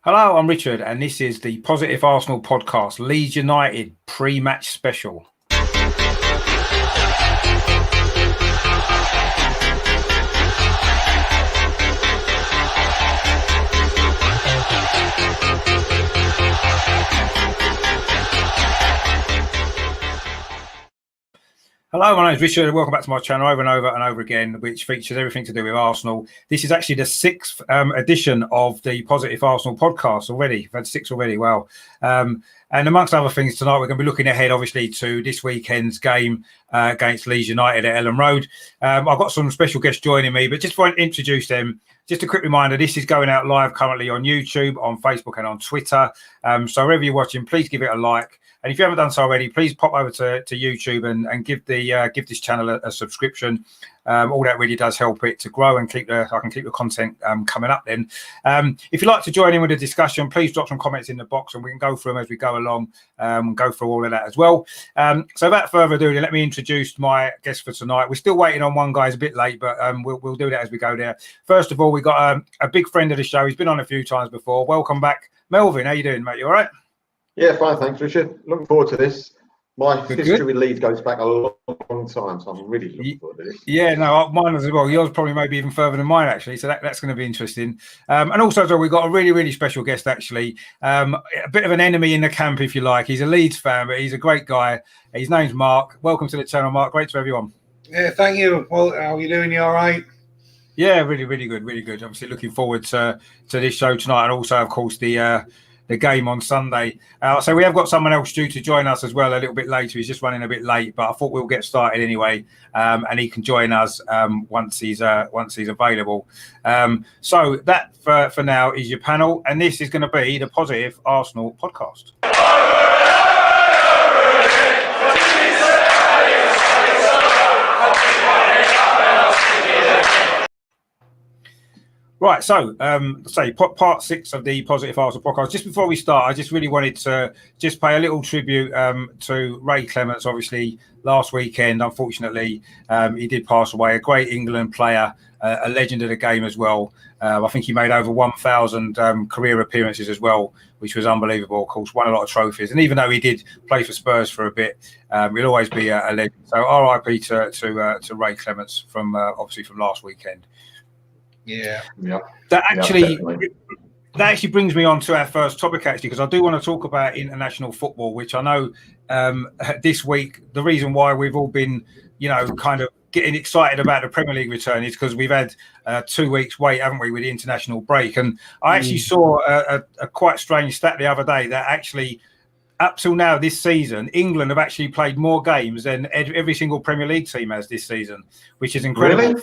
Hello, I'm Richard, and this is the Positive Arsenal podcast, Leeds United pre-match special. Hello, my name is Richard, and welcome back to my channel over and over and over again, which features everything to do with Arsenal. This is actually the sixth edition of the Positive Arsenal podcast already. We've had six already, wow. And amongst other things, tonight we're going to be looking ahead, obviously, to this weekend's game against Leeds United at Ellen Road. I've got some special guests joining me, but just before I introduce them, just a quick reminder, this is going out live currently on YouTube, on Facebook and on Twitter. So wherever you're watching, please give it a like. And if you haven't done so already, please pop over to YouTube and give this channel a subscription. All that really does help it to grow and I can keep the content coming up then. If you'd like to join in with the discussion, please drop some comments in the box and we can go through them as we go along, go through all of that as well. So without further ado, let me introduce my guest for tonight. We're still waiting on one guy, he's a bit late, but we'll do that as we go there. First of all, we got a big friend of the show. He's been on a few times before. Welcome back, Melvin. How you doing, mate? You all right? Yeah, fine, thanks, Richard. Looking forward to this. My history with Leeds goes back a long time, so I'm really looking forward to this. Yeah, no, mine as well. Yours probably maybe even further than mine, actually. So that's going to be interesting. And also, as well, we've got a really, really special guest, actually. A bit of an enemy in the camp, if you like. He's a Leeds fan, but he's a great guy. His name's Mark. Welcome to the channel, Mark. Great to have you on. Yeah, thank you. Well, how are you doing? You all right? Yeah, really, really good, really good. Obviously, looking forward to this show tonight, and also, of course, the game on Sunday. So we have got someone else due to join us as well a little bit later. He's just running a bit late, but I thought we'll get started anyway, and he can join us once he's available. So that for now is your panel, and this is going to be the Positive Arsenal podcast. Right, so part 6 of the Positive Arsenal podcast. Just before we start, I just really wanted to just pay a little tribute to Ray Clements. Obviously, last weekend, unfortunately, he did pass away. A great England player, a legend of the game as well. I think he made over 1,000 career appearances as well, which was unbelievable. Of course, won a lot of trophies, and even though he did play for Spurs for a bit, he'll always be a legend. So, RIP to Ray Clements from obviously from last weekend. Yeah. That actually brings me on to our first topic, actually, because I do want to talk about international football, which I know this week, the reason why we've all been, kind of getting excited about the Premier League return is because we've had 2 weeks wait, haven't we, with the international break. And I actually saw a quite strange stat the other day that actually, up till now this season, England have actually played more games than every single Premier League team has this season, which is incredible. Really?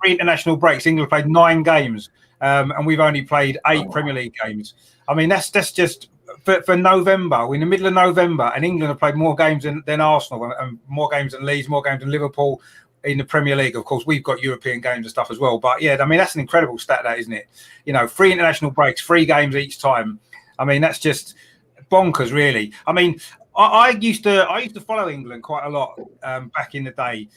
Three international breaks. England played 9 games, and we've only played 8 Premier League games. I mean, that's just for November. We're in the middle of November, and England have played more games than Arsenal, and more games than Leeds, more games than Liverpool in the Premier League. Of course, we've got European games and stuff as well. But yeah, I mean, that's an incredible stat, that, isn't it? 3 international breaks, 3 games each time. I mean, that's just bonkers, really. I mean, I used to follow England quite a lot back in the day.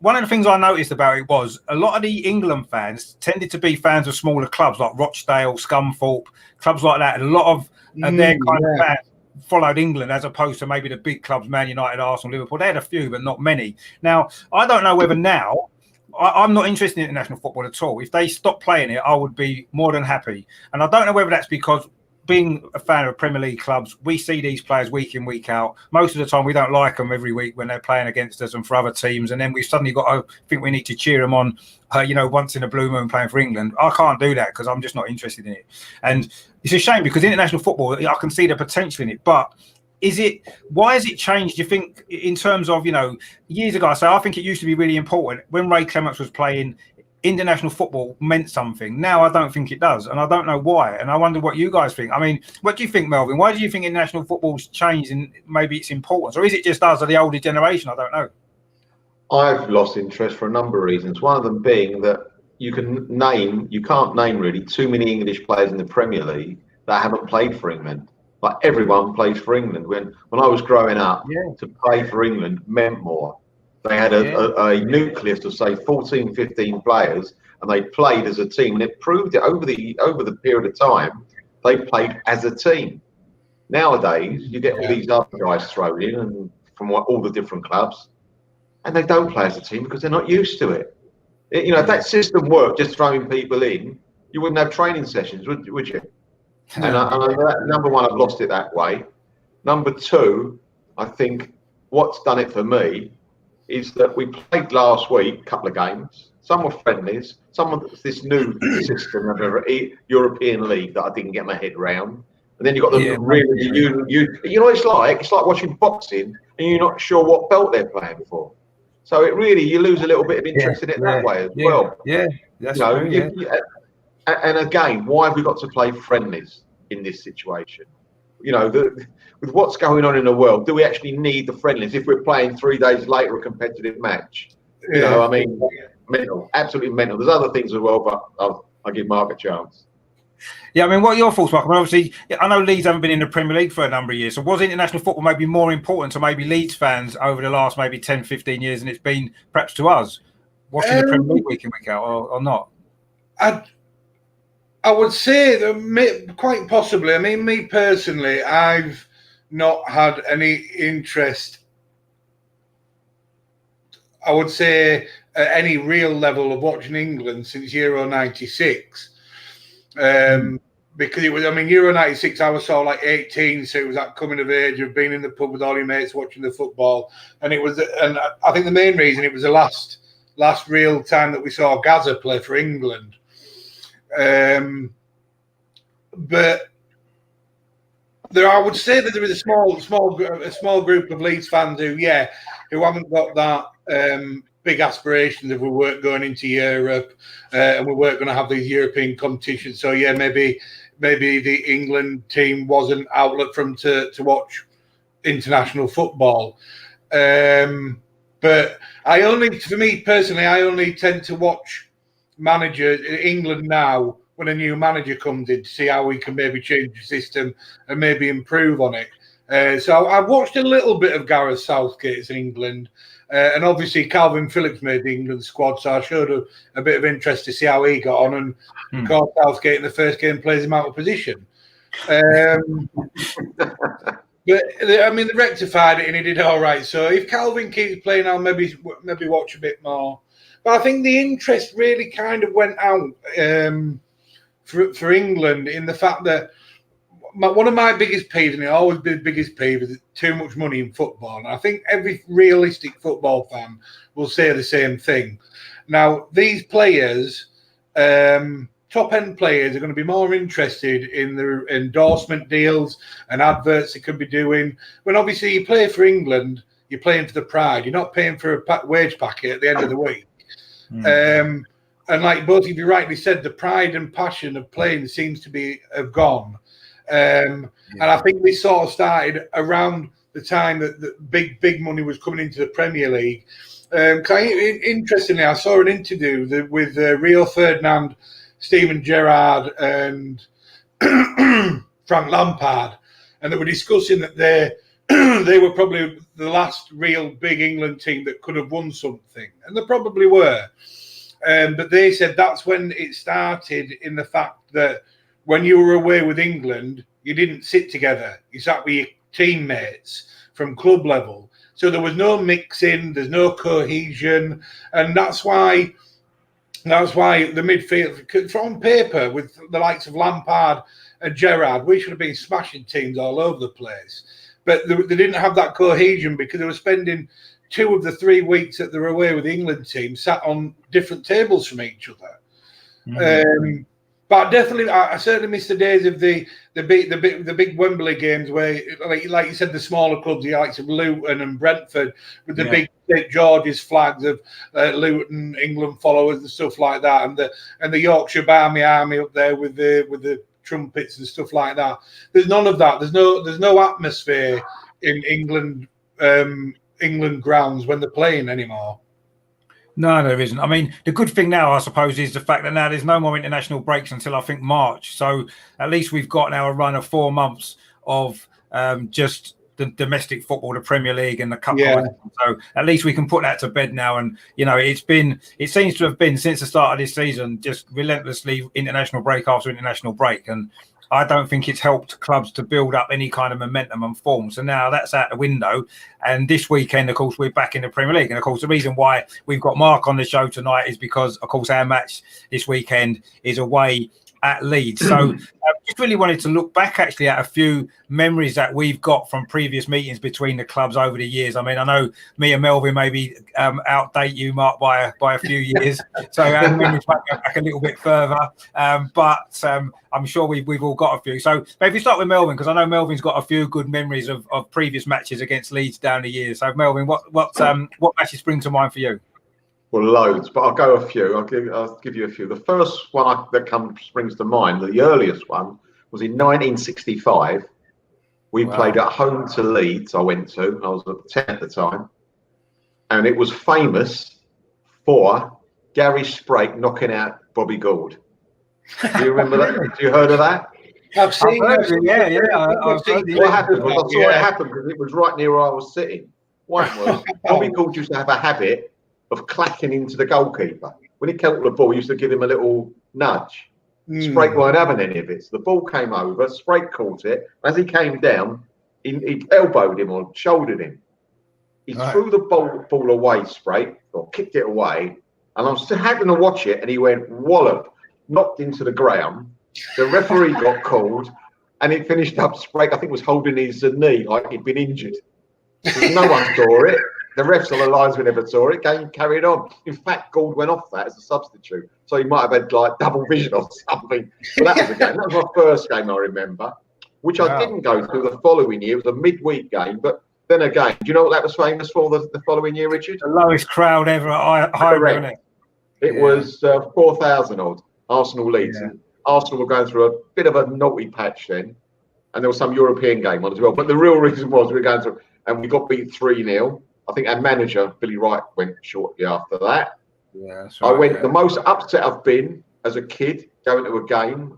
One of the things I noticed about it was a lot of the England fans tended to be fans of smaller clubs like Rochdale, Scunthorpe, clubs like that. And a lot of their kind of fans followed England as opposed to maybe the big clubs, Man United, Arsenal, Liverpool. They had a few, but not many. Now, I don't know whether now, I'm not interested in international football at all. If they stop playing it, I would be more than happy. And I don't know whether that's because, being a fan of Premier League clubs, we see these players week in, week out. Most of the time, we don't like them every week when they're playing against us and for other teams. And then we've suddenly got to think we need to cheer them on, once in a blue moon playing for England. I can't do that because I'm just not interested in it. And it's a shame because international football, I can see the potential in it. But why has it changed, do you think, in terms of, years ago? So I think it used to be really important. When Ray Clements was playing, international football meant something. Now I don't think it does, and I don't know why. And I wonder what you guys think. I mean, what do you think, Melvin? Why do you think international football's changed in maybe its importance, or is it just us or the older generation? I don't know. I've lost interest for a number of reasons. One of them being that you can't name really too many English players in the Premier League that haven't played for England. Like, everyone plays for England. When I was growing up, to play for England meant more. They had a nucleus of, say, 14, 15 players, and they played as a team, and it proved it over the period of time they played as a team. Nowadays, you get all these other guys thrown in and from all the different clubs, and they don't play as a team because they're not used to it. If that system worked, just throwing people in, you wouldn't have training sessions, would you? And number one, I've lost it that way. Number two, I think what's done it for me is that we played last week a couple of games. Some were friendlies, some of this new system of a European league that I didn't get my head around. And then you've got the it's like watching boxing and you're not sure what belt they're playing for. So you lose a little bit of interest in it that way as well. Yeah, that's true. And again, why have we got to play friendlies in this situation? With what's going on in the world, do we actually need the friendlies if we're playing 3 days later a competitive match? Mental, absolutely mental. There's other things as well, but I'll give Mark a chance. Yeah, I mean, what are your thoughts, Mark? I mean, obviously, I know Leeds haven't been in the Premier League for a number of years. So was international football maybe more important to maybe Leeds fans over the last maybe 10, 15 years than it's been perhaps to us watching the Premier League week in, week out, or not? I would say that quite possibly. I mean, me personally, I've not had any interest, I would say, at any real level of watching England since Euro 96. Because it was, Euro 96, I was sort of like 18, so it was that coming of age of being in the pub with all your mates watching the football. And I think the main reason it was the last real time that we saw Gaza play for England. But I would say that there is a small group of Leeds fans who haven't got that big aspirations if we weren't going into Europe and we weren't going to have these European competitions. So maybe the England team was an outlet for them to watch international football. But for me personally, I only tend to watch England now when a new manager comes in to see how we can maybe change the system and maybe improve on it. So I've watched a little bit of Gareth Southgate's England, and obviously Calvin Phillips made the England squad, so I showed a bit of interest to see how he got on, and of course Southgate in the first game plays him out of position. But they rectified it and he did all right. So if Calvin keeps playing, I'll maybe watch a bit more. But I think the interest really kind of went out for England in the fact that one of my biggest peeves, and it always been the biggest peeve, is too much money in football. And I think every realistic football fan will say the same thing. Now, these players, top-end players, are going to be more interested in the endorsement deals and adverts they could be doing. When obviously you play for England, you're playing for the pride. You're not paying for a wage packet at the end of the week. And like both of you rightly said, the pride and passion of playing seems to have gone. And I think this sort of started around the time that the big money was coming into the Premier League. Interestingly, I saw an interview with Rio Ferdinand, Steven Gerrard, and Frank Lampard, and they were discussing that they were probably the last real big England team that could have won something, and they probably were. But they said that's when it started, in the fact that when you were away with England, you didn't sit together. You sat with your teammates from club level. So there was no mixing, there's no cohesion. And that's why the midfield, from paper, with the likes of Lampard and Gerrard, we should have been smashing teams all over the place. But they didn't have that cohesion because they were spending 2 of the 3 weeks that they were away with the England team sat on different tables from each other. But definitely, I certainly miss the days of the big Wembley games where, like you said, the smaller clubs, the likes of Luton and Brentford, with the big St George's flags of Luton, England followers and stuff like that, and the Yorkshire Army up there with the trumpets and stuff like that. There's none of that. There's no atmosphere in England grounds when they're playing anymore. No, there isn't. I mean, the good thing now, I suppose, is the fact that now there's no more international breaks until I think March. So at least we've got now a run of 4 months of just the domestic football, the Premier League and the Cup. So at least we can put that to bed now. And, it seems to have been since the start of this season, just relentlessly international break after international break. And I don't think it's helped clubs to build up any kind of momentum and form. So now that's out the window. And this weekend, of course, we're back in the Premier League. And of course, the reason why we've got Mark on the show tonight is because, of course, our match this weekend is away at Leeds. So I just really wanted to look back actually at a few memories that we've got from previous meetings between the clubs over the years. I mean, I know me and Melvin maybe outdate you, Mark, by a few years. So our memories might go back a little bit further. But I'm sure we've all got a few. So maybe start with Melvin, because I know Melvin's got a few good memories of previous matches against Leeds down the years. So Melvin, what matches spring to mind for you? Well, loads, but I'll go a few. I'll give you a few. The first one that springs to mind, the earliest one, was in 1965. We played at home to Leeds. I went to. I was 10 at the time, and it was famous for Gary Sprake knocking out Bobby Gould. Do you remember that? Have you heard of that? I've seen it. Yeah. I've heard it. What happened was, I saw it happen because it was right near where I was sitting. What was Bobby Gould used to have a habit of clacking into the goalkeeper. When he caught the ball, he used to give him a little nudge. Sprake weren't having any of it. So the ball came over, Sprake caught it. As he came down, he elbowed him or shouldered him. He threw the ball away, Sprake, or kicked it away. And I was still having to watch it, and he went wallop, knocked into the ground. The referee got called, and it finished up. Sprake, I think, was holding his knee like he'd been injured. No one saw it. The refs on the lines we never saw it. Game carried on. In fact, Gould went off that as a substitute, so he might have had like double vision or something. But that was a game. That was my first game I remember, which I didn't go to the following year. It was a midweek game, but then again, do you know what that was famous for the following year, Richard? The lowest crowd ever at Highbury, wasn't it? It was 4,000 odd. Arsenal Leeds. And Arsenal were going through a bit of a naughty patch then, and there was some European game on as well. But the real reason was we were going through, and we got beat 3-0. I think our manager, Billy Wright, went shortly after that. Yeah, that's right. I went, the most upset I've been as a kid going to a game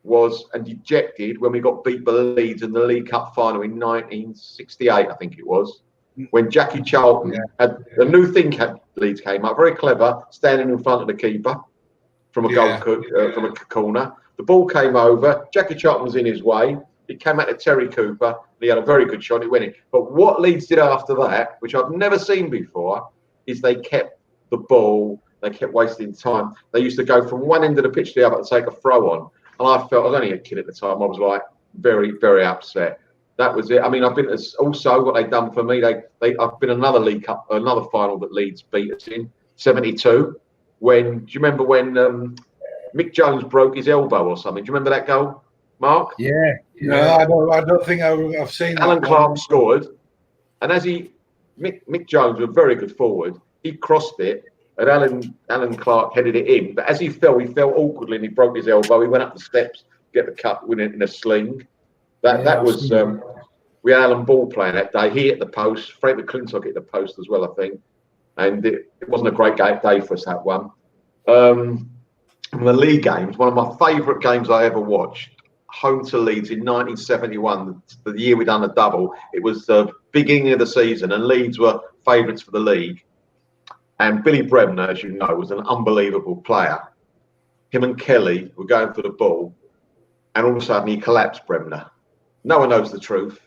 was, and dejected, when we got beat by Leeds in the League Cup final in 1968, I think it was, when Jackie Charlton had a new thing, Leeds came up, very clever, standing in front of the keeper from a from a corner. The ball came over, Jackie Charlton was in his way. It came out to Terry Cooper. And he had a very good shot. It went in. But what Leeds did after that, which I've never seen before, is they kept the ball. They kept wasting time. They used to go from one end of the pitch to the other to take a throw on. And I felt, I was only a kid at the time, I was like very, very upset. That was it. I mean, I've been also what they've done for me. I've been another League Cup, another final that Leeds beat us in '72. When do you remember when Mick Jones broke his elbow or something? Do you remember that goal, Mark? Yeah. No, I don't think I've seen that. Alan Clark scored, and as Mick Jones was a very good forward. He crossed it, and Alan Clark headed it in. But as he fell awkwardly, and he broke his elbow. He went up the steps, to get the cup, win it in a sling. That was we had Alan Ball playing that day. He hit the post. Frank McClintock hit the post as well, I think. And it wasn't a great day for us, that one. The league games, one of my favourite games I ever watched. Home to Leeds in 1971, the year we done a double. It was the beginning of the season, and Leeds were favourites for the league. And Billy Bremner, as you know, was an unbelievable player. Him and Kelly were going for the ball, and all of a sudden he collapsed Bremner. No one knows the truth.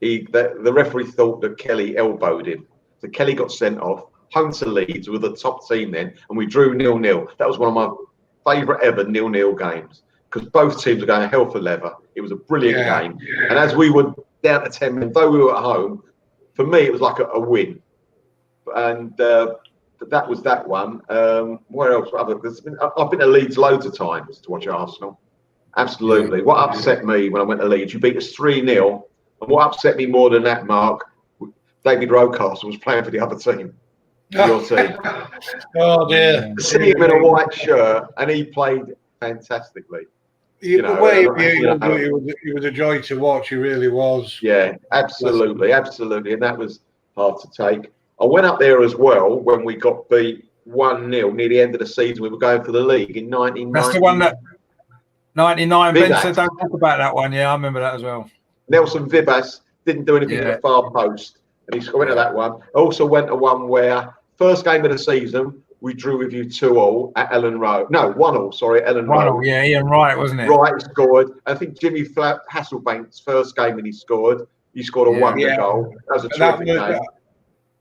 The referee thought that Kelly elbowed him. So Kelly got sent off. Home to Leeds, we were the top team then, and we drew 0-0. That was one of my favourite ever 0-0 games, because both teams were going hell for leather. It was a brilliant game. Yeah. And as we were down to 10 men, though we were at home, for me, it was like a win. And that was that one. Where else? I've been to Leeds loads of times to watch Arsenal. Absolutely. What upset me when I went to Leeds, you beat us 3-0. And what upset me more than that, Mark, David Rocastle was playing for the other team. Your team. Oh, dear. See him in a white shirt, and he played fantastically. He was a joy to watch. He really was. Yeah, absolutely. And that was hard to take. I went up there as well when we got beat 1-0 near the end of the season. We were going for the league in 1990. That's the one that 99. Ben said don't talk about that one. Yeah, I remember that as well. Nelson Vibas didn't do anything at the far post, and he went to that one. I also went to one where first game of the season, we drew with you 2-2 at Ellen Road. No, 1-1, sorry, Ellen Road. Yeah, Ian Wright, wasn't it? Wright scored. I think Jimmy Hasselbank's first game when he scored a wonder goal. That was a terrific game.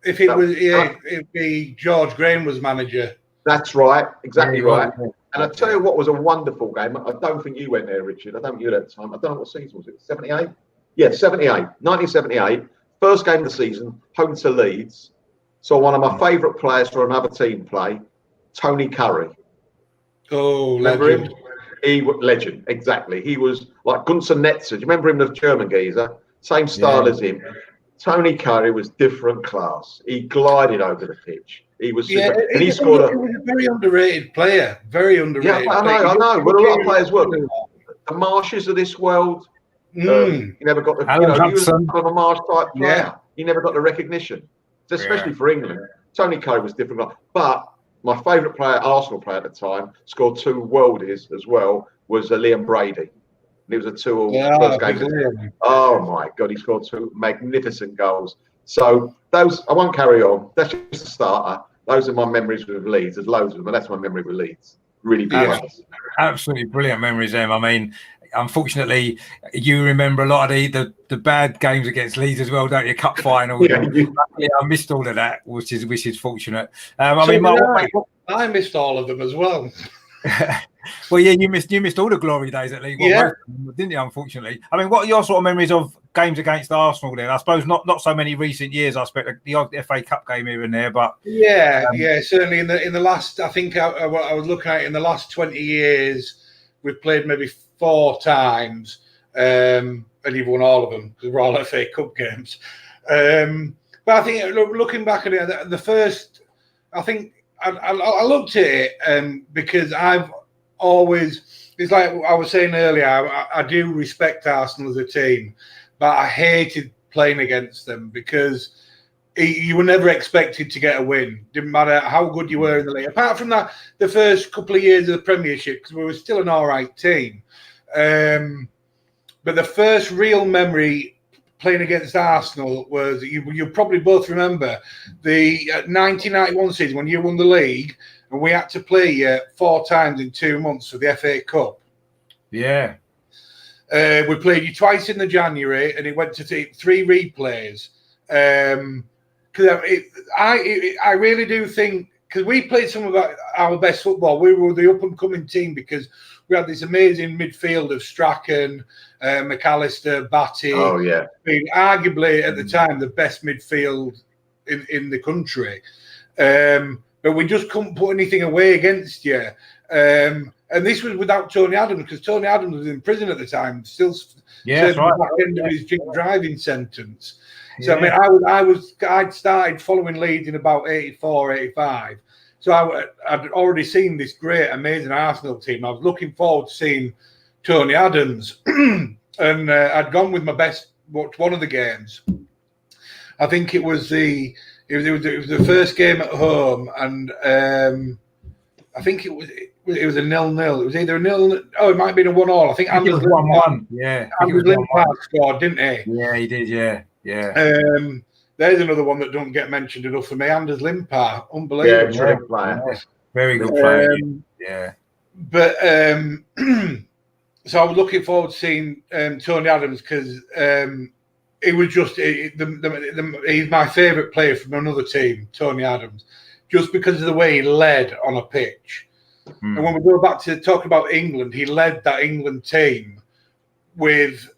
If it was, it'd be George Graham was manager. That's right, exactly right. And I tell you what was a wonderful game. I don't think you went there, Richard. I don't think you were there at the time. I don't know what season was it. 78? Yeah, 78. 1978. First game of the season, home to Leeds. So one of my favourite players for another team play, Tony Curry. Oh, remember legend. him? He was legend, exactly. He was like Gunther Netzer. Do you remember him, the German geezer? Same style as him. Tony Curry was different class. He glided over the pitch. He was super. And he scored He was a very underrated player. Very underrated. Yeah, I know. But a lot of players were. The Marshes of this world. You never got the. He was kind of a Marsh type player. Yeah. He never got the recognition, especially for England. Tony Curry was different. But my favourite player, Arsenal player at the time, scored 2 worldies as well, was Liam Brady. It was a 2-2 first game. Oh my God, he scored 2 magnificent goals. So those, I won't carry on. That's just a starter. Those are my memories with Leeds. There's loads of them, but that's my memory with Leeds. Really big ones. Absolutely brilliant memories, Em. I mean, unfortunately, you remember a lot of the bad games against Leeds as well, don't you? Cup final. I missed all of that, which is fortunate. I missed all of them as well. Well, yeah, you missed all the glory days at League One, didn't you? Unfortunately, I mean, what are your sort of memories of games against Arsenal? Then I suppose not so many recent years. I expect the odd FA Cup game here and there, but certainly in the last. I think I was looking at it, in the last 20 years, we've played maybe 4 times, and you've won all of them because we're all FA Cup games. But I think looking back at it, the first, I think I looked at it because I've always, it's like I was saying earlier, I do respect Arsenal as a team, but I hated playing against them because you were never expected to get a win. Didn't matter how good you were in the league. Apart from that, the first couple of years of the Premiership, because we were still an all right team. But the first real memory playing against Arsenal was, you probably both remember, the 1991 season when you won the league and we had to play 4 times in 2 months for the FA Cup. Yeah. We played you twice in the January and it went to 3 replays. Because I really do think, because we played some of our best football. We were the up-and-coming team because we had this amazing midfield of Strachan, McAllister, Batty. Oh, yeah. Being arguably, at the time, the best midfield in the country. But we just couldn't put anything away against you. And this was without Tony Adams, because Tony Adams was in prison at the time, still serving the back end of his driving sentence. So, I mean, I'd started following Leeds in about 84, 85. So I'd already seen this great, amazing Arsenal team. I was looking forward to seeing Tony Adams. And I'd gone with my best, watched one of the games. I think it was the first game at home, and I think it was a 0-0. It was either a 0. Oh, it might have been a 1-1. I think Anders 1-1. Yeah, Anders Limpard scored, didn't he? Yeah, he did. Yeah. There's another one that don't get mentioned enough for me. Anders Limpard, unbelievable. Yeah, terrific player. Very good player. But so I was looking forward to seeing Tony Adams because it was just he's my favourite player from another team, Tony Adams, just because of the way he led on a pitch. And when we go back to talk about England, he led that England team with.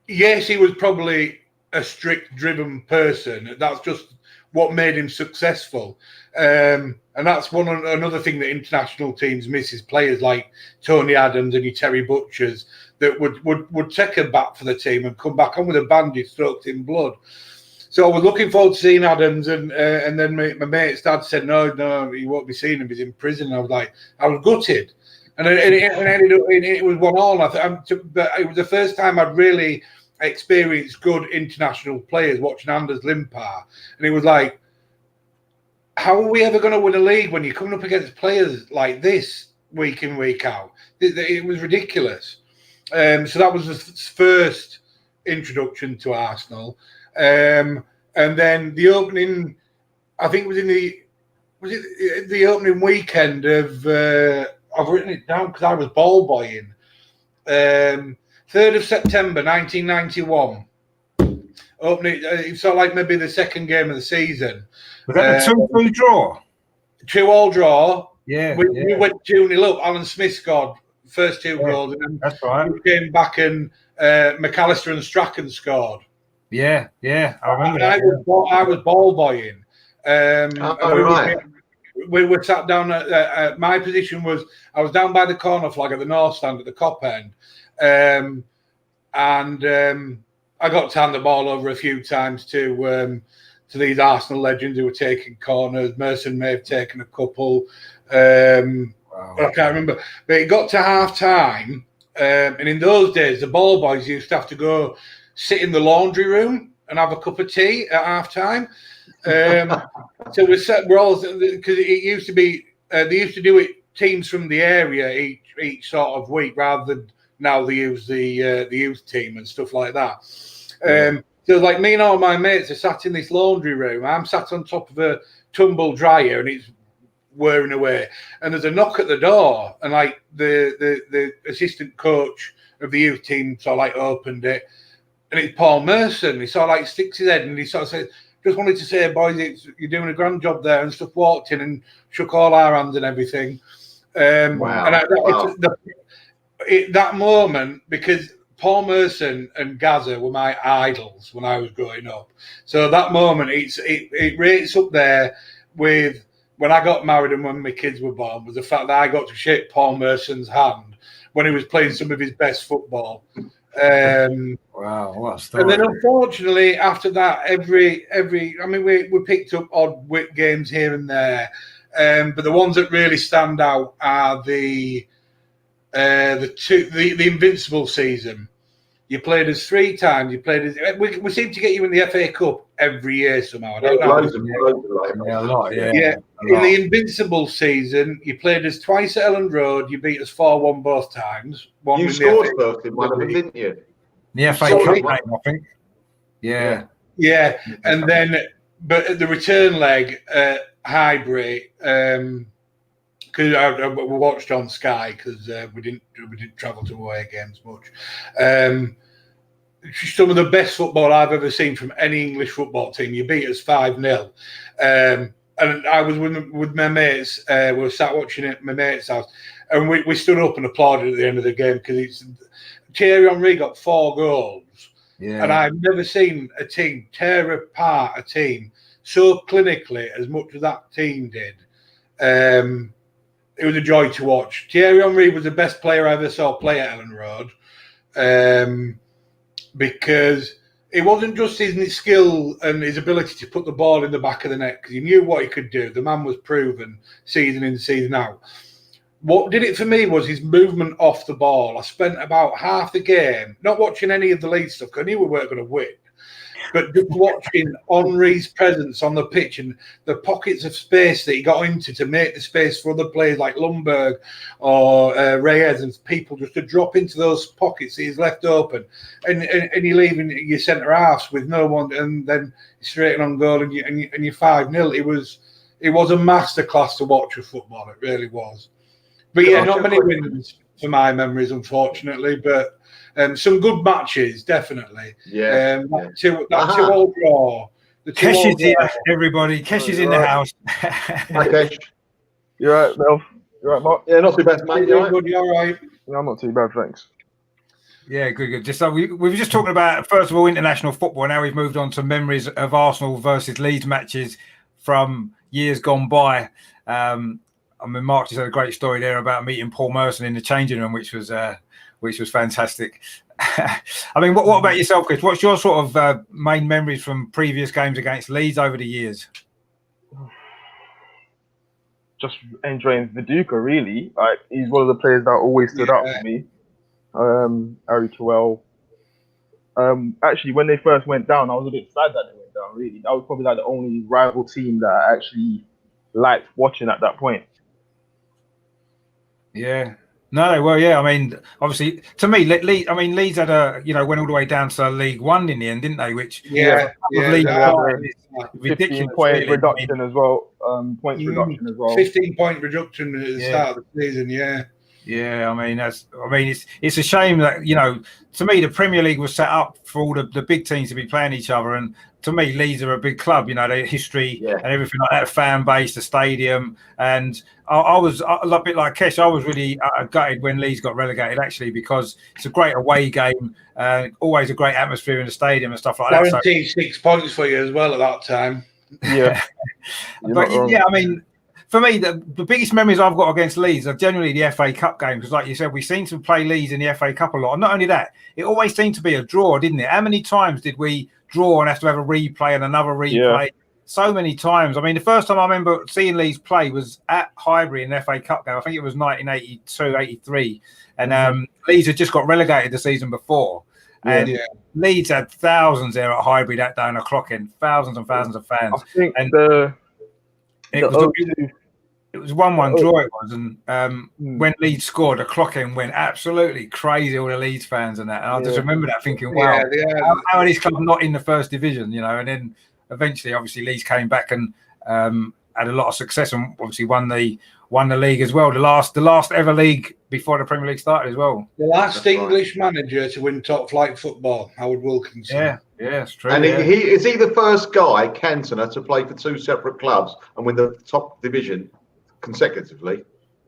Yes, he was probably a strict, driven person. That's just what made him successful. And that's another thing that international teams miss is players like Tony Adams and your Terry Butchers that would take a bat for the team and come back on with a bandage soaked in blood. So I was looking forward to seeing Adams, and then my mate's dad said, no, he won't be seeing him. He's in prison. I was gutted. And it was 1-1. But it was the first time I'd really experienced good international players watching Anders Limpard. And it was like, how are we ever going to win a league when you're coming up against players like this week in, week out? It was ridiculous. So that was the first introduction to Arsenal. And then the opening I think it was in the opening weekend of. I've written it down because I was ball boying. 3rd of September 1991. Opening, it's sort of like maybe the second game of the season. Was that the 2-2 draw? 2-2 draw. Yeah, we went 2-0 up. Alan Smith scored first two goals, and then that's right. we came back and McAllister and Strachan scored. Yeah, I remember that. I was ball boying. We were sat down at my position was I was down by the corner flag at the north stand at the Cop end, and I got to hand the ball over a few times to these Arsenal legends who were taking corners. Merson may have taken a couple. Wow. I can't remember. But it got to half time, and in those days, the ball boys used to have to go sit in the laundry room and have a cup of tea at half time. So we're all, because it used to be, they used to do it teams from the area each sort of week rather than now they use the youth team and stuff like that. So like me and all my mates are sat in this laundry room. I'm sat on top of a tumble dryer and it's whirring away. And there's a knock at the door, and like the assistant coach of the youth team sort of like opened it, and it's Paul Merson. He sort of like sticks his head and he sort of says, "Just wanted to say, boys, you're doing a grand job there," and stuff. Walked in and shook all our hands and everything. Wow. And that moment, because Paul Merson and Gaza were my idols when I was growing up. So that moment, it rates up there with when I got married and when my kids were born, was the fact that I got to shake Paul Merson's hand when he was playing some of his best football. Wow, what a story. And then unfortunately after that, every I mean we picked up odd wit games here and there, but the ones that really stand out are the Invincible season. You played us 3 times. You played us. We seem to get you in the FA Cup every year somehow. I don't know. Yeah, a lot. Yeah. In the Invincible season, you played us twice at Elland Road. You beat us 4-1 both times. You scored first in one of them, didn't you? The FA Cup game, I think. Yeah. Yeah, and then but at the return leg at Highbury, because we watched on Sky because we didn't travel to away games much. Some of the best football I've ever seen from any English football team. You beat us 5-0, and I was with my mates. We were sat watching it at my mate's house, and we stood up and applauded at the end of the game because Thierry Henry got 4 goals, and I've never seen a team tear apart a team so clinically as much as that team did. It was a joy to watch. Thierry Henry was the best player I ever saw play at Elland Road, because it wasn't just his skill and his ability to put the ball in the back of the net, because he knew what he could do. The man was proven season in, season out. What did it for me was his movement off the ball. I spent about half the game not watching any of the Leeds stuff because I knew we weren't going to win, but just watching Henry's presence on the pitch and the pockets of space that he got into to make the space for other players like Lundberg or Reyes and people just to drop into those pockets that he's left open, and you're leaving your centre halves with no one, and then straight on goal and you're 5-0. It was a masterclass to watch with football. It really was. But yeah, not many wins for my memories, unfortunately, but some good matches, definitely. Yeah. That 2-2 draw. Kesh is here, everybody. Kesh is in the house. Hi, Kesh. You all right, Mel? You all right, Mark? Yeah, not too bad, mate. You all right? Good, you all right? No, I'm not too bad, thanks. Yeah, good. Just so we were just talking about, first of all, international football, and now we've moved on to memories of Arsenal versus Leeds matches from years gone by. I mean, Mark just had a great story there about meeting Paul Merson in the changing room, which was fantastic. I mean, what about yourself, Chris? What's your sort of main memories from previous games against Leeds over the years? Just enjoying Viduka, really. Like, he's one of the players that always stood out for me. Harry Kewell. Actually, when they first went down, I was a bit sad that they went down, really. That was probably like the only rival team that I actually liked watching at that point. Yeah. No, well, yeah. I mean, obviously, to me, Leeds had went all the way down to League One in the end, didn't they? Which Yeah. League One, ridiculous, 15-point really. reduction as well. Points reduction as well. 15-point reduction at the start of the season. Yeah. Yeah, it's a shame that to me the Premier League was set up for all the big teams to be playing each other, and to me Leeds are a big club. Their history and everything like that, fan base, the stadium, and I was a bit like Kesh. I was really gutted when Leeds got relegated, actually, because it's a great away game, always a great atmosphere in the stadium and stuff like that. Guaranteed 6 points for you as well at that time. Yeah, but yeah, I mean. For me, the biggest memories I've got against Leeds are generally the FA Cup game, because, like you said, we seem to play Leeds in the FA Cup a lot. And not only that, it always seemed to be a draw, didn't it? How many times did we draw and have to have a replay and another replay? Yeah. So many times. I mean, the first time I remember seeing Leeds play was at Highbury in the FA Cup game. I think it was 1982, 83. And Leeds had just got relegated the season before. And Leeds had thousands there at Highbury that day on a clock in. Thousands and thousands of fans. I think it was 1-1 draw, it was, and when Leeds scored, the clock in went absolutely crazy, all the Leeds fans and that. And I just remember that thinking, wow, how are these clubs not in the first division, And then eventually, obviously, Leeds came back and had a lot of success and obviously won the league as well. The last ever league before the Premier League started as well. The last English manager to win top flight football, Howard Wilkinson. Yeah, it's true. And is he the first guy, Cantona, to play for 2 separate clubs and win the top division consecutively? I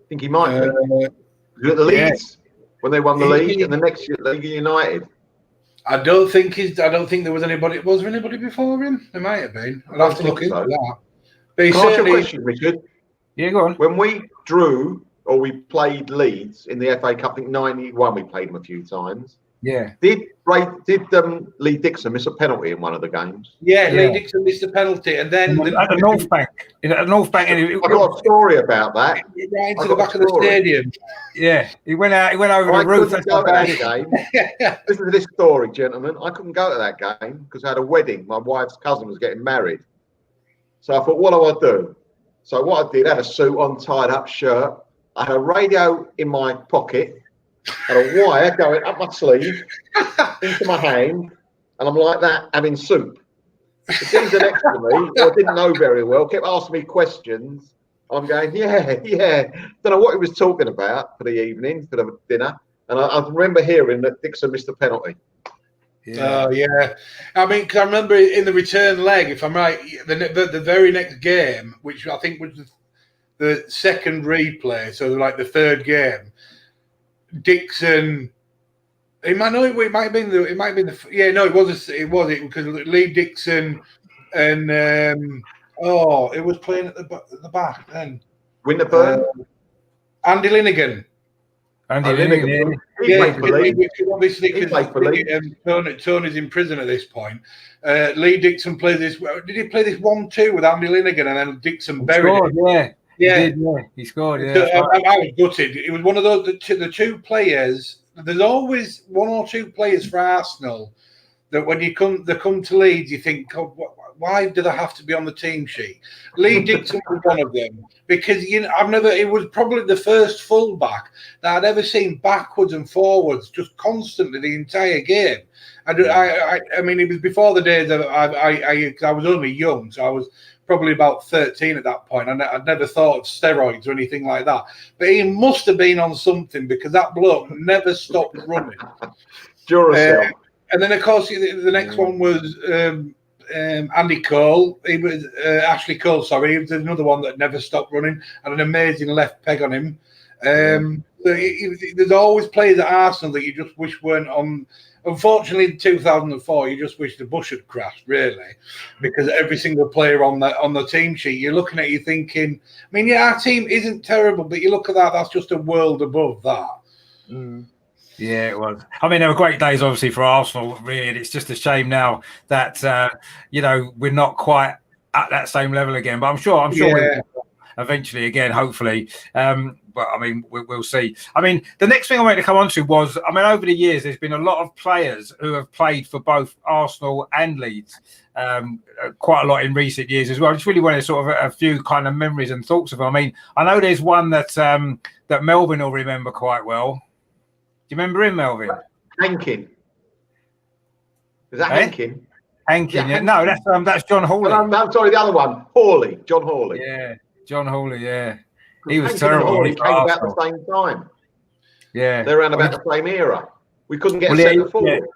think he might be. At the Leeds when they won the league, and the next year Leeds United. I don't think there was anybody. Was there anybody before him? There might have been. I'd have to look into that. But can I ask you a question, Richard? Yeah, go on. When we drew or we played Leeds in the FA Cup, I think 91, we played them a few times. Yeah. Did Lee Dixon miss a penalty in one of the games? Yeah, Lee Dixon missed a penalty, and then at the North Bank. At the North Bank, I got a story about that. Right into the back of the stadium. Yeah, he went over the roof. That's how bad game. Listen to this story, gentlemen. I couldn't go to that game because I had a wedding. My wife's cousin was getting married. So I thought, what do I do? So what I did, I had a suit on, tied up shirt. I had a radio in my pocket, had a wire going up my sleeve, into my hand, and I'm like that, having soup. The geezer next to me, who I didn't know very well, kept asking me questions. I'm going, yeah. Don't know what he was talking about for the evening, for the dinner. And I remember hearing that Dixon missed a penalty. Yeah. I mean, because I remember in the return leg, if I'm right, the very next game, which I think was the second replay, so like the third game, Dixon. It might have been because Lee Dixon and it was playing at the back then. Winterburn, Andy Linnigan. Obviously, because Tony's in prison at this point. Lee Dixon played this. Did he play this 1-2 with Andy Linnigan, and then Dixon buried it? Yeah, he scored. Yeah, I was gutted. It was one of those the two players. There's always 1 or 2 players for Arsenal that when they come to Leeds, you think, oh, why do they have to be on the team sheet? Lee Dixon was one of them because it was probably the first fullback that I'd ever seen backwards and forwards just constantly the entire game. I mean, it was before the days that I was only young, so I was probably about 13 at that point. I'd never thought of steroids or anything like that. But he must have been on something because that bloke never stopped running. And then, of course, the next one was Andy Cole. He was Ashley Cole, sorry. He was another one that never stopped running and an amazing left peg on him. There's always players at Arsenal that you just wish weren't on. Unfortunately, in 2004, you just wish the bus had crashed, really, because every single player on the team sheet, you're looking at, you thinking, I mean, yeah, our team isn't terrible, but you look at that, that's just a world above that. Yeah, it was. I mean, there were great days, obviously, for Arsenal, really. And it's just a shame now that, we're not quite at that same level again. But I'm sure. eventually again, hopefully. But I mean, we'll see. I mean, the next thing I wanted to come on to was, I mean, over the years, there's been a lot of players who have played for both Arsenal and Leeds, quite a lot in recent years as well. I just really wanted sort of a few kind of memories and thoughts of them. I mean, I know there's one that that Melvin will remember quite well. Do you remember him, Melvin? Hankin. Is that Hankin? Hankin, yeah. No, that's John Hawley. I'm sorry, the other one, Hawley, John Hawley. Yeah, John Hawley, yeah. He was Hankin terrible. And Hawley came about the same time. Yeah. They're around about the same era. We couldn't get a centre forward.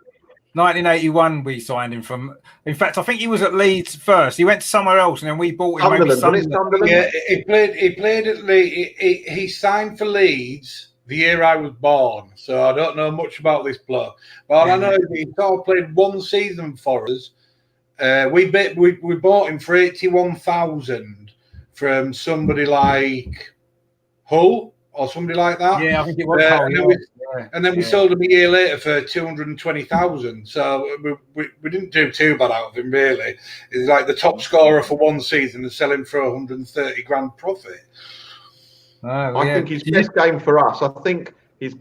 1981 we signed him from. In fact, I think he was at Leeds first. He went to somewhere else and then we bought him. Sunderland. Yeah, he played at Leeds. He signed for Leeds the year I was born, so I don't know much about this bloke. But all I know is he sort of played one season for us. We bought him for 81,000 from somebody like Hull or somebody like that. Yeah, I think it was Hull. And then we sold him a year later for 220,000. So we didn't do too bad out of him, really. He's like the top scorer for one season and sell him for 130 grand profit. I think his best game for us, I think his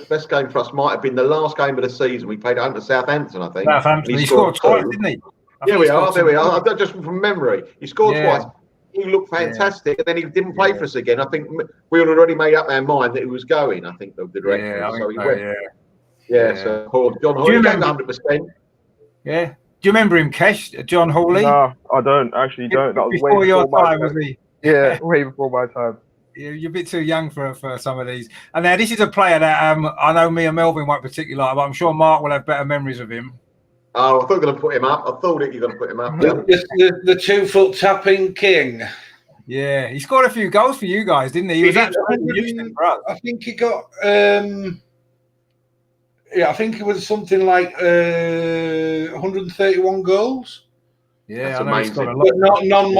best game for us might have been the last game of the season. We played home to Southampton, I think. Southampton. He scored twice, didn't he? There we are. Just from memory. He scored twice. He looked fantastic, and then he didn't play for us again. I think we had already made up our mind that he was going. I think the director. So he went. So John Hawley, 100%. Yeah. Do you remember him, Kesh? John Hawley? No, I don't. Actually, don't. That was before your time, was he? Yeah, way before my time. You're a bit too young for some of these. And now this is a player that I know me and Melvin won't particularly like, but I'm sure Mark will have better memories of him. Oh, I thought you were going to put him up. I thought you were going to put him up. The 2-foot tapping king. Yeah, he scored a few goals for you guys, didn't he? He was absolutely useless for us. I think he got, I think it was something like 131 goals. Yeah, that's amazing. But none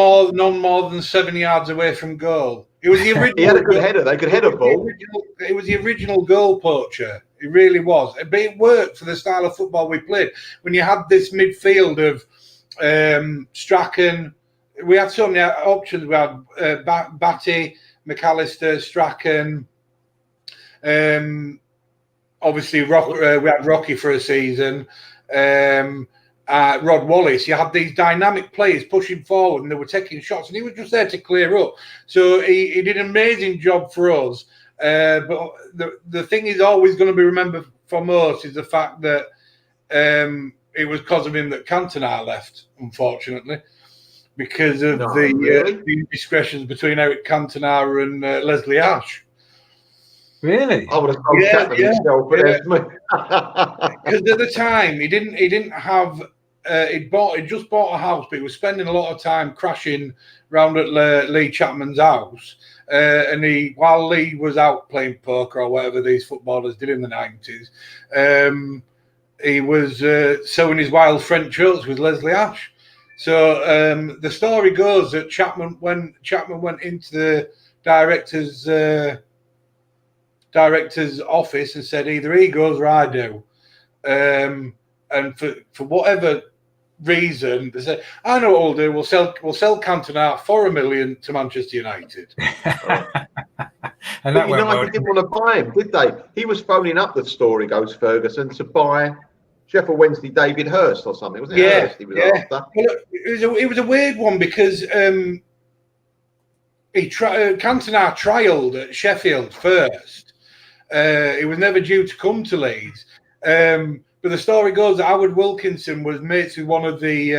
more than 7 yards away from goal. It was the original. He had a good header. They could head a ball. It was the original goal poacher. It really was. But it worked for the style of football we played. When you had this midfield of Strachan, we had so many options. We had Batty, McAllister, Strachan. Obviously, we had Rocky for a season. Rod Wallace. You had these dynamic players pushing forward, and they were taking shots, and he was just there to clear up. So he did an amazing job for us. But the thing is always going to be remembered for most is the fact that it was because of him that Cantona left, unfortunately, because of the indiscretions between Eric Cantona and Leslie Ash. Really? I would have told himself, but because at the time he didn't have. He'd just bought a house, but he was spending a lot of time crashing round at Lee Chapman's house. And while Lee was out playing poker or whatever these footballers did in the 90s, he was sowing his wild French oats with Leslie Ash. So the story goes that Chapman went into the director's office and said, either he goes or I do. And for whatever reason, they said, I know what we'll do. We'll sell Cantona for $1 million to Manchester United. And that United didn't want to buy him, did they? He was phoning up, the story goes, Ferguson, to buy Sheffield Wednesday David Hurst or something, wasn't it? Yeah, Hurst he was after. Well, it was a weird one because Cantona trialled at Sheffield first. He was never due to come to Leeds. But the story goes that Howard Wilkinson was mates with one of the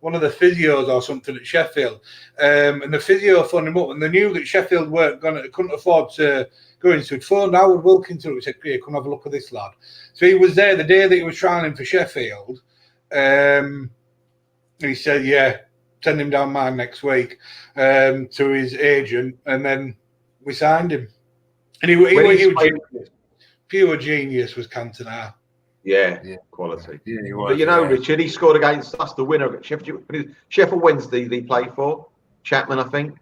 physios or something at Sheffield, and the physio phoned him up, and they knew that Sheffield couldn't afford to go in, so he phoned Howard Wilkinson and said, "Here, come have a look at this lad." So he was there the day that he was trialling for Sheffield. He said, "Yeah, send him down mine next week," to his agent, and then we signed him. And he was genius. Pure genius was Cantona. Yeah, quality. Yeah, he was, but Richard, he scored against us, the winner at Sheffield Wednesday. He played for Chapman, I think.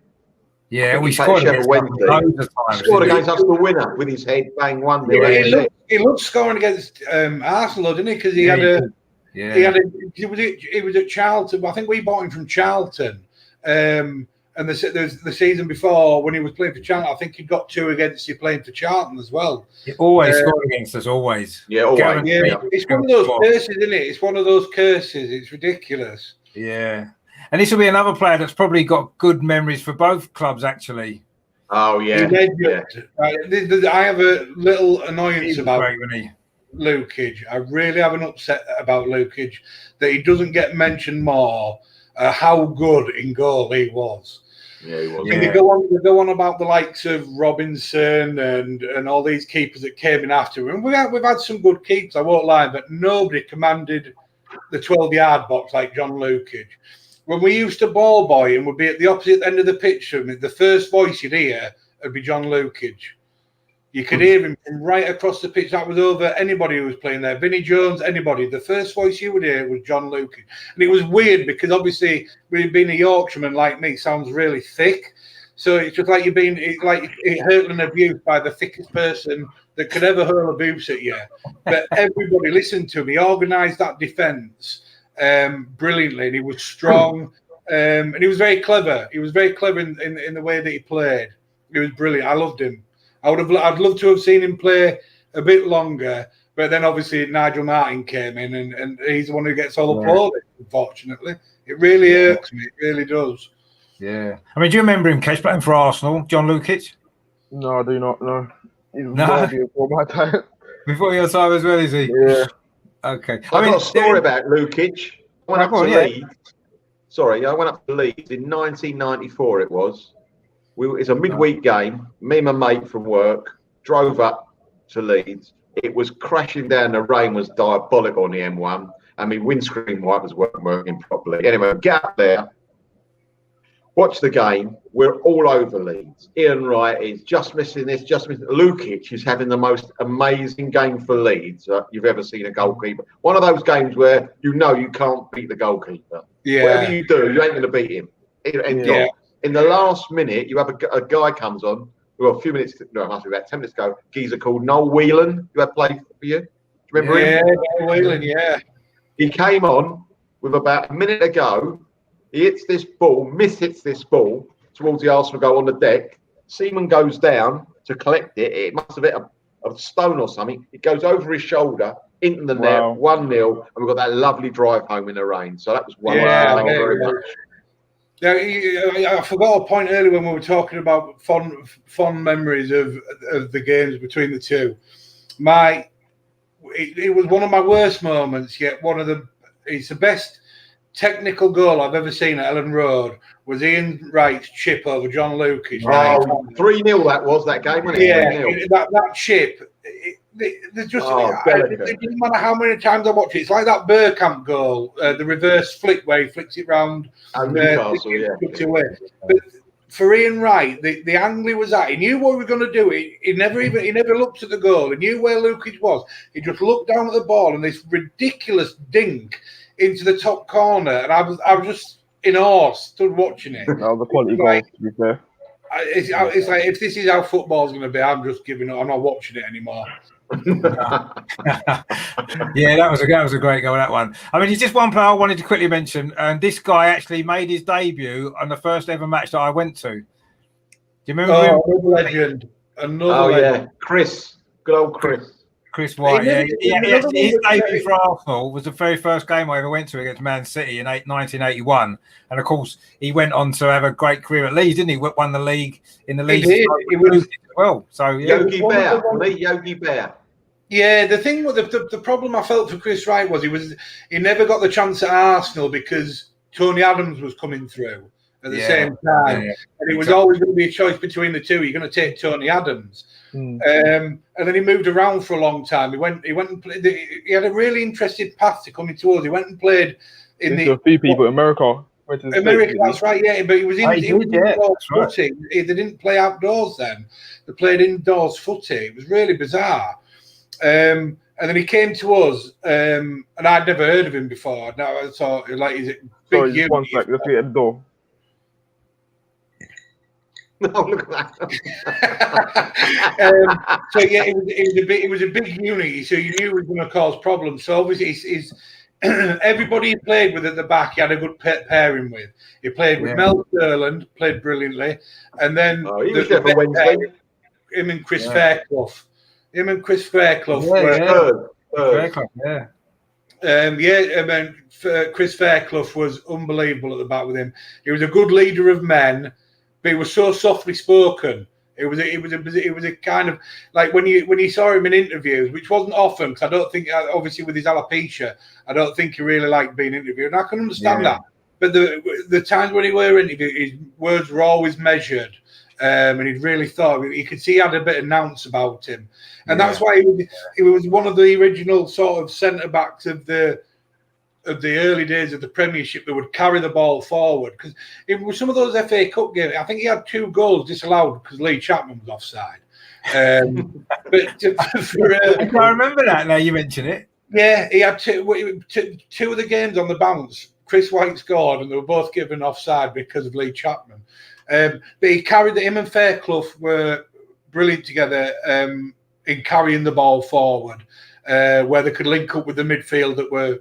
Yeah, we scored Sheffield Wednesday. Scored against us, the winner, with his head bang 1-0. He loved scoring against Arsenal, didn't he? Because he was at Charlton. I think we bought him from Charlton, and And the season before, when he was playing for Charlton, I think he got 2 against you playing for Charlton as well. He always scored against us, always. Yeah, always. Yeah, it's one of those curses, isn't it? It's one of those curses. It's ridiculous. Yeah. And this will be another player that's probably got good memories for both clubs, actually. Oh, yeah. I have a little annoyance about great, Lukage. I really have an upset about Lukage that he doesn't get mentioned more. How good in goal he was. Yeah, he was. Yeah. They go on about the likes of Robinson and all these keepers that came in after him. We've had some good keepers, I won't lie, but nobody commanded the 12-yard box like John Lukage. When we used to ball boy and would be at the opposite end of the pitch from it, the first voice you'd hear would be John Lukage. You could hear him from right across the pitch. That was over anybody who was playing there. Vinnie Jones, anybody. The first voice you would hear was John Lukage. And it was weird because obviously being a Yorkshireman like me sounds really thick. So it's just like you're being hurling abuse by the thickest person that could ever hurl abuse at you. But everybody listened to him. He organised that defence brilliantly, and he was strong, and he was very clever. He was very clever in the way that he played. He was brilliant. I loved him. I'd love to have seen him play a bit longer, but then obviously Nigel Martin came in, and he's the one who gets all applauded. Unfortunately, it really irks me. It really does. Yeah. I mean, do you remember him, Kesh, playing for Arsenal, John Lukage? No, I do not. No. He's before my time. Before your time as well, is he? Yeah. Okay. I've got a story about Lukage. I went up to Leeds. Sorry, I went up to Leeds in 1994. It was. It's a midweek game. Me and my mate from work drove up to Leeds. It was crashing down. The rain was diabolical on the M1, and my windscreen wipers weren't working properly. Anyway, get up there, watch the game. We're all over Leeds. Ian Wright is just missing this, just missing. Lukage is having the most amazing game for Leeds you've ever seen a goalkeeper. One of those games where you know you can't beat the goalkeeper. Yeah. Whatever you do, you ain't going to beat him. In the last minute, you have a guy comes on, well, a few minutes, no, it must be about 10 minutes ago, geezer called Noel Whelan, who had played for you. Do you remember him? Yeah, Noel Whelan, yeah. He came on with about a minute to go. He hits this ball, hits this ball towards the Arsenal goal on the deck. Seaman goes down to collect it. It must have hit a stone or something. It goes over his shoulder, into the net, 1-0, and we've got that lovely drive home in the rain. So that was wonderful. Thank you very much. Yeah, I forgot a point earlier when we were talking about fond memories of the games between the two. It was one of my worst moments, yet it's the best technical goal I've ever seen at Ellen Road was Ian Wright's chip over John Lukage. 3-0 that game, wasn't it? Yeah, that chip. It didn't matter how many times I watched it. It's like that Burkamp goal, the reverse flick where he flicks it round. Newcastle, away. But for Ian Wright, the angle he was at, he knew what we were going to do. He never looked at the goal. He knew where Lukage was. He just looked down at the ball and this ridiculous dink into the top corner, and I was just in awe, stood watching it. That was a quality goal, to be fair. It's like, if this is how football's going to be, I'm just giving up. I'm not watching it anymore. Yeah, that was a great goal, that one. I mean, it's just one player I wanted to quickly mention, and this guy actually made his debut on the first ever match that I went to. Do you remember him? Another legend. Yeah, Chris. Good old Chris. Chris White, his debut for Arsenal was the very first game I ever went to against Man City in 1981, and of course he went on to have a great career at Leeds, didn't he? Won the league in the league as well. So Yogi Bear. Yeah, the thing with the problem I felt for Chris Wright was he never got the chance at Arsenal because Tony Adams was coming through at the same time, and it was always going to be a choice between the two. You're going to take Tony Adams. And then he moved around for a long time. He went and played. He had a really interesting path to coming towards. He went and played a few people in America. America, that's right. Yeah, but he was indoors footy. They didn't play outdoors then. They played indoors footy. It was really bizarre. And then he came to us, and I'd never heard of him before. Now I thought, like, he's a big unit. One sec, let's get at the door. No, look at that. So yeah, it was a big unit, so you knew it was going to cause problems. So obviously, everybody he played with at the back, he had a good pairing with. He played with Mel Sterland, played brilliantly, and then he was there for Wednesday. Him and Chris Fairclough. Chris Fairclough was unbelievable at the back with him. He was a good leader of men, but he was so softly spoken. It was a kind of like when you saw him in interviews, which wasn't often, because I don't think, obviously with his alopecia, I don't think he really liked being interviewed. And I can understand that. But the times when he were interviewed, his words were always measured, and he really thought, you could see he had a bit of nous about him, and that's why he was one of the original sort of centre backs of the early days of the Premiership that would carry the ball forward. Because it was some of those FA Cup games, I think he had 2 goals disallowed because Lee Chapman was offside. I remember that now you mention it. Yeah, he had two of the games on the bounce. Chris White scored, and they were both given offside because of Lee Chapman. But he carried him and Fairclough were brilliant together in carrying the ball forward, where they could link up with the midfield that were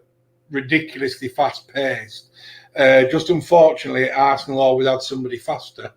ridiculously fast paced. Just unfortunately, Arsenal always had somebody faster.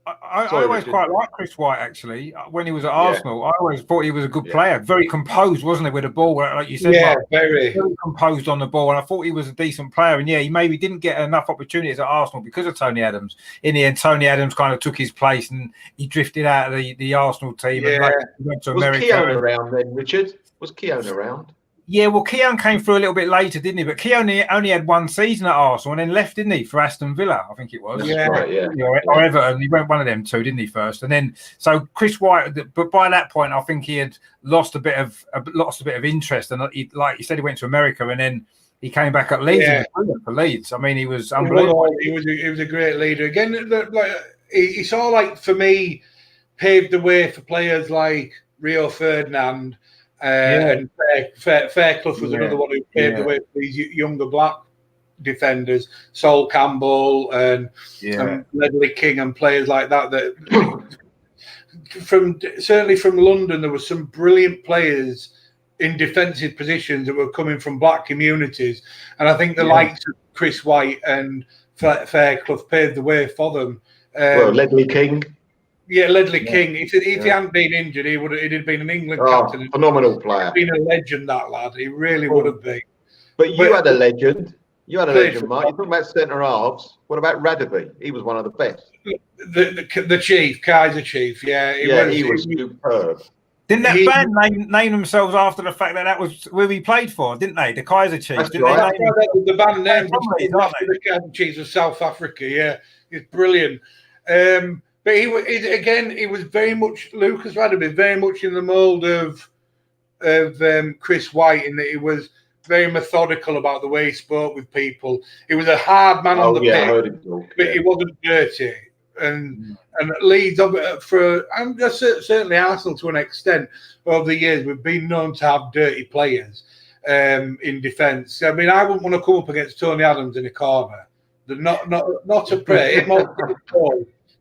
I always quite liked Chris White, actually. When he was at Arsenal, I always thought he was a good player. Very composed, wasn't he, with the ball, like you said? Yeah, very composed on the ball. And I thought he was a decent player. And he maybe didn't get enough opportunities at Arsenal because of Tony Adams. In the end, Tony Adams kind of took his place and he drifted out of the Arsenal team. Yeah. And went to America. Was Keown around then, Richard? Was Keown around? Yeah, well, Keown came through a little bit later, didn't he? But Keown only had 1 season at Arsenal and then left, didn't he, for Aston Villa, I think it was. That's right, Or Everton. He went one of them 2, didn't he, first? And then, so Chris White, but by that point, I think he had lost a bit of interest. And like you said, he went to America and then he came back at Leeds. Yeah. For Leeds. I mean, he was unbelievable. He was a great leader. Again, he sort of like, for me, paved the way for players like Rio Ferdinand. And Fairclough was another one who paved the way for these younger black defenders, Sol Campbell and Ledley King and players like that. Certainly from London, there were some brilliant players in defensive positions that were coming from black communities, and I think the likes of Chris White and Fairclough paved the way for them. Ledley King. Yeah, Ledley King. If he hadn't been injured, he'd have been an England captain. Phenomenal player. He'd been a legend, that lad. He really would have been. But you had a legend. You had a legend, Mark. You're talking about centre halves. What about Radaby? He was one of the best. The Chief, Kaiser Chief. He was superb. Didn't that band name themselves after the fact that was where he played for, didn't they? The Kaiser Chiefs. That's right. The band name was the Kaiser Chiefs of South Africa. Yeah, it's brilliant. But he was very much, Lucas Radaby, very much in the mould of Chris White, in that he was very methodical about the way he spoke with people. He was a hard man on the pitch, but he wasn't dirty. And Leeds, certainly Arsenal to an extent, over the years, we've been known to have dirty players in defence. I mean, I wouldn't want to come up against Tony Adams in a corner. Not a prayer.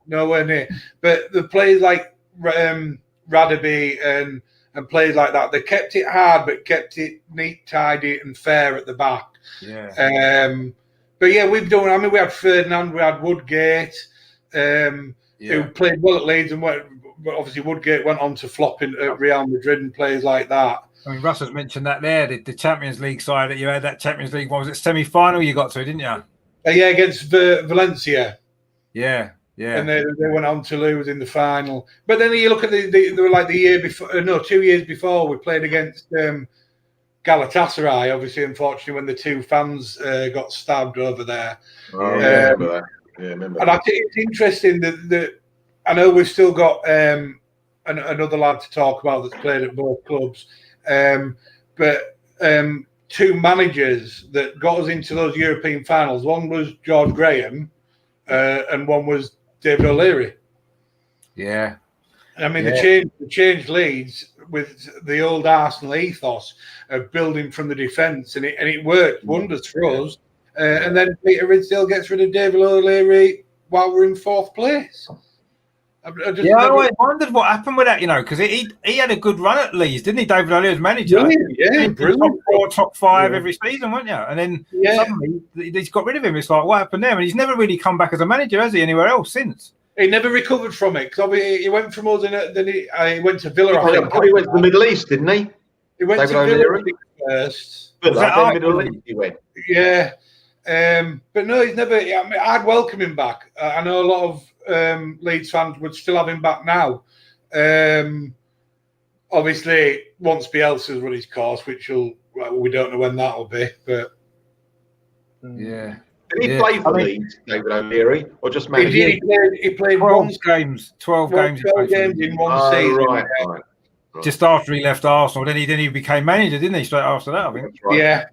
Nowhere near. But the players like Radaby and players like that, they kept it hard, but kept it neat, tidy, and fair at the back. Yeah. But we've done. I mean, we had Ferdinand, we had Woodgate, who played well at Leeds, and obviously Woodgate went on to flop at Real Madrid and players like that. I mean, Russ has mentioned that there, the Champions League side that you had, that Champions League, what was it, semi-final you got to, didn't you? Against Valencia. Yeah. Yeah, and they went on to lose in the final. But then you look at they were like the year before, 2 years before, we played against Galatasaray. Obviously, unfortunately, when the 2 fans got stabbed over there. Oh, yeah, remember that. Yeah, remember. And I think it's interesting that I know we've still got another lad to talk about that's played at both clubs, but 2 managers that got us into those European finals. One was George Graham, and one was David O'Leary. Yeah. I mean, the change Leeds with the old Arsenal ethos of building from the defence, and it worked wonders for us. And then Peter Ridsdale gets rid of David O'Leary while we're in 4th place. I always wondered what happened with that, because he had a good run at Leeds, didn't he? David O'Leary's manager. Brilliant. Top 4, top 5 every season, weren't you? And then suddenly he's got rid of him. It's like, what happened there? And he's never really come back as a manager, has he, anywhere else since? He never recovered from it because he went from us, and then he went to Villa. I think he went to the Middle East, didn't he? He went to Villa first. But then Middle East he went. Yeah. But no, he's never. I mean, I'd welcome him back. I know a lot of Leeds fans would still have him back now. Obviously, once Bielsa's run his course, we don't know when that'll be. But yeah. Did he play for Leeds, David O'Leary, or just managed? He played 12 games. 12 games in one season. Right. Just after he left Arsenal, then he became manager, didn't he? Straight after that, I think. That's right. Yeah.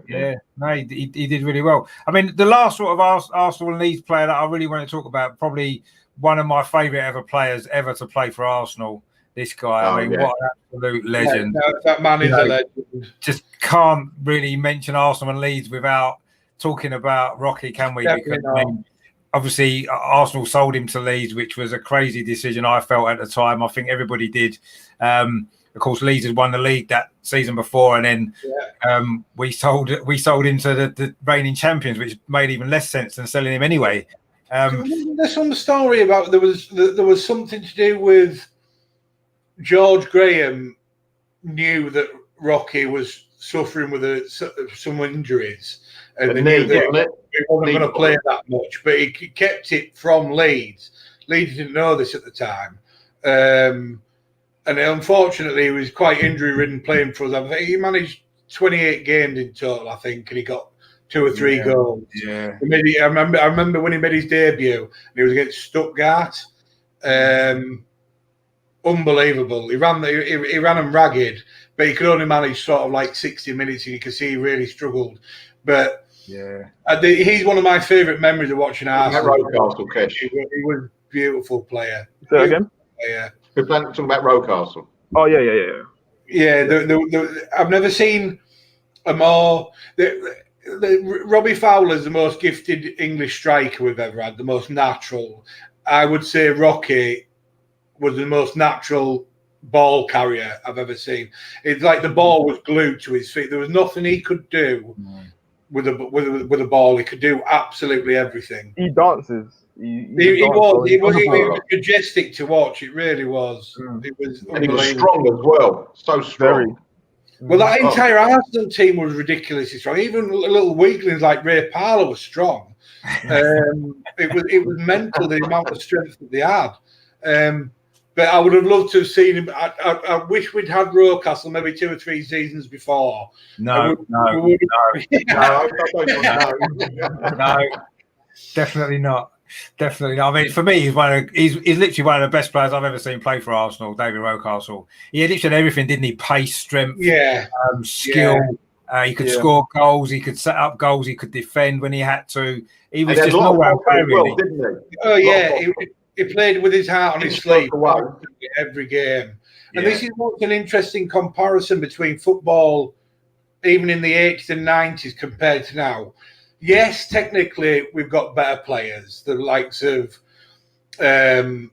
Yeah. No, he did really well. I mean, the last sort of Arsenal and Leeds player that I really want to talk about, probably one of my favourite ever players ever to play for Arsenal. This guy, what an absolute legend! That man is a legend. Just can't really mention Arsenal and Leeds without talking about Rocky, can we? Definitely because obviously Arsenal sold him to Leeds, which was a crazy decision. I felt at the time. I think everybody did. Of course, Leeds had won the league that season before, and then we sold him to the reigning champions, which made even less sense than selling him anyway. There's some story about there was something to do with George Graham knew that Rocky was suffering with some injuries, and they knew that he wasn't going to play that much, but he kept it from Leeds. Leeds didn't know this at the time. And unfortunately, he was quite injury-ridden playing for us. I think he managed 28 games in total, I think, and he got 2 or 3 goals. Yeah. I remember when he made his debut, and he was against Stuttgart. Unbelievable. He ran them ragged, but he could only manage sort of like 60 minutes, and you could see he really struggled. But he's one of my favourite memories of watching Arsenal. He was a beautiful player. Say that again? Yeah. We're talking about Rocastle. Oh, yeah. Yeah, I've never seen a more... Robbie Fowler's the most gifted English striker we've ever had, the most natural. I would say Rocky was the most natural ball carrier I've ever seen. It's like the ball was glued to his feet. There was nothing he could do with a ball. He could do absolutely everything. He dances. He was majestic to watch. It really was. It was, and he was strong as well. So strong. Well, that entire Arsenal team was ridiculously strong. Even little weaklings like Ray Parlour was strong. It was mental, the amount of strength that they had. But I would have loved to have seen him. I wish we'd had Rocastle maybe 2 or 3 seasons before. No, definitely not. Definitely not. I mean, for me, he's literally one of the best players I've ever seen play for Arsenal, David Rocastle. He had literally everything, didn't he? Pace, strength, skill. He could score goals. He could set up goals. He could defend when he had to. He was just no way really. Didn't he? Oh yeah, he played with his heart on his sleeve every game. And this is what's an interesting comparison between football, even in the 80s and 90s, compared to now. Yes, technically, we've got better players, the likes of Neymar's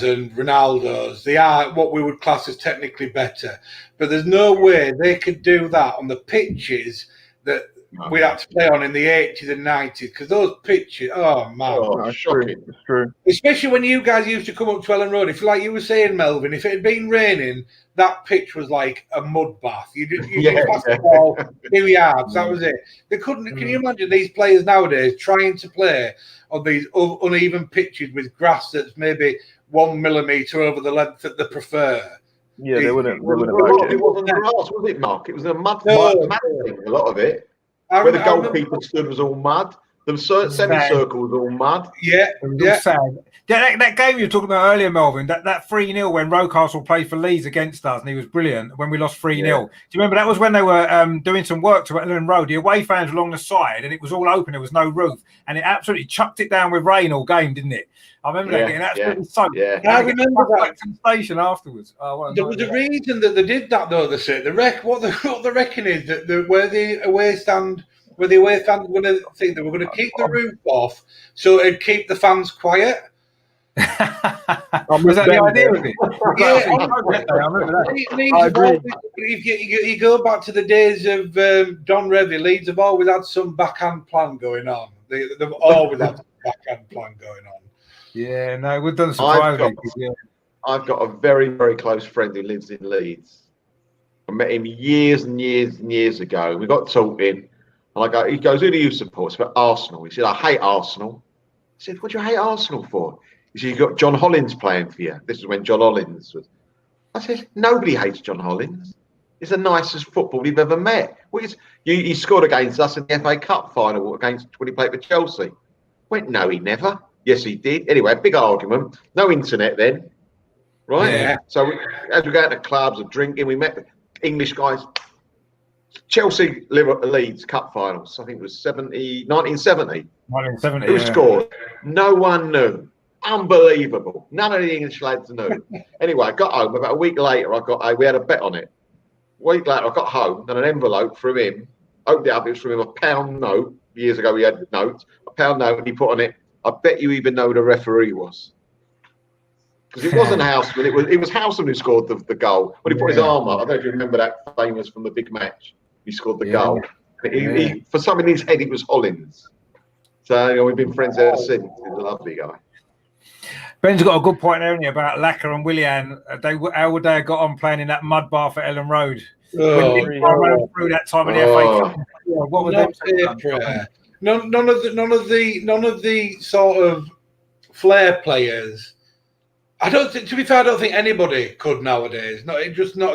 and Ronaldo's. They are what we would class as technically better. But there's no way they could do that on the pitches that we had to play on in the 80s and 90s, because those pitches, oh man. Shocking. It's true. Especially when you guys used to come up to Ellen Road. If, like you were saying, Melvin, if it had been raining, that pitch was like a mud bath. You pass the ball 2 yards. That was it. They couldn't. Can you imagine these players nowadays trying to play on these uneven pitches with grass that's maybe 1 millimetre over the length that they prefer? Yeah, they wouldn't. It wasn't grass, was it, Mark? It was a mud thing, a lot of it. Where the goalkeeper stood was all mud. The semicircle was all mud. Yeah, sad. That game you were talking about earlier, Melvin, that 3-0 when Rocastle played for Leeds against us, and he was brilliant when we lost 3-0. Do you remember that was when they were doing some work to Ellen Road? The away fans were along the side, and it was all open. There was no roof, and it absolutely chucked it down with rain all game, didn't it? I remember that getting absolutely soaked. Yeah. I remember that to the station afterwards. There was a reason that they did that, though. They said what they reckon is that where the away fans were going to think they were going to keep the roof off, so it'd keep the fans quiet. Was that the idea of it? Yeah, I remember that. I agree. If you go back to the days of Don Revie, Leeds have always had some backhand plan going on. They've always had some backhand plan going on. Yeah, no, it would doesn't surprise me. Yeah. I've got a very, very close friend who lives in Leeds. I met him years and years and years ago. We got talking, and he goes, "Who do you support?" I said, "Arsenal." He said, "I hate Arsenal." I said, "What do you hate Arsenal for?" He said, "You got John Hollins playing for you." This is when John Hollins was. I said, "Nobody hates John Hollins. He's the nicest footballer you've ever met. He scored against us in the FA Cup final when he played for Chelsea." Went, "No, he never." Yes, he did. Anyway, big argument. No internet then, right? Yeah. So as we go out to clubs and drinking, we met English guys. Chelsea Leeds Cup finals. I think it was 1970. 1970. Who scored? No one knew. Unbelievable. None of the English lads knew. Anyway, I got home. About a week later, we had a bet on it. A week later, I got home and an envelope from him. Opened it up. It was from him, a £1 note. Years ago, we had notes. A £1 note, and he put on it, "I bet you even know who the referee was." Because it wasn't Houseman. It was Houseman who scored the goal. When he put his arm up, I don't know if you remember that famous from the big match. He scored the goal. He, for some in his head, it was Hollins. So we've been friends ever since. He's a lovely guy. Ben's got a good point there, hasn't he, about Lacker and Willian. How would they have got on playing in that mud bath at Ellen Road? When through that time in the FA Cup. What was that? None of the sort of flair players. To be fair, I don't think anybody could nowadays. Not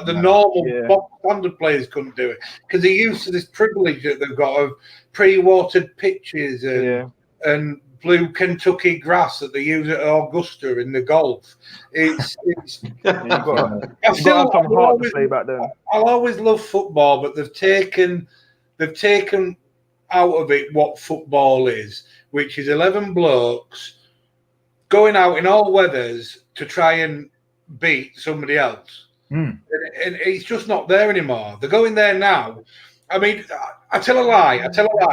the normal standard players couldn't do it because they're used to this privilege that they've got of pre-watered pitches and blue Kentucky grass that they use at Augusta in the golf. It's you've got to have some heart to play back then. I'll always love football, but they've taken out of it what football is, which is 11 blokes going out in all weathers to try and beat somebody else. And it's just not there anymore. They're going there now. I mean, I tell a lie.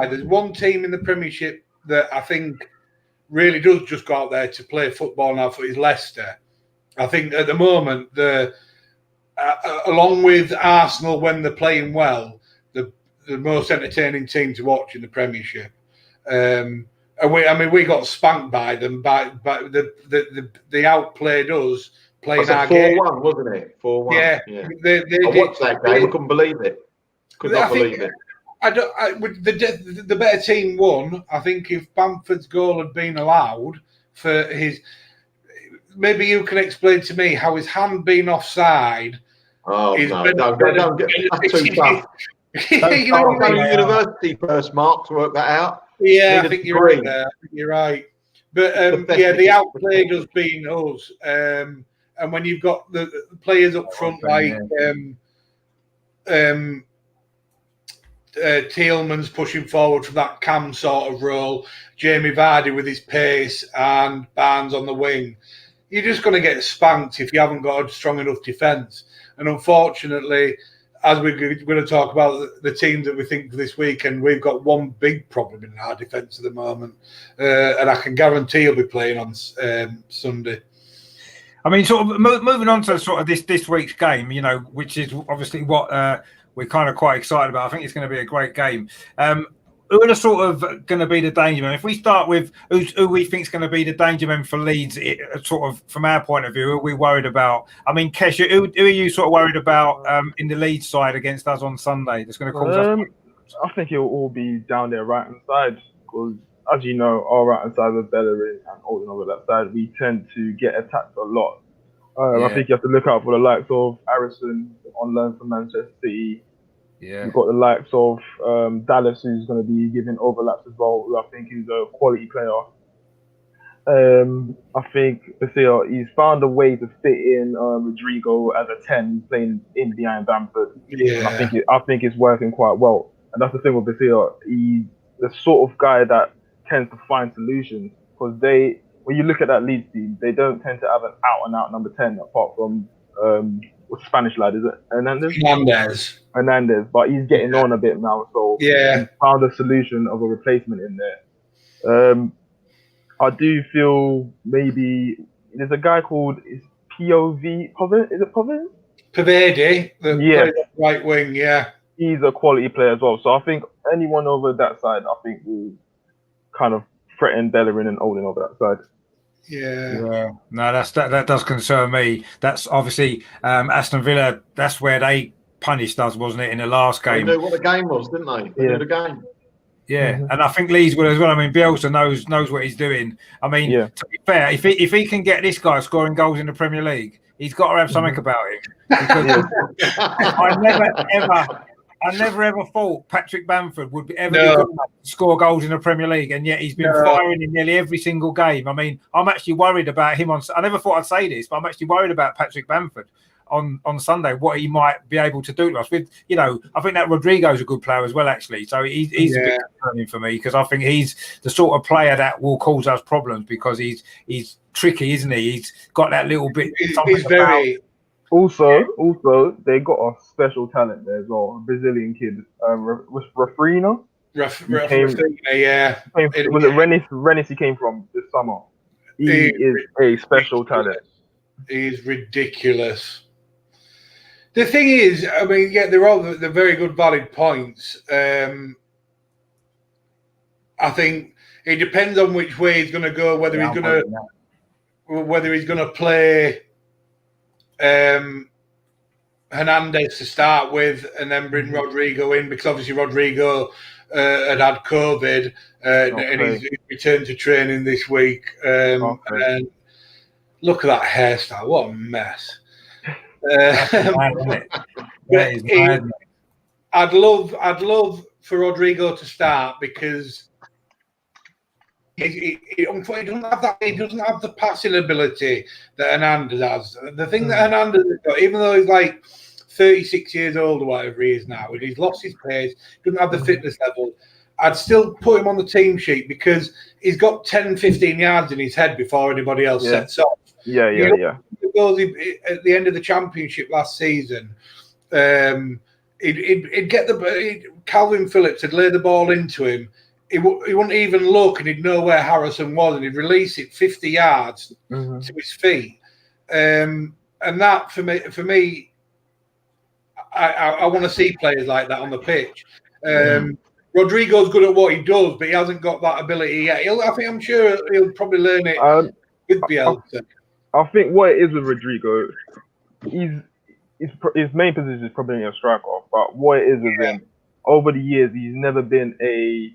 There's one team in the Premiership that I think really does just go out there to play football now for is Leicester. I think at the moment, along with Arsenal when they're playing well, the most entertaining team to watch in the Premiership. And we got spanked by them, but they outplayed us playing our game. 4-1, wasn't it? 4-1. Yeah. I watched that game. I couldn't believe it. Could not believe it. The better team won. I think if Bamford's goal had been allowed for his, maybe you can explain to me how his hand being offside. Oh no! Don't get that's too tough. You know what I mean? University first, Mark, to work that out. Yeah, I think you're right there. I think you're right. But they outplayed us being us. And when you've got the players up front Tielemans pushing forward from that cam sort of role, Jamie Vardy with his pace and Barnes on the wing, you're just going to get spanked if you haven't got a strong enough defence. And unfortunately, as we're going to talk about the teams that we think for this weekend, we've got one big problem in our defence at the moment. And I can guarantee he'll be playing on Sunday. I mean, sort of moving on to sort of this week's game, you know, which is obviously what we're kind of quite excited about. I think it's going to be a great game. Who are sort of going to be the danger men? If we start with who we think is going to be the danger men for Leeds, sort of from our point of view, who are we worried about? I mean, Kesh, who are you sort of worried about in the Leeds side against us on Sunday? That's going to cause us. I think it'll all be down their right hand side because, as you know, our right hand side with Bellerin and Alden over that side, we tend to get attacked a lot. I think you have to look out for the likes of Harrison on loan from Manchester City. Yeah. You've got the likes of Dallas, who's going to be giving overlaps as well, who I think is a quality player. I think Basile, he's found a way to fit in Rodrigo as a 10 playing in behind Bamford. Yeah. I think it's working quite well. And that's the thing with Basile. He's the sort of guy that tends to find solutions because when you look at that Leeds team, they don't tend to have an out-and-out number 10 apart from what Spanish lad is it? Hernandez, but he's getting on a bit now, so he found a solution of a replacement in there. I do feel maybe there's a guy called POV. Is it Povin? Pavedi, the Yeah. right wing, yeah. He's a quality player as well. So I think anyone over that side, I think will kind of threaten Bellerin and Olin over that side. Yeah. No, that does concern me. That's obviously Aston Villa. That's where they punished us, wasn't it, in the last They game? knew what the game was, didn't they? They knew the game. Yeah, and I think Leeds will as well. I mean, Bielsa knows what he's doing. I mean, to be fair, if he can get this guy scoring goals in the Premier League, he's got to have something about him. Because I never ever thought Patrick Bamford would ever be good enough to score goals in the Premier League, and yet he's been firing in nearly every single game. I mean, I'm actually worried about him I never thought I'd say this, but I'm actually worried about Patrick Bamford on Sunday, what he might be able to do to us. With I think that Rodrigo's a good player as well, actually. So he's a bit concerning for me because I think he's the sort of player that will cause us problems because he's tricky, isn't he? He's got that little bit. He's very. Also, they got a special talent there as well, a Brazilian kid, Rafrina. Yeah. Was it Rennes he came from this summer? He is a special talent. He's ridiculous. The thing is, I mean, they're very good, valid points. I think it depends on which way he's going to go. Whether he's going to play Hernandez to start with, and then bring Rodrigo in because obviously Rodrigo had COVID and he's returned to training this week. And look at that hairstyle! What a mess. I'd love for Rodrigo to start because he doesn't have the passing ability that Hernandez has. The thing that Hernandez has got, even though he's like 36 years old or whatever he is now, and he's lost his pace, doesn't have the fitness level, I'd still put him on the team sheet because he's got 10, 15 yards in his head before anybody else sets off. Yeah. The goals at the end of the championship last season, he'd get Calvin Phillips would lay the ball into him. He wouldn't even look, and he'd know where Harrison was, and he'd release it 50 yards to his feet. And that for me, I want to see players like that on the pitch. Rodrigo's good at what he does, but he hasn't got that ability yet. I'm sure he'll probably learn it with Bielsa. I think what it is with Rodrigo, his main position is probably a striker, but what it is with him, over the years, he's never been a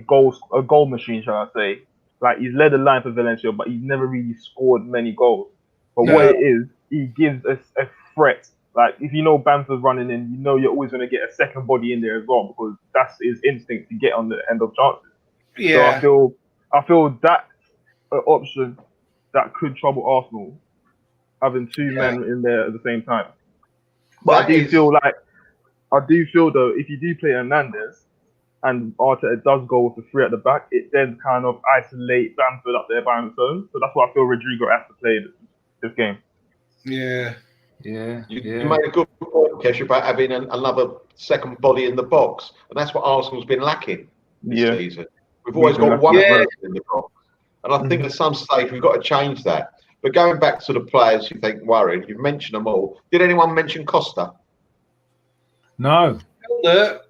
goal machine, shall I say. Like, he's led the line for Valencia, but he's never really scored many goals. But what it is, he gives us a threat. Like, if you know Bamford's running in, you know you're always going to get a second body in there as well because that's his instinct to get on the end of chances. Yeah. So I feel that's an option that could trouble Arsenal, having two men in there at the same time. But I do feel though, if you do play Hernandez and Arteta does go with the three at the back, it then kind of isolates Bamford up there by himself. So that's why I feel Rodrigo has to play this game. Yeah. You made a good point, Kesh, about having another second body in the box, and that's what Arsenal's been lacking this season. We've always got one person in the box, and I think at some stage we've got to change that. But going back to the players you think worried, you've mentioned them all. Did anyone mention Costa? No. He's a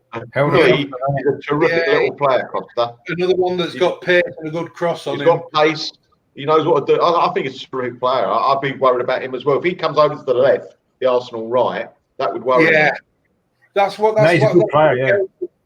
terrific little player, Costa. Another one that's got pace and a good cross on him. He's got pace. He knows what to do. I think he's a terrific player. I'd be worried about him as well. If he comes over to the left, the Arsenal right, that would worry me. That's what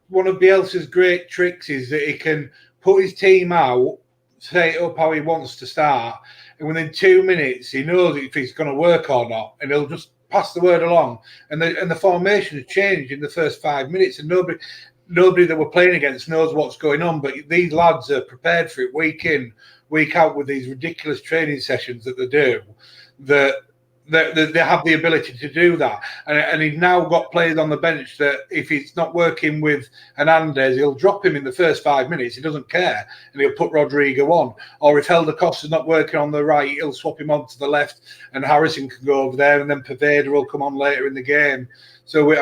one of Bielsa's great tricks is that he can put his team out, set it up how he wants to start, and within 2 minutes he knows if it's going to work or not, and he'll just pass the word along. And the formation has changed in the first 5 minutes, and nobody that we're playing against knows what's going on. But these lads are prepared for it week in, week out with these ridiculous training sessions that they do. That they have the ability to do that, and he's now got players on the bench that if it's not working with Hernandez, he'll drop him in the first 5 minutes. He doesn't care, and he'll put Rodrigo on. Or if Helder Costa's not working on the right, he'll swap him on to the left, and Harrison can go over there, and then Paveda will come on later in the game. So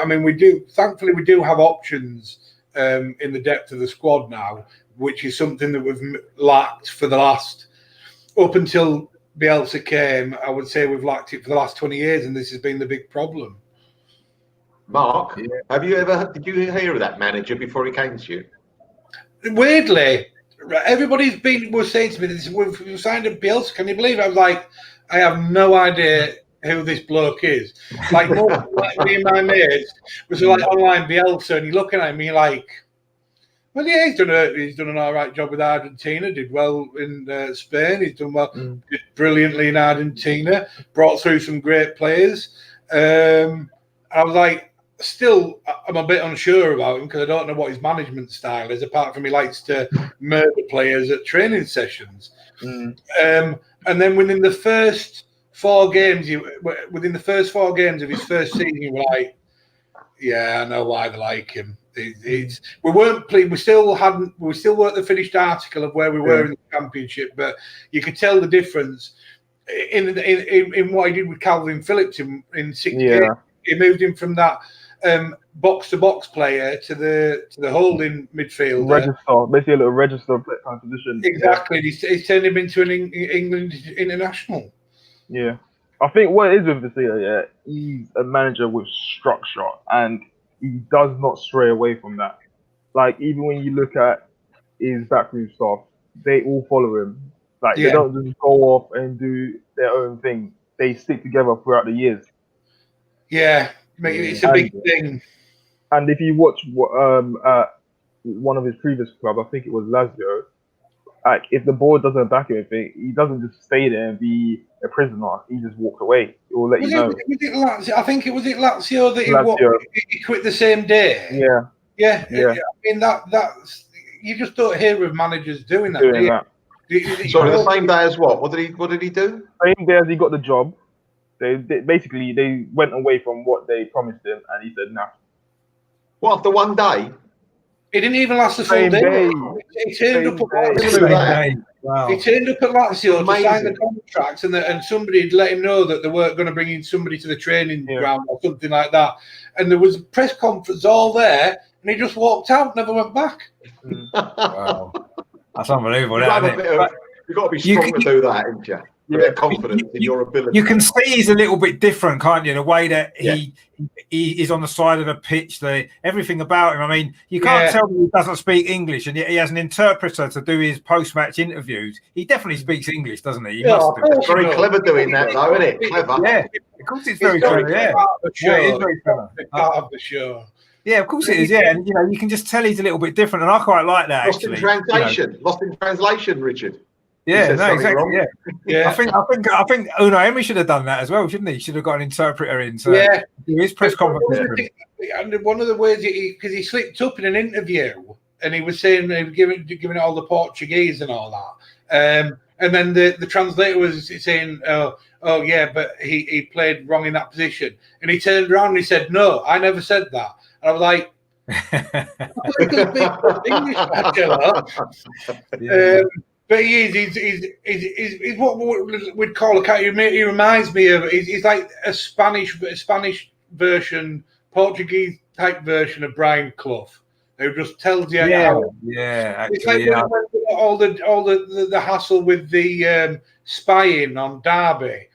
thankfully we do have options in the depth of the squad now, which is something that we've lacked for the last up until Bielsa came, I would say we've lacked it for the last 20 years, and this has been the big problem. Mark, did you hear of that manager before he came to you? Weirdly, everybody's was saying to me, this, we've signed a Bielsa. Can you believe it? I was like, I have no idea who this bloke is. Like, more like me and my mates was like online Bielsa, and you're looking at me like, well, yeah, he's done an all right job with Argentina. Did well in Spain. He's done well, did brilliantly in Argentina. Brought through some great players. I was like, still, I'm a bit unsure about him because I don't know what his management style is. Apart from he likes to murder players at training sessions. And then within the first 4 games, of his first season, you were like, yeah, I know why they like him. We weren't pleased. We still weren't the finished article of where we were in the championship, but you could tell the difference in what he did with Calvin Phillips in 6 games. He moved him from that box to box player to the holding midfielder. Register, basically a little register kind of position. Exactly. He's turned him into an England international. Yeah. I think what it is with Vasile, he's a manager with structure, and he does not stray away from that. Like, even when you look at his backroom staff, they all follow him. Like, they don't just go off and do their own thing. They stick together throughout the years. Yeah, it's a big thing. And if you watch one of his previous clubs, I think it was Lazio, like, if the board doesn't back anything, he doesn't just stay there and be a prisoner. He just walks away. He will let you know. I think it was Lazio that he quit the same day. Yeah. I mean, that's you just don't hear of managers doing that. Sorry, the same day as what? What did he do? Same day as he got the job. They basically went away from what they promised him, and he said, "Nah." Well, after one day. It didn't even last the full day. He turned up at Lazio. Wow. He turned up at Lazio to sign the contract, and somebody had let him know that they weren't going to bring in somebody to the training ground or something like that. And there was a press conference all there, and he just walked out, never went back. Wow, that's unbelievable. You've got to be strong to do that, haven't you? Yeah, confidence in your ability. You can see he's a little bit different, can't you? The way that he is on the side of the pitch, everything about him. I mean, you can't tell me he doesn't speak English, and yet he has an interpreter to do his post-match interviews. He definitely speaks English, doesn't he? It's very clever doing that, though, isn't it? Clever. Yeah, of course it's very clever. Yeah, it is very clever. Part of the show. Yeah, of course it is. Yeah, and you can just tell he's a little bit different, and I quite like that. Lost in translation, Richard. Yeah, no, exactly. Yeah. I think Unai Emery should have done that as well, shouldn't he? Should have got an interpreter in to do his press conference. And one of the ways because he slipped up in an interview, and he was saying he was giving it all the Portuguese and all that, and then the translator was saying, "Oh yeah, but he played wrong in that position," and he turned around and he said, "No, I never said that," and I was like. English, but he's what we'd call he reminds me of. He's like a Spanish version, Portuguese type version of Brian Clough, who just tells you how. Yeah, actually, it's like all the hassle with the spying on Derby.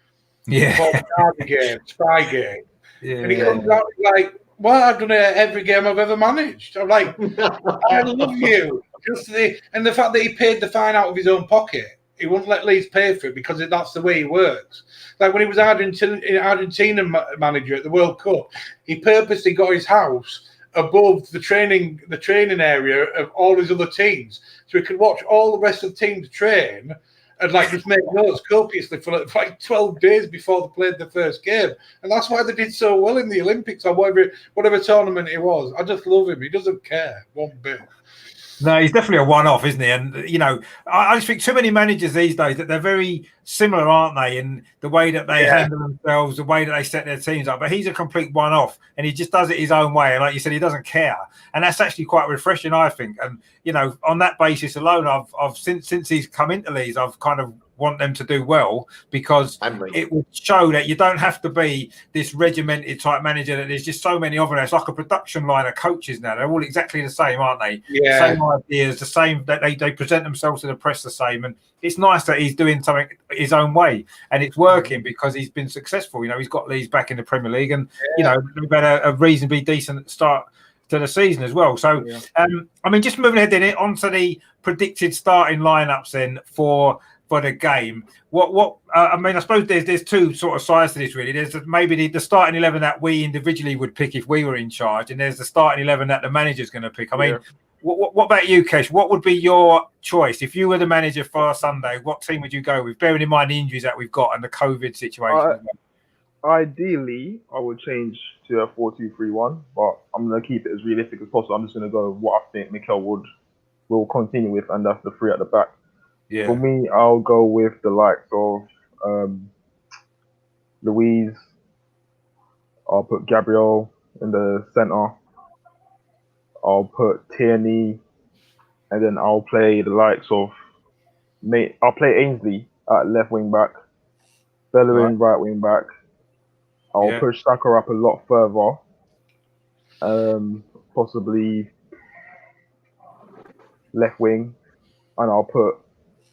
Derby game, spy game. Yeah, and he comes out like, "Well, I've done it every game I've ever managed." I'm like, I love you. And the fact that he paid the fine out of his own pocket, he wouldn't let Leeds pay for it because that's the way he works. Like when he was Argentina manager at the World Cup, he purposely got his house above the training area of all his other teams, so he could watch all the rest of the teams train and just make notes copiously for like 12 days before they played the first game. And that's why they did so well in the Olympics or whatever tournament it was. I just love him. He doesn't care one bit. No, he's definitely a one-off, isn't he? And, I just think too many managers these days that they're very similar, aren't they, in the way that they handle themselves, the way that they set their teams up. But he's a complete one-off, and he just does it his own way. And like you said, he doesn't care. And that's actually quite refreshing, I think. And, on that basis alone, I've since he's come into Leeds, I've kind of want them to do well, because it would show that you don't have to be this regimented type manager, that there's just so many of them. It's like a production line of coaches now. They're all exactly the same, aren't they? Yeah. Same ideas, the same, that they present themselves to the press the same. And it's nice that he's doing something his own way, and it's working because he's been successful. You know, he's got Leeds back in the Premier League, and you know, they've had a reasonably decent start to the season as well. So, I mean, just moving ahead then onto the predicted starting lineups then for the game. I mean, I suppose there's two sort of sides to this really. There's maybe the starting 11 that we individually would pick if we were in charge, and there's the starting 11 that the manager's going to pick. I mean, what about you, Kesh? What would be your choice if you were the manager for Sunday? What team would you go with, bearing in mind the injuries that we've got and the COVID situation? Ideally, I would change to a 4-2-3-1, but I'm going to keep it as realistic as possible. I'm just going to go with what I think Mikel will continue with, and that's the three at the back. Yeah. For me, I'll go with the likes of Louise. I'll put Gabriel in the centre. I'll put Tierney, and then I'll play the likes of I'll play Ainsley at left wing back, Bellerin right wing back. I'll push Saka up a lot further. Possibly left wing, and I'll put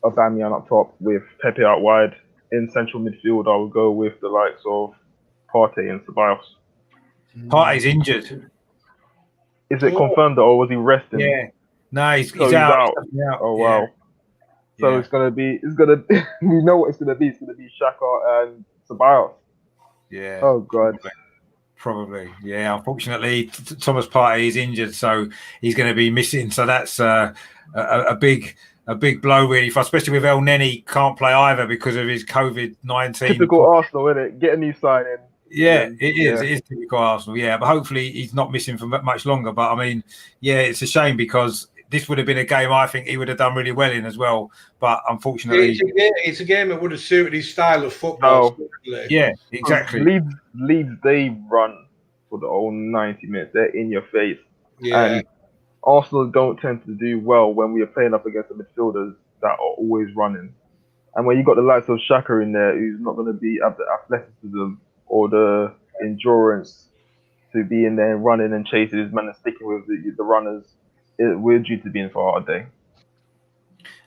Aubameyang up top with Pepe out wide. In central midfield, I will go with the likes of Partey and Ceballos. Partey's injured. Is it confirmed, or was he resting? Yeah. No, he's out. He's out. Oh wow. So it's gonna be. We know what it's gonna be. It's gonna be Xhaka and Ceballos. Yeah. Oh god. Probably. Yeah. Unfortunately, Thomas Partey is injured, so he's going to be missing. So that's a big blow, really, especially with El Neni can't play either because of his COVID-19. Typical Arsenal, isn't it? Get a new signing. Yeah, it is. It is typical Arsenal. Yeah, but hopefully he's not missing for much longer. But I mean, yeah, it's a shame because this would have been a game I think he would have done really well in as well. But unfortunately, it's a game that would have suited his style of football. Yeah, exactly. Leeds, they run for the whole 90 minutes. They're in your face. Yeah. And Arsenal don't tend to do well when we are playing up against the midfielders that are always running. And when you got the likes of Xhaka in there, who's not going to be have the athleticism or the endurance to be in there running and chasing his man and sticking with the runners, we're due to be in for a hard day.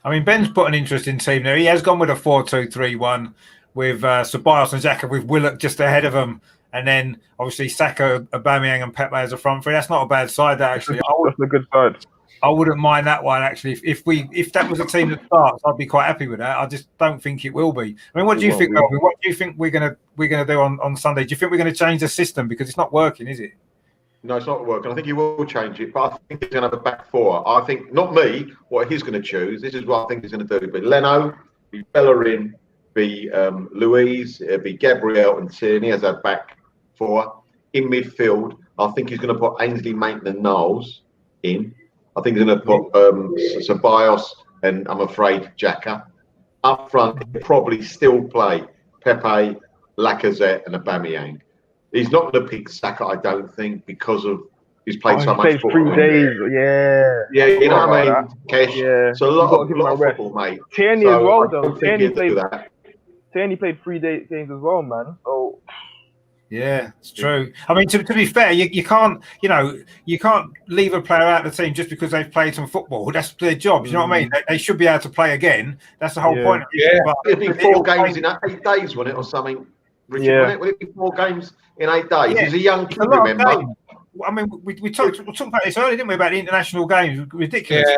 I mean, Ben's put an interesting team there. He has gone with a 4-2-3-1 with Ceballos and Xhaka with Willock just ahead of them. And then, obviously, Saka, Aubameyang and Pepe as a front three. That's not a bad side, that, actually. That's a good side. I wouldn't mind that one, actually. If that was a team that starts, I'd be quite happy with that. I just don't think it will be. I mean, what do you think, Melvin? What do you think we're gonna do on Sunday? Do you think we're going to change the system? Because it's not working, is it? No, it's not working. I think he will change it, but I think he's going to have a back four. I think, not me, what he's going to choose. This is what I think he's going to do. It'll be Leno, be Bellerin, be Louise, it'll be Gabriel and Tierney as our back four. In midfield, I think he's going to put Ainsley, Maitland-Niles in. I think he's going to put Ceballos and, I'm afraid, Xhaka. Up front, he'll probably still play Pepe, Lacazette and Aubameyang. He's not going to pick Saka, I don't think, because of he's played so much football. 3 days, yeah. Yeah, you know what I mean, Kesh? Yeah. So a lot of football, mate. Tierney as well, though. Tierney played 3 games as well, man. So yeah, it's true. I mean, to be fair, you can't leave a player out of the team just because they've played some football. That's their job. You know what I mean? They should be able to play again. That's the whole point. Yeah, it'd be 4 games in 8 days, wouldn't it, or something? Richard, will it be 4 games in 8 days? He's a young kid, remember? I mean, we talked about this earlier, didn't we, about the international games? Ridiculous.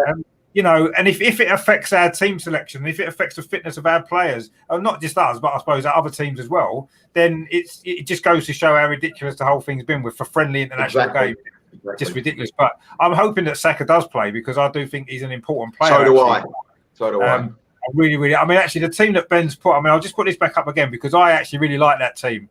Yeah. And if it affects our team selection, if it affects the fitness of our players, not just us, but I suppose other teams as well, then it just goes to show how ridiculous the whole thing's been for friendly international games. Just ridiculous. But I'm hoping that Saka does play because I do think he's an important player. So do I. I really, I mean, actually, the team that Ben's put, I mean, I'll just put this back up again because I actually really like that team.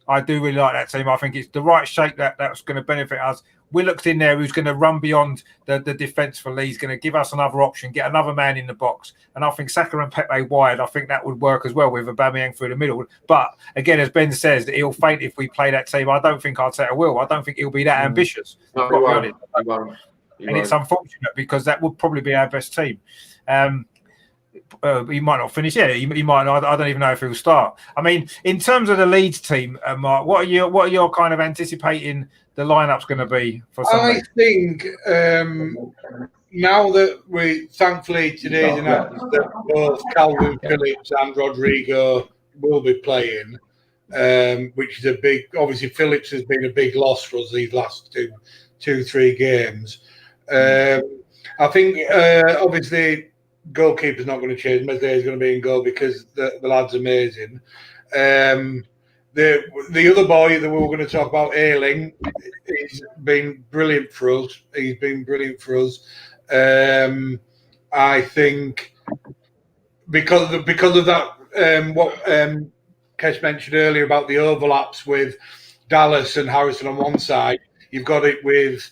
I do really like that team. I think it's the right shape that's going to benefit us. Willock's in there who's going to run beyond the defence for Leeds, going to give us another option, get another man in the box. And I think Saka and Pepe wide, I think that would work as well with Aubameyang through the middle. But again, as Ben says, he'll faint if we play that team. I don't think Arteta will. I don't think he'll be that ambitious. No, he won't. It's unfortunate because that would probably be our best team. He might not finish. Yeah, he might not. I don't even know if he'll start. I mean, in terms of the Leeds team, Mark, what are you kind of anticipating the lineup's going to be for Sunday? I think now that we thankfully today's announced that both Calvin Phillips and Rodrigo will be playing, which is a big. Obviously, Phillips has been a big loss for us these last 3 games. I think obviously goalkeeper's not going to change. Meslier is going to be in goal because the lad's amazing. The other boy that we were going to talk about, Ayling, he's been brilliant for us. I think because of that, what Kesh mentioned earlier about the overlaps with Dallas and Harrison on one side, you've got it with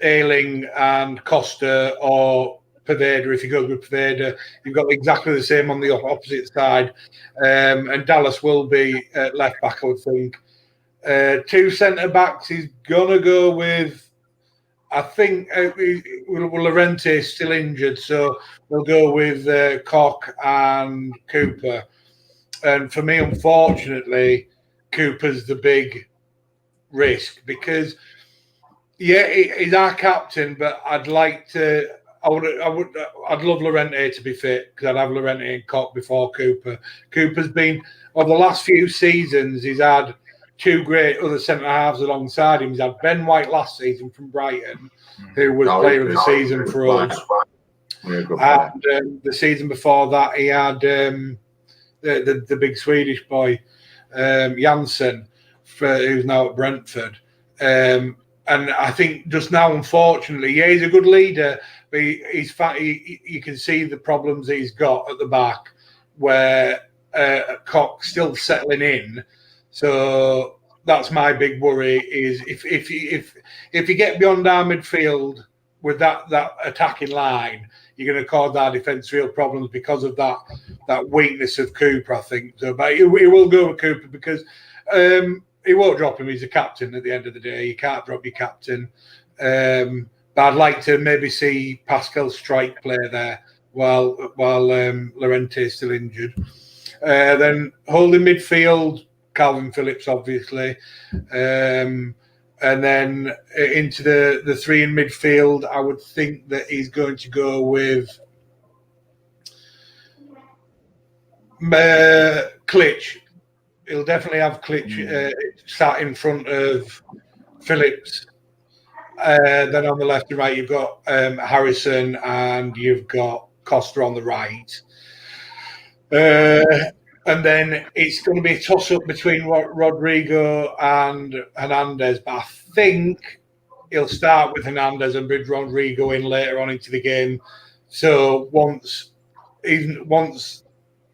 Ayling and Costa or Poveda. If you go with Poveda, you've got exactly the same on the opposite side. And Dallas will be left back, I would think. 2 centre backs, he's going to go with, I think Llorente is still injured, so we'll go with Koch and Cooper. And for me, unfortunately, Cooper's the big risk because, yeah, he's our captain, but I'd love Llorente to be fit because I'd have Llorente and Koch before Cooper. Cooper's been, over the last few seasons, he's had 2 great other centre halves alongside him. He's had Ben White last season from Brighton, who was player of the season for us. And the season before that, he had the big Swedish boy, Janssen, who's now at Brentford. And I think just now, unfortunately, yeah, he's a good leader, but he's fat. You can see the problems that he's got at the back, where Koch's still settling in. So that's my big worry: is if you get beyond our midfield with that attacking line, you're going to cause our defence real problems because of that weakness of Cooper, I think. So, but he will go with Cooper because he won't drop him. He's a captain at the end of the day. You can't drop your captain. But I'd like to maybe see Pascal Strike play there while Llorente is still injured. Then holding midfield, Calvin Phillips, obviously. And then into the 3 in midfield, I would think that he's going to go with Klitsch. He'll definitely have Klitsch sat in front of Phillips. Then on the left and right, you've got Harrison and you've got Costa on the right. And then it's going to be a toss-up between Rodrigo and Hernandez. But I think he'll start with Hernandez and bring Rodrigo in later on into the game. So once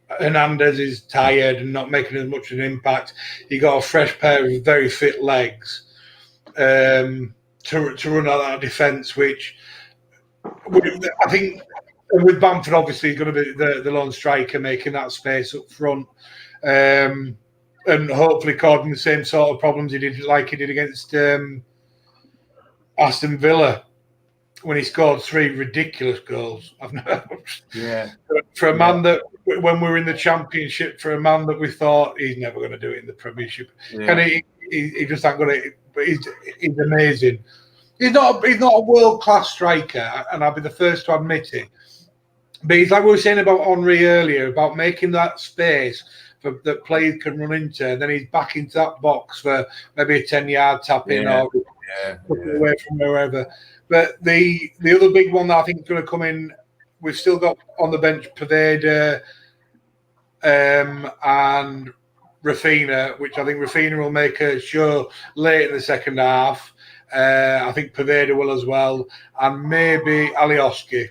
Hernandez is tired and not making as much of an impact, you got a fresh pair of very fit legs to run out that defence, which I think with Bamford obviously is going to be the lone striker making that space up front, and hopefully causing the same sort of problems he did against Aston Villa when he scored 3 ridiculous goals. For a man that, when we were in the Championship, for a man that we thought he's never going to do it in the Premiership, and he just ain't going to. But he's amazing. He's not a world class striker, and I'll be the first to admit it. But he's like we were saying about Henry earlier, about making that space that players can run into, and then he's back into that box for maybe a 10-yard tap in or away from wherever. But the other big one that I think is going to come in, we've still got on the bench Poveda and Rafinha, which I think Rafinha will make a show late in the second half. I think Poveda will as well, and maybe Alioski.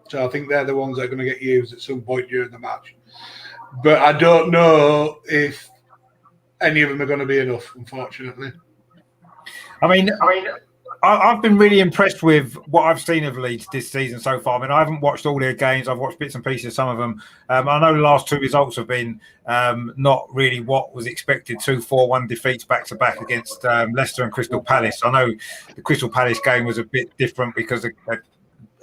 So I think they're the ones that are going to get used at some point during the match. But I don't know if any of them are going to be enough, unfortunately. I mean, I've been really impressed with what I've seen of Leeds this season so far. I mean, I haven't watched all their games. I've watched bits and pieces of some of them. I know the last 2 results have been not really what was expected. 2-4-1 defeats back-to-back against Leicester and Crystal Palace. I know the Crystal Palace game was a bit different because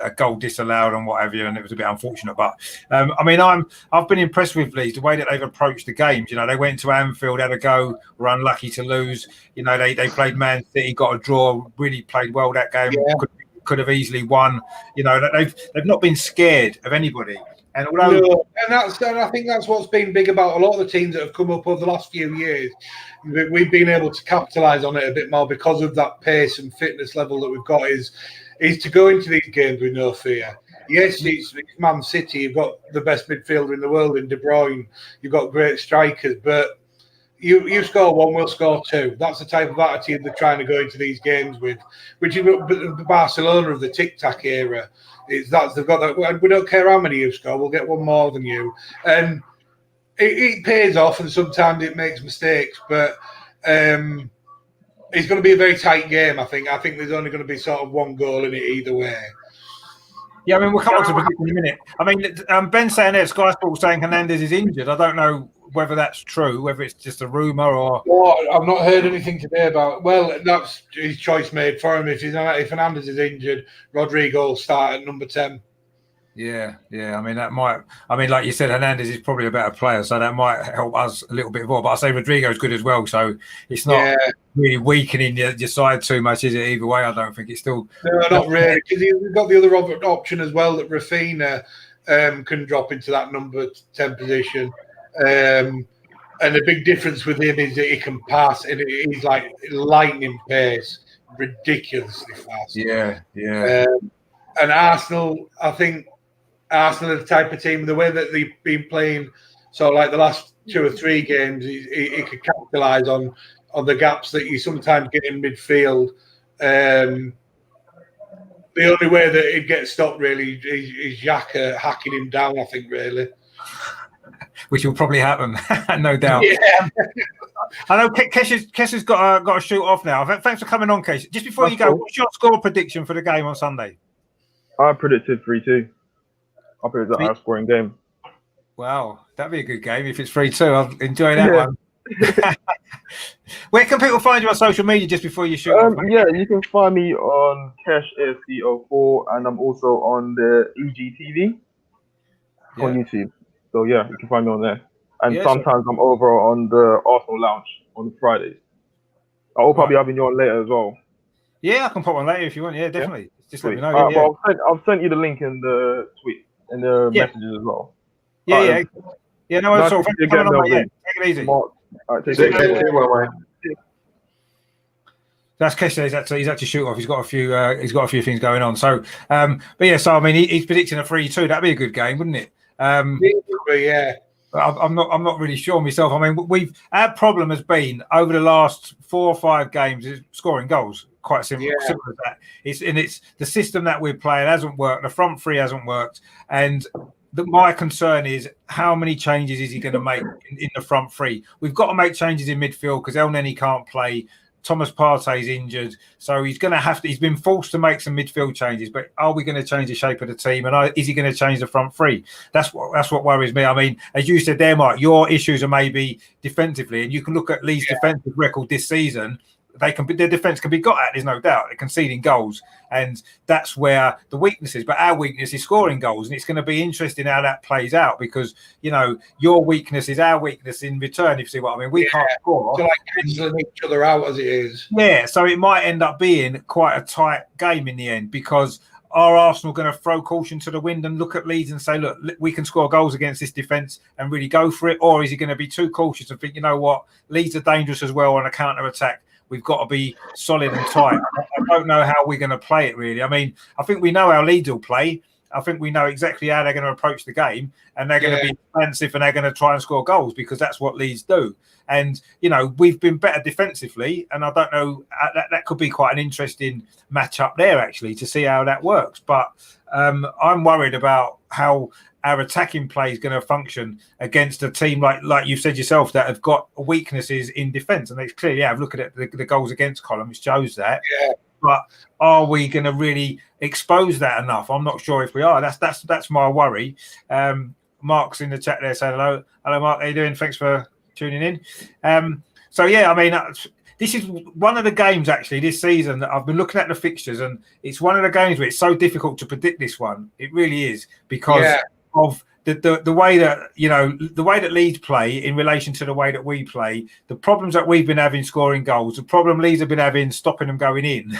a goal disallowed and what have you, and it was a bit unfortunate. But I mean, I've been impressed with Leeds, the way that they've approached the games. You know, they went to Anfield, had a go, were unlucky to lose. You know, they played Man City, got a draw, really played well that game. Yeah. Could have easily won. You know, they've not been scared of anybody. And although, no, and I think that's what's been big about a lot of the teams that have come up over the last few years. We've been able to capitalise on it a bit more because of that pace and fitness level that we've got. Is to go into these games with no fear. Yes, it's Man City. You've got the best midfielder in the world in De Bruyne. You've got great strikers, but you score one, we'll score two. That's the type of attitude they're trying to go into these games with, which is the Barcelona of the tic-tac era. They've got that. We don't care how many you score, we'll get one more than you, and it pays off. And sometimes it makes mistakes, but it's going to be a very tight game. I think there's only going to be sort of one goal in it either way. Yeah, I mean, we'll come on to prediction in a minute. I mean, Ben saying there, Sky Sports saying Hernandez is injured. I don't know whether that's true, whether it's just a rumour or. Well, I've not heard anything today about. Well, that's his choice made for him. If Hernandez is injured, Rodrigo will start at number 10. Yeah. I mean, that might. I mean, like you said, Hernandez is probably a better player, so that might help us a little bit more. But I say Rodrigo's good as well, so it's not really weakening your side too much, is it? Either way, I don't think it's still. No, not really, because you've got the other option as well that Rafinha can drop into that number 10 position. And the big difference with him is that he can pass, and he's like lightning pace, ridiculously fast. Yeah. And Arsenal, I think Arsenal are the type of team, the way that they've been playing, so like the last 2 or 3 games, he could capitalise on the gaps that you sometimes get in midfield. The only way that it gets stopped really is Xhaka hacking him down, I think, really. Which will probably happen, no doubt. Yeah. I know Kesh has got to shoot off now. Thanks for coming on, Kesh. Just before you go, what's your score prediction for the game on Sunday? I predicted 3-2. I predicted a high-scoring game. Wow, that'd be a good game if it's 3-2. I'll enjoy that one. Where can people find you on social media just before you shoot off? Yeah, you can find me on CashASC04, and I'm also on the EGTV on YouTube. So yeah, you can find me on there. And sometimes I'm over on the Arsenal Lounge on Fridays. I'll probably have you on later as well. Yeah, I can pop on later if you want. Yeah, definitely. Just let me know. Well, I'll send you the link in the tweet and the messages as well. Yeah. No, that's all. Thanks for coming on, mate. Take it easy. Take it. That's Kesh. He's actually shoot off. He's got a few things going on. So, but yeah. So I mean, he's predicting a 3-2. That'd be a good game, wouldn't it? Yeah. I'm not really sure myself. I mean, our problem has been over the last 4 or 5 games is scoring goals. Quite simple as that. It's the system that we're playing hasn't worked. The front three hasn't worked, and my concern is how many changes is he going to make in the front three? We've got to make changes in midfield because El Neni can't play. Thomas Partey's injured, so he's going to have to. He's been forced to make some midfield changes. But are we going to change the shape of the team? And is he going to change the front three? That's what worries me. I mean, as you said there, Mark, your issues are maybe defensively, and you can look at Leeds' defensive record this season. Their defence can be got at. There's no doubt. They're conceding goals, and that's where the weakness is. But our weakness is scoring goals, and it's going to be interesting how that plays out because your weakness is our weakness in return. If you see what I mean, we can't score. So like cancelling each other out as it is. Yeah, so it might end up being quite a tight game in the end because are Arsenal going to throw caution to the wind and look at Leeds and say, look, we can score goals against this defence and really go for it, or is he going to be too cautious and think, you know what, Leeds are dangerous as well on a counter attack. We've got to be solid and tight. I don't know how we're going to play it, really. I mean, I think we know how Leeds will play. I think we know exactly how they're going to approach the game, and they're going to be defensive and they're going to try and score goals because that's what Leeds do. And, we've been better defensively, and I don't know, that could be quite an interesting match-up there, actually, to see how that works. But I'm worried about how our attacking play is going to function against a team like you've said yourself that have got weaknesses in defence, and it's clearly look at it, the goals against column, it shows that. Yeah. But are we going to really expose that enough? I'm not sure if we are. That's my worry. Mark's in the chat there saying hello, Mark. How you doing? Thanks for tuning in. So yeah, I mean, this is one of the games actually this season that I've been looking at the fixtures, and it's one of the games where it's so difficult to predict this one. It really is, because of the way that, you know, the way that Leeds play in relation to the way that we play, the problems that we've been having scoring goals, the problem Leeds have been having stopping them going in.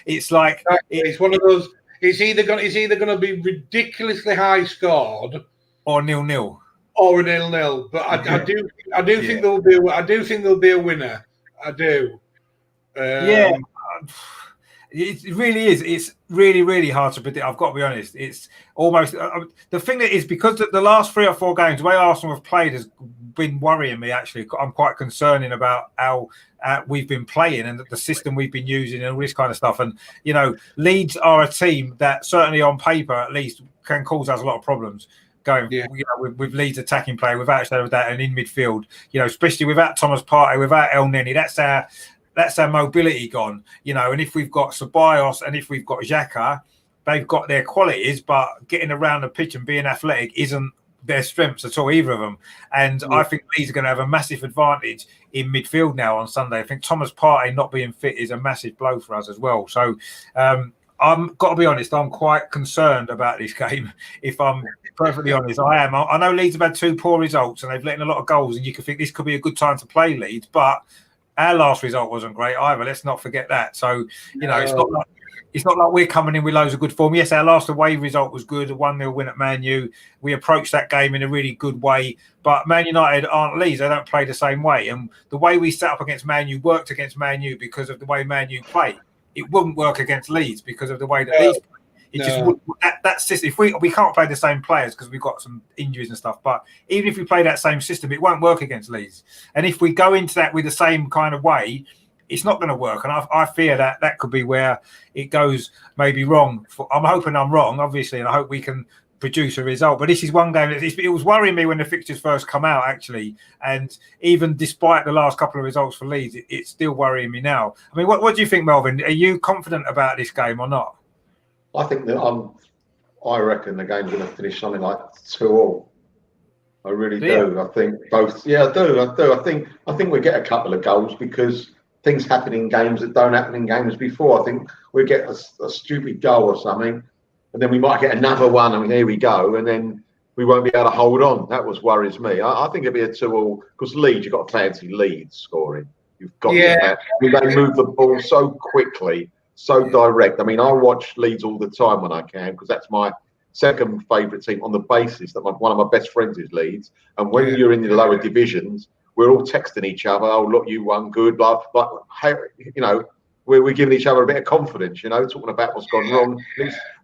It's like it's one of those. It's either going to be ridiculously high scored or 0-0. Or a 0-0, but I do think there'll be a winner. I do. It really is. It's really, really hard to predict. I've got to be honest. It's almost the thing that is, because the last 3 or 4 games, the way Arsenal have played has been worrying me. Actually, I'm quite concerning about how we've been playing and the system we've been using and all this kind of stuff. And you know, Leeds are a team that certainly on paper, at least, can cause us a lot of problems. Going, you know, with Leeds attacking play, without that, and in midfield, you know, especially without Thomas Partey, without El Neni, that's our mobility gone, you know. And if we've got Ceballos and if we've got Xhaka, they've got their qualities, but getting around the pitch and being athletic isn't their strengths at all, either of them. And I think Leeds are going to have a massive advantage in midfield now on Sunday. I think Thomas Partey not being fit is a massive blow for us as well. So I'm got to be honest, I'm quite concerned about this game. If I'm perfectly honest, I am. I know Leeds have had 2 poor results and they've let in a lot of goals, and you could think this could be a good time to play Leeds, but our last result wasn't great either. Let's not forget that. So, you know, it's not like we're coming in with loads of good form. Yes, our last away result was good, a 1-0 win at Man U. We approached that game in a really good way. But Man United aren't Leeds. They don't play the same way. And the way we set up against Man U worked against Man U because of the way Man U play. It wouldn't work against Leeds because of the way that Leeds play. It just would. That's just, if we can't play the same players because we've got some injuries and stuff. But even if we play that same system, it won't work against Leeds. And if we go into that with the same kind of way, it's not going to work. And I fear that could be where it goes maybe wrong. I'm hoping I'm wrong, obviously, and I hope we can produce a result. But this is one game. It was worrying me when the fixtures first come out, actually. And even despite the last couple of results for Leeds, it's still worrying me now. I mean, what do you think, Melvin? Are you confident about this game or not? I think that I reckon the game's going to finish something like 2-2. I really do. I think both. Yeah, I do. I think we get a couple of goals because things happen in games that don't happen in games before. I think we get a stupid goal or something, and then we might get another one, and here we go, and then we won't be able to hold on. That worries me. I think it'll be a 2-2 because Leeds, you've got to fancy Leeds scoring. You've got to. They move the ball so quickly. So direct. I mean, I watch Leeds all the time when I can because that's my second favourite team on the basis that one of my best friends is Leeds. And when you're in the lower divisions, we're all texting each other. Oh, look, you won, good, blah, blah. You know, we're giving each other a bit of confidence. You know, talking about what's gone wrong.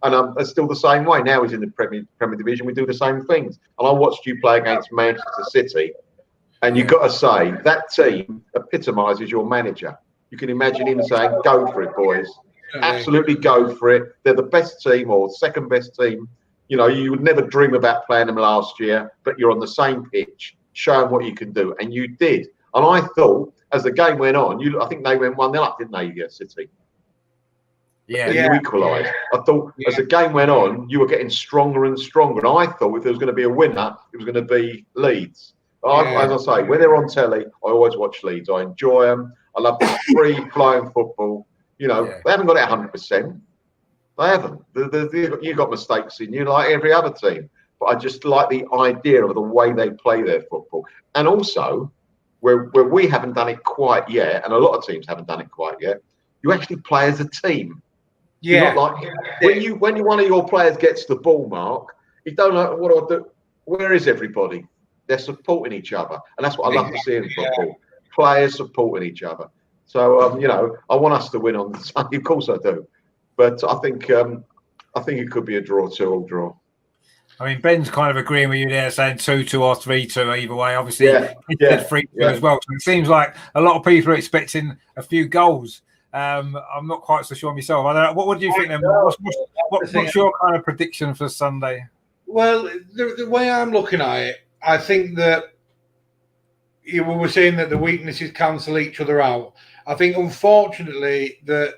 And it's still the same way. Now he's in the Premier Division. We do the same things. And I watched you play against Manchester City, and you've got to say that team epitomises your manager. You can imagine him saying, "Go for it, boys. Absolutely go for it. They're the best team or second best team. You know, you would never dream about playing them last year, but you're on the same pitch. Show them what you can do." And you did. And I thought, as the game went on, I think they went 1-0 up, didn't they, City? Yeah. And you equalised. I thought, as the game went on, you were getting stronger and stronger. And I thought if there was going to be a winner, it was going to be Leeds. As I say, when they're on telly, I always watch Leeds. I enjoy them. I love the free flying football. You know, they haven't got it 100%. They haven't. You've got mistakes in you like every other team. But I just like the idea of the way they play their football. And also, where we haven't done it quite yet, and a lot of teams haven't done it quite yet, you actually play as a team. Yeah. You're not like, when one of your players gets the ball, Mark, you don't know what do I do. Where is everybody? They're supporting each other. And that's what I love to see in football. Players supporting each other. So, you know, I want us to win on Sunday. Of course I do. But I think it could be a draw, 2-2 draw. I mean, Ben's kind of agreeing with you there, saying 2-2 or 3-2 either way. Obviously, he said 3-2 as well. So it seems like a lot of people are expecting a few goals. I'm not quite so sure myself. I don't know. What do you think then? What's your kind of prediction for Sunday? Well, the way I'm looking at it, I think that we were saying that the weaknesses cancel each other out. I think, unfortunately, that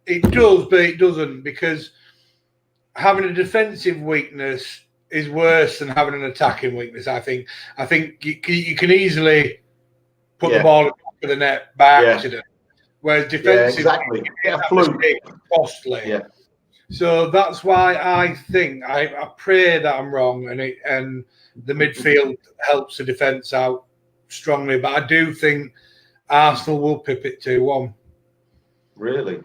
it does, but it doesn't, because having a defensive weakness is worse than having an attacking weakness. I think you can easily put the ball in the back for the net by Yeah. accident. Whereas defensive, exactly. Get a fluke. costly. Yeah. So that's why I think I pray that I'm wrong, and the midfield helps the defence out strongly. But I do think Arsenal will pip it 2-1. Really?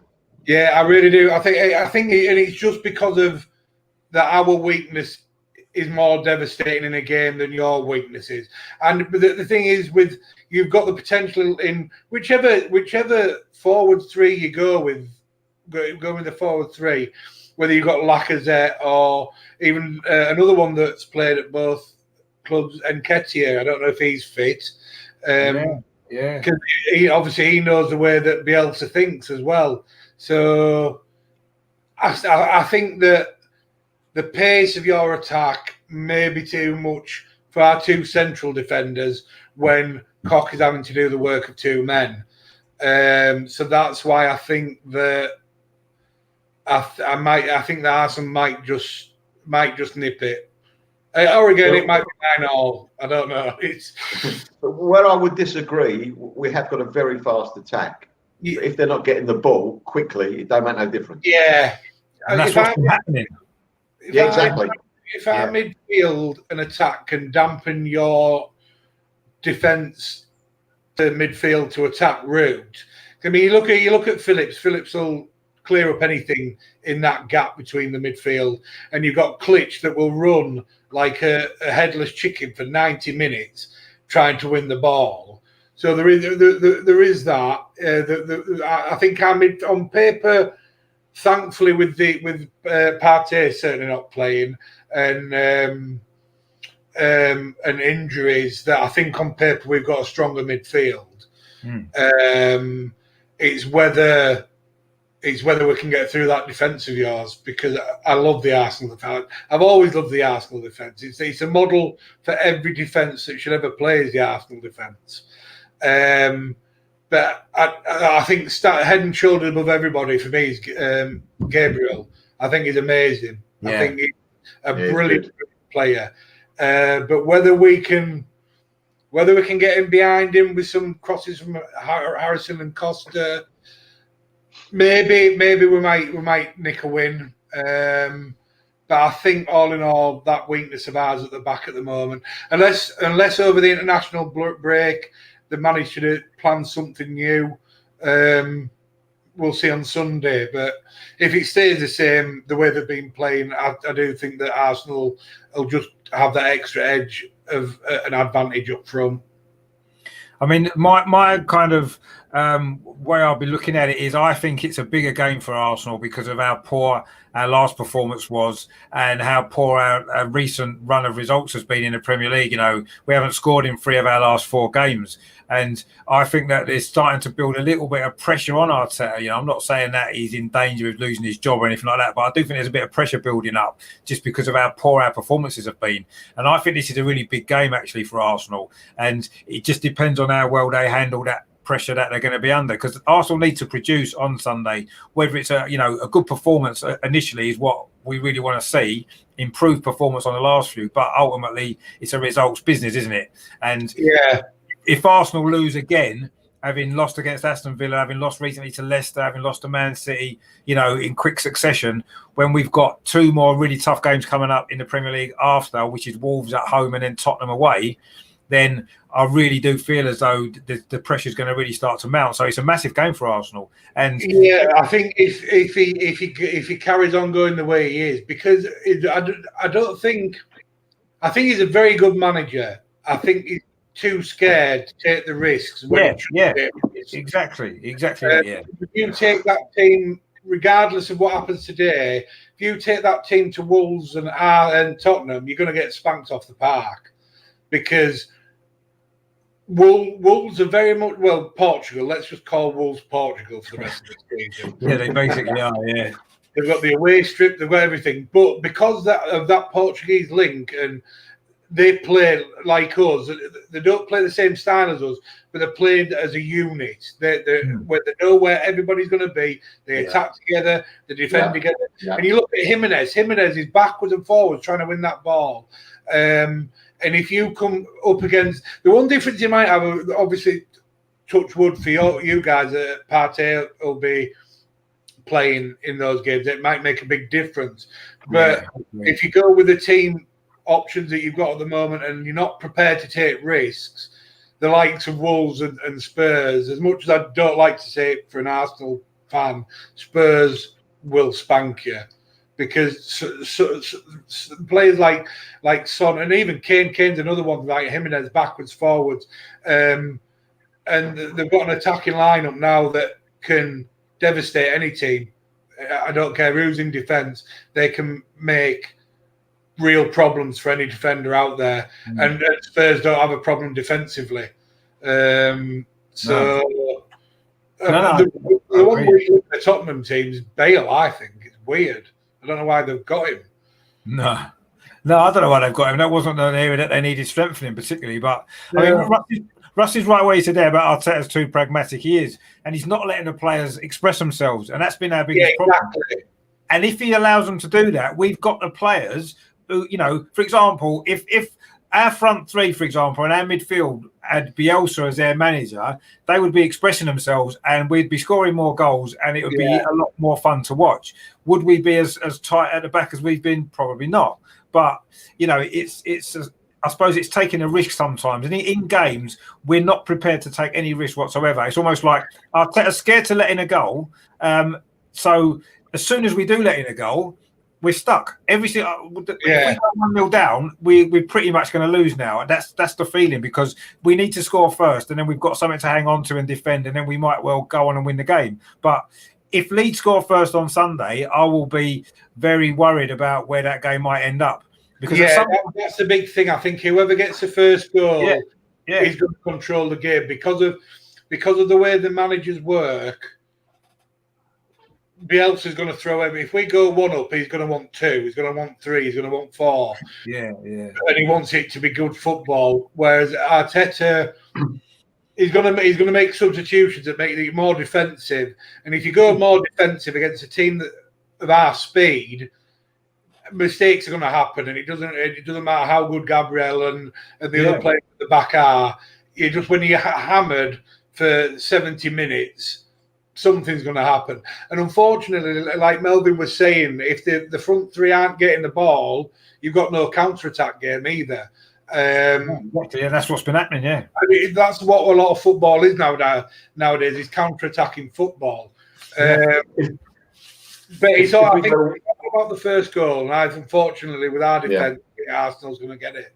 Yeah, I really do. I think, and it's just because of that our weakness is more devastating in a game than your weakness is. And the thing is, with you've got the potential in whichever forward three you go with the forward three, whether you've got Lacazette or even another one that's played at both clubs, Nketiah. I don't know if he's fit. Yeah. Because he knows the way that Bielsa thinks as well. So I think that the pace of your attack may be too much for our two central defenders when Koch is having to do the work of two men. So that's why I think that I think that Arsenal might just nip it. Or again, it might be 9-all. I don't know. Where I would disagree, we have got a very fast attack. Yeah. If they're not getting the ball quickly, it don't make no difference. Yeah. And that's what's been happening. Exactly. If our midfield and attack can dampen your defence to midfield to attack route, I mean, you look at Phillips. Phillips will clear up anything in that gap between the midfield, and you've got Klitsch that will run like a headless chicken for 90 minutes trying to win the ball. So there is that. I think on paper, thankfully, with Partey certainly not playing and injuries, that I think on paper we've got a stronger midfield. It's whether we can get through that defence of yours, because I love the Arsenal defence. I've always loved the Arsenal defence. It's a model for every defence that should ever play is the Arsenal defence. But I think head and shoulders above everybody for me is Gabriel. I think he's amazing. Yeah. I think he's a brilliant player. But whether we can get in behind him with some crosses from Harrison and Costa, maybe we might nick a win. But I think all in all, that weakness of ours at the back at the moment, unless over the international break they manage to plan something new, we'll see on Sunday. But if it stays the same, the way they've been playing, I do think that Arsenal will just have that extra edge of an advantage up front. I mean, my kind of way I'll be looking at it is I think it's a bigger game for Arsenal because of how poor our last performance was and how poor our recent run of results has been in the Premier League. You know, we haven't scored in 3 of our last 4 games. And I think that it's starting to build a little bit of pressure on Arteta. You know, I'm not saying that he's in danger of losing his job or anything like that, but I do think there's a bit of pressure building up just because of how poor our performances have been. And I think this is a really big game actually for Arsenal. And it just depends on how well they handle that pressure that they're going to be under, because Arsenal need to produce on Sunday. Whether it's a good performance initially is what we really want to see, improved performance on the last few, but ultimately it's a results business, isn't it? And if Arsenal lose again, having lost against Aston Villa, having lost recently to Leicester, having lost to Man City, in quick succession, when we've got 2 more really tough games coming up in the Premier League after, which is Wolves at home and then Tottenham away, then I really do feel as though the pressure is going to really start to mount. So it's a massive game for Arsenal. And I think if he carries on going the way he is, because I think he's a very good manager. I think he's too scared to take the risks. Exactly. If you take that team, regardless of what happens today, if you take that team to Wolves and Tottenham, you're going to get spanked off the park, because Wolves are very much, Portugal. Let's just call Wolves Portugal for the rest of the season. Yeah, they basically are. Yeah, they've got the away strip, they've got everything. But because of that Portuguese link, and they play like us, they don't play the same style as us, but they're playing as a unit. They know where everybody's going to be. They attack together, they defend together. Yeah. And you look at Jimenez. Jimenez is backwards and forwards trying to win that ball. And if you come up against, the one difference you might have, obviously, touch wood for you guys at Partey will be playing in those games. It might make a big difference. But if you go with the team options that you've got at the moment and you're not prepared to take risks, the likes of Wolves and Spurs, as much as I don't like to say it for an Arsenal fan, Spurs will spank you. Because players like Son and even Kane's another one, like Jimenez, backwards, forwards. And they've got an attacking lineup now that can devastate any team. I don't care who's in defence. They can make real problems for any defender out there. And Spurs don't have a problem defensively. The one with the Tottenham teams, Bale, I think, is weird. I don't know why they've got him. No, I don't know why they've got him. That wasn't an area that they needed strengthening particularly. But I mean, Russ is right where he said there about Arteta's too pragmatic. He is, and he's not letting the players express themselves, and that's been our biggest problem. And if he allows them to do that, we've got the players who, for example, if our front three, for example, and our midfield had Bielsa as their manager, they would be expressing themselves and we'd be scoring more goals and it would be a lot more fun to watch. Would we be as tight at the back as we've been? Probably not. But, I suppose it's taking a risk sometimes. And in games, we're not prepared to take any risk whatsoever. It's almost like Arteta's scared to let in a goal. So as soon as we do let in a goal, we're stuck. If we go 1-0 down, we're pretty much going to lose now. That's the feeling, because we need to score first, and then we've got something to hang on to and defend, and then we might well go on and win the game. But if Leeds score first on Sunday, I will be very worried about where that game might end up. Because that's the big thing. I think whoever gets the first goal is going to control the game because of the way the managers work. Bielsa's going to throw him. If we go 1 up, he's going to want 2. He's going to want 3. He's going to want 4. Yeah. And he wants it to be good football. Whereas Arteta, he's going to make substitutions that make it more defensive. And if you go more defensive against a team of our speed, mistakes are going to happen. And it doesn't matter how good Gabriel and the other players at the back are. When you're hammered for 70 minutes. Something's going to happen. And unfortunately, like Melvin was saying, if the front three aren't getting the ball, you've got no counter-attack game either. That's what's been happening, I mean, that's what a lot of football is nowadays is counter-attacking football. But it's all, I think about the first goal, and unfortunately, with our defence, Arsenal's going to get it.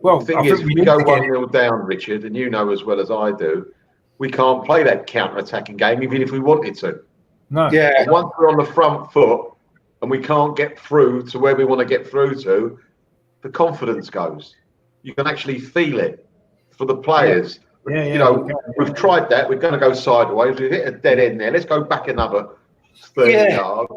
Well, the thing is, we go 1-0 down, Richard, and you know as well as I do, we can't play that counter-attacking game even if we wanted to. No. And once we're on the front foot and we can't get through to where we want to get through to, the confidence goes. You can actually feel it for the players. We've tried that. We're going to go sideways. We've hit a dead end there. Let's go back another 30 yards.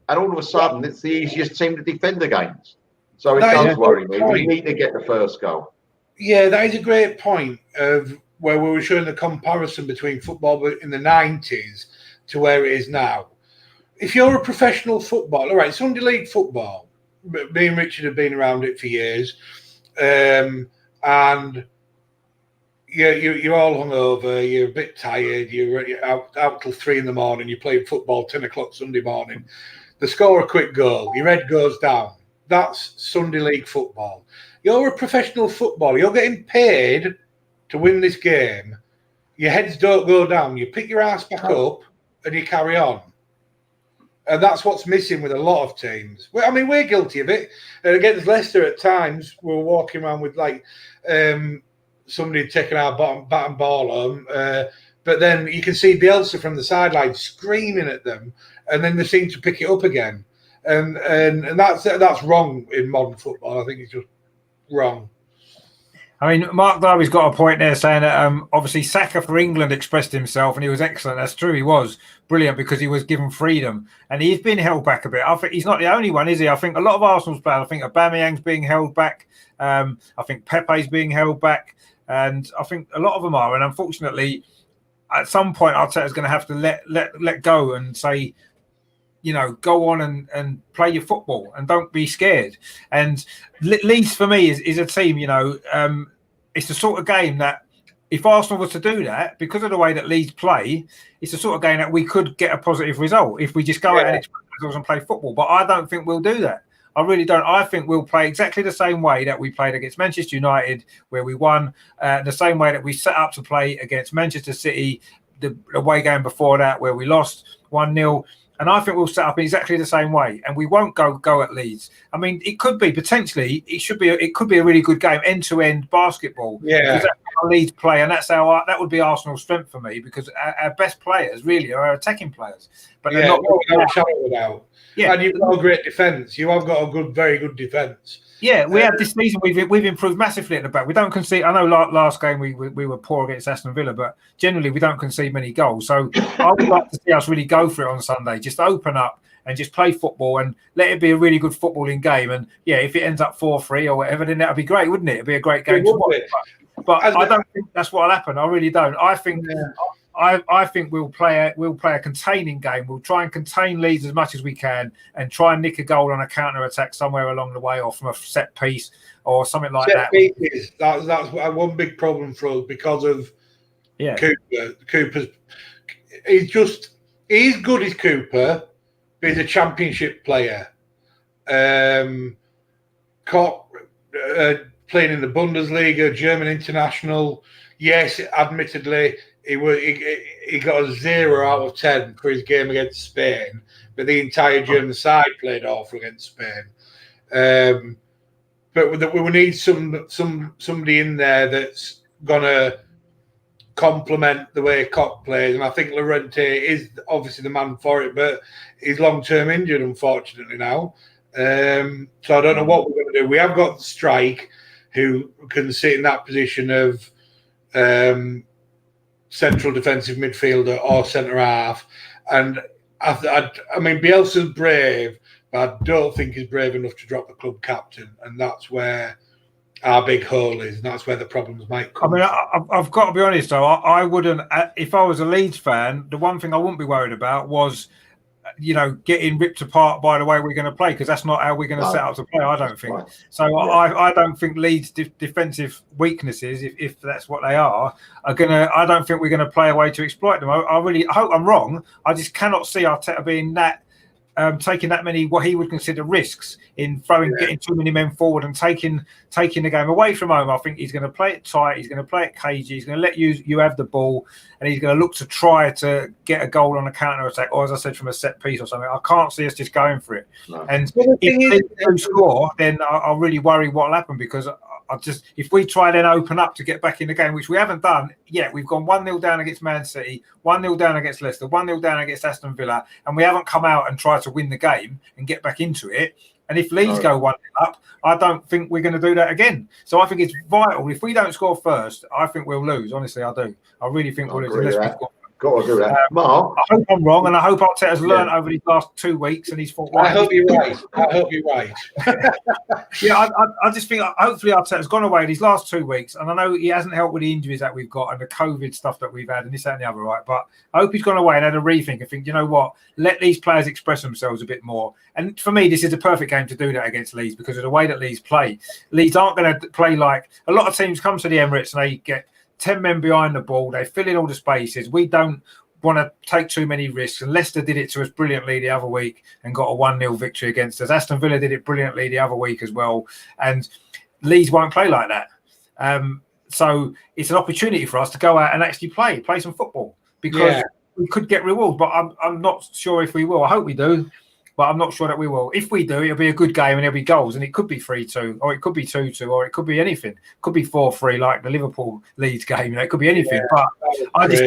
And all of a sudden, it's the easiest team to defend against. So it does worry me. We need to get the first goal. Yeah, that is a great point of where we were showing the comparison between football in the 90s to where it is now. If you're a professional footballer, right, Sunday League football, me and Richard have been around it for years, and you're all hungover, you're a bit tired, you're out till 3 a.m, you're playing football 10 o'clock Sunday morning. They score a quick goal, your head goes down. That's Sunday League football. You're a professional footballer, you're getting paid to win this game. Your heads don't go down. You pick your ass back up and you carry on. And that's what's missing with a lot of teams. I mean, we're guilty of it. Against Leicester at times, we were walking around with somebody taking our bottom ball on. But then you can see Bielsa from the sideline screaming at them, and then they seem to pick it up again. And that's wrong in modern football. I think it's just wrong. I mean, Mark Darby's got a point there saying that obviously Saka for England expressed himself and he was excellent. That's true. He was brilliant because he was given freedom and he's been held back a bit. I think he's not the only one, is he? I think a lot of Arsenal's players, I think Aubameyang's being held back. I think Pepe's being held back. And I think a lot of them are. And unfortunately, at some point, Arteta's going to have to let go and say, go on and play your football and don't be scared. And Leeds for me is a team, it's the sort of game that if Arsenal was to do that, because of the way that Leeds play, it's the sort of game that we could get a positive result if we just go out and expect ourselves and play football. But I don't think we'll do that. I really don't. I think we'll play exactly the same way that we played against Manchester United, where we won, the same way that we set up to play against Manchester City, the away game before that, where we lost 1-0. And I think we'll set up in exactly the same way, and we won't go at Leeds. I mean, it could be potentially, it could be a really good game, end-to-end basketball. Yeah, because that's how Leeds play, and that's how that would be Arsenal's strength for me, because our best players really are our attacking players, but they're not. Yeah, and you've got a great defence. You have got a very good defence. Yeah, we have this season. We've improved massively at the back. We don't concede. I know last game we were poor against Aston Villa, but generally we don't concede many goals. So I would like to see us really go for it on Sunday. Just open up and just play football and let it be a really good footballing game. And yeah, if it ends up 4-3 or whatever, then that would be great, wouldn't it? It'd be a great game to watch. But I don't think that's what'll happen. I really don't. I think. I think we'll play a containing game. We'll try and contain Leeds as much as we can and try and nick a goal on a counter attack somewhere along the way, or from a set piece or something like that. That's one big problem for us because of Cooper. Cooper's he's good as Cooper, but he's a championship player. Playing in the Bundesliga, German international. Yes, admittedly. He got a 0 out of 10 for his game against Spain, but the entire German side played awful against Spain. But we need somebody in there that's gonna complement the way Koch plays, and I think Llorente is obviously the man for it. But he's long-term injured, unfortunately now. So I don't know what we're going to do. We have got Strike, who can sit in that position of central defensive midfielder or centre half, and I mean Bielsa's brave, but I don't think he's brave enough to drop the club captain, and that's where our big hole is, and that's where the problems might come. I mean, I've got to be honest though, I wouldn't, if I was a Leeds fan, the one thing I wouldn't be worried about was, getting ripped apart by the way we're going to play, because that's not how we're going to set up to play, I don't think. So I don't think Leeds' defensive weaknesses, if that's what they are gonna. I don't think we're going to play a way to exploit them. I really hope I'm wrong. I just cannot see Arteta being that. Taking that many what he would consider risks in getting too many men forward and taking the game away from home. I think he's going to play it tight. He's going to play it cagey. He's going to let you have the ball, and he's going to look to try to get a goal on a counter attack, or as I said, from a set piece or something. I can't see us just going for it. No. And if they do score, then I'll really worry what will happen, because if we try then open up to get back in the game, which we haven't done yet. We've gone 1-0 down against Man City, 1-0 down against Leicester, 1-0 down against Aston Villa, and we haven't come out and tried to win the game and get back into it. And if Leeds go 1-0 up, I don't think we're going to do that again. So I think it's vital. If we don't score first, I think we'll lose. Honestly, I do. I really think we'll lose unless we score. Got to do that. Mark, I hope I'm wrong, and I hope Arteta's learned over these last 2 weeks, and he's thought. I hope you're right. Yeah, I just think hopefully Arteta's gone away these last 2 weeks, and I know he hasn't helped with the injuries that we've got and the COVID stuff that we've had and this, that, and the other, right? But I hope he's gone away and had a rethink and think, you know what, let these players express themselves a bit more. And for me, this is a perfect game to do that against Leeds, because of the way that Leeds play. Leeds aren't going to play like a lot of teams come to the Emirates and they get 10 men behind the ball. They fill in all the spaces. We don't want to take too many risks. And Leicester did it to us brilliantly the other week and got a 1-0 victory against us. Aston Villa did it brilliantly the other week as well. And Leeds won't play like that. So it's an opportunity for us to go out and actually play some football, because we could get rewards. But I'm not sure if we will. I hope we do, but I'm not sure that we will. If we do, it'll be a good game and there'll be goals, and it could be 3-2, or it could be 2-2, or it could be anything. It could be 4-3 like the Liverpool Leeds game. It could be anything. But I just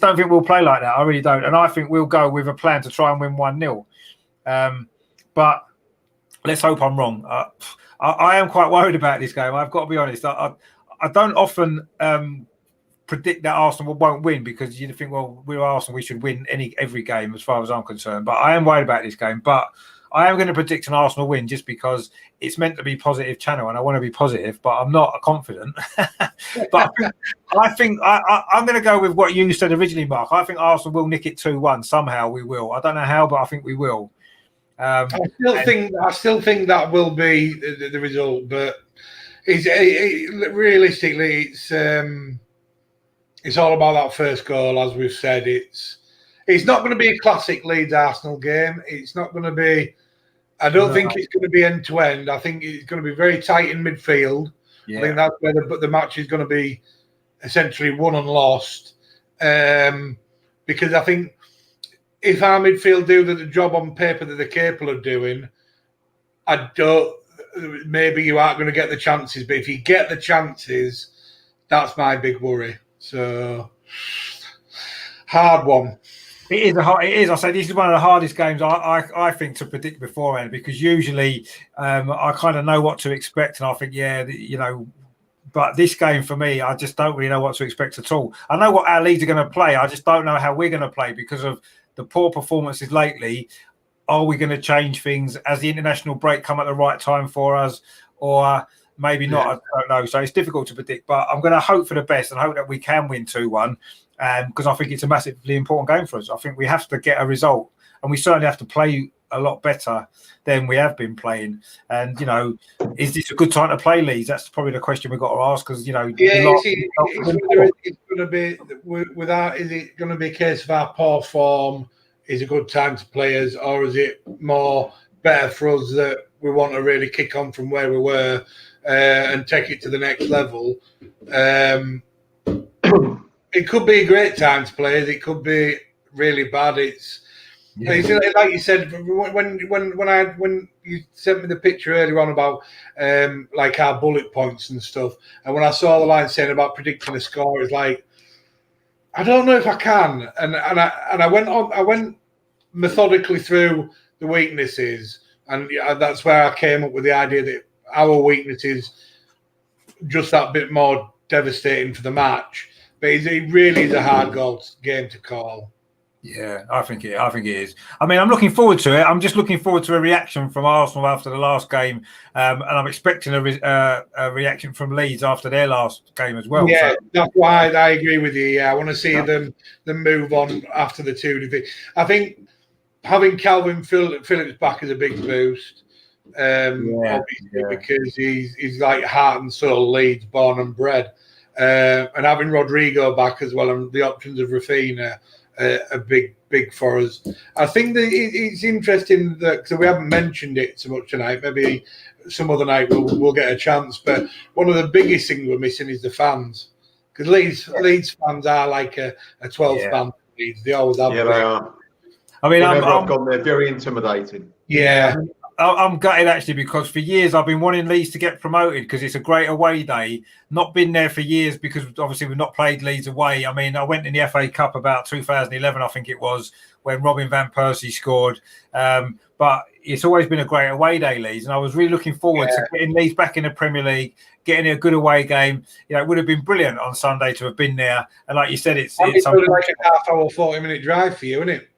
don't think we'll play like that. I really don't. And I think we'll go with a plan to try and win 1-0. But let's hope I'm wrong. I am quite worried about this game. I've got to be honest. I don't often predict that Arsenal won't win, because you think, well, we're Arsenal, we should win every game as far as I'm concerned. But I am worried about this game. But I am going to predict an Arsenal win, just because it's meant to be positive channel and I want to be positive, but I'm not confident. But I think I'm going to go with what you said originally, Mark. I think Arsenal will nick it 2-1 somehow. We will. I don't know how, but I think we will. I still think that will be the result, but realistically, It's all about that first goal, as we've said. It's not going to be a classic Leeds Arsenal game. It's not going to be. I don't think it's going to be end to end. I think it's going to be very tight in midfield. Yeah. I think that's where the match is going to be essentially won and lost. Because I think if our midfield do the job on paper that they're capable of doing, maybe you aren't going to get the chances. But if you get the chances, that's my big worry. So, hard one. It is. I say this is one of the hardest games I think to predict beforehand, because usually I kind of know what to expect, and I think but this game for me, I just don't really know what to expect at all. I know what our Leeds are going to play. I just don't know how we're going to play because of the poor performances lately. Are we going to change things as the international break come at the right time for us, or maybe not? I don't know. So it's difficult to predict, but I'm going to hope for the best and hope that we can win 2-1. Because I think it's a massively important game for us. I think we have to get a result, and we certainly have to play a lot better than we have been playing. And is this a good time to play Leeds? That's probably the question we've got to ask. Because it's going to be without. Is it going to be a case of our poor form is a good time to play us, or is it more better for us that we want to really kick on from where we were and take it to the next level? It could be a great time to play. It could be really bad. It's like you said when you sent me the picture earlier on about like our bullet points and stuff, and when I saw the line saying about predicting a score, it's like I don't know if I can. And I went methodically through the weaknesses, and that's where I came up with the idea that our weakness is just that bit more devastating for the match. But it really is a hard game to call. Yeah, I think it is. I mean, I'm looking forward to it. I'm just looking forward to a reaction from Arsenal after the last game, and I'm expecting a reaction from Leeds after their last game as well. Yeah, that's why I agree with you. Yeah, I want to see them move on after the 2. I think having Calvin Phillips back is a big boost. Obviously, because he's like heart and soul Leeds, born and bred. And having Rodrigo back as well, and the options of Rafinha are big for us. I think that it's interesting that because we haven't mentioned it so much tonight. Maybe some other night we'll get a chance. But one of the biggest things we're missing is the fans, because Leeds fans are like a 12th man. Leeds, they always have. Yeah, they are. I mean, I've gone there, very intimidating. Yeah. I'm gutted actually, because for years I've been wanting Leeds to get promoted because it's a great away day. Not been there for years because obviously we've not played Leeds away. I mean, I went in the FA Cup about 2011, I think it was, when Robin van Persie scored. But it's always been a great away day, Leeds, and I was really looking forward to getting Leeds back in the Premier League, getting a good away game. It would have been brilliant on Sunday to have been there. And like you said, it's like a half-hour, 40-minute drive for you, isn't it?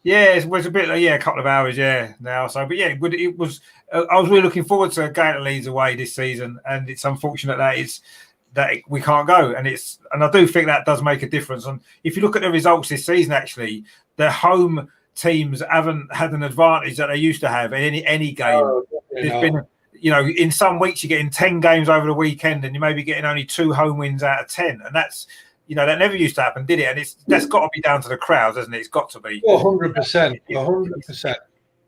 Yeah, it was a bit a couple of hours, now. So, but it was. I was really looking forward to going to Leeds away this season, and it's unfortunate that we can't go, and I do think that does make a difference. And if you look at the results this season, actually, the home teams haven't had an advantage that they used to have in any game. Oh, there's been, in some weeks you're getting 10 games over the weekend, and you may be getting only 2 home wins out of 10, and that's. That never used to happen, did it? And that's got to be down to the crowds, hasn't it? It's got to be. 100%. 100%.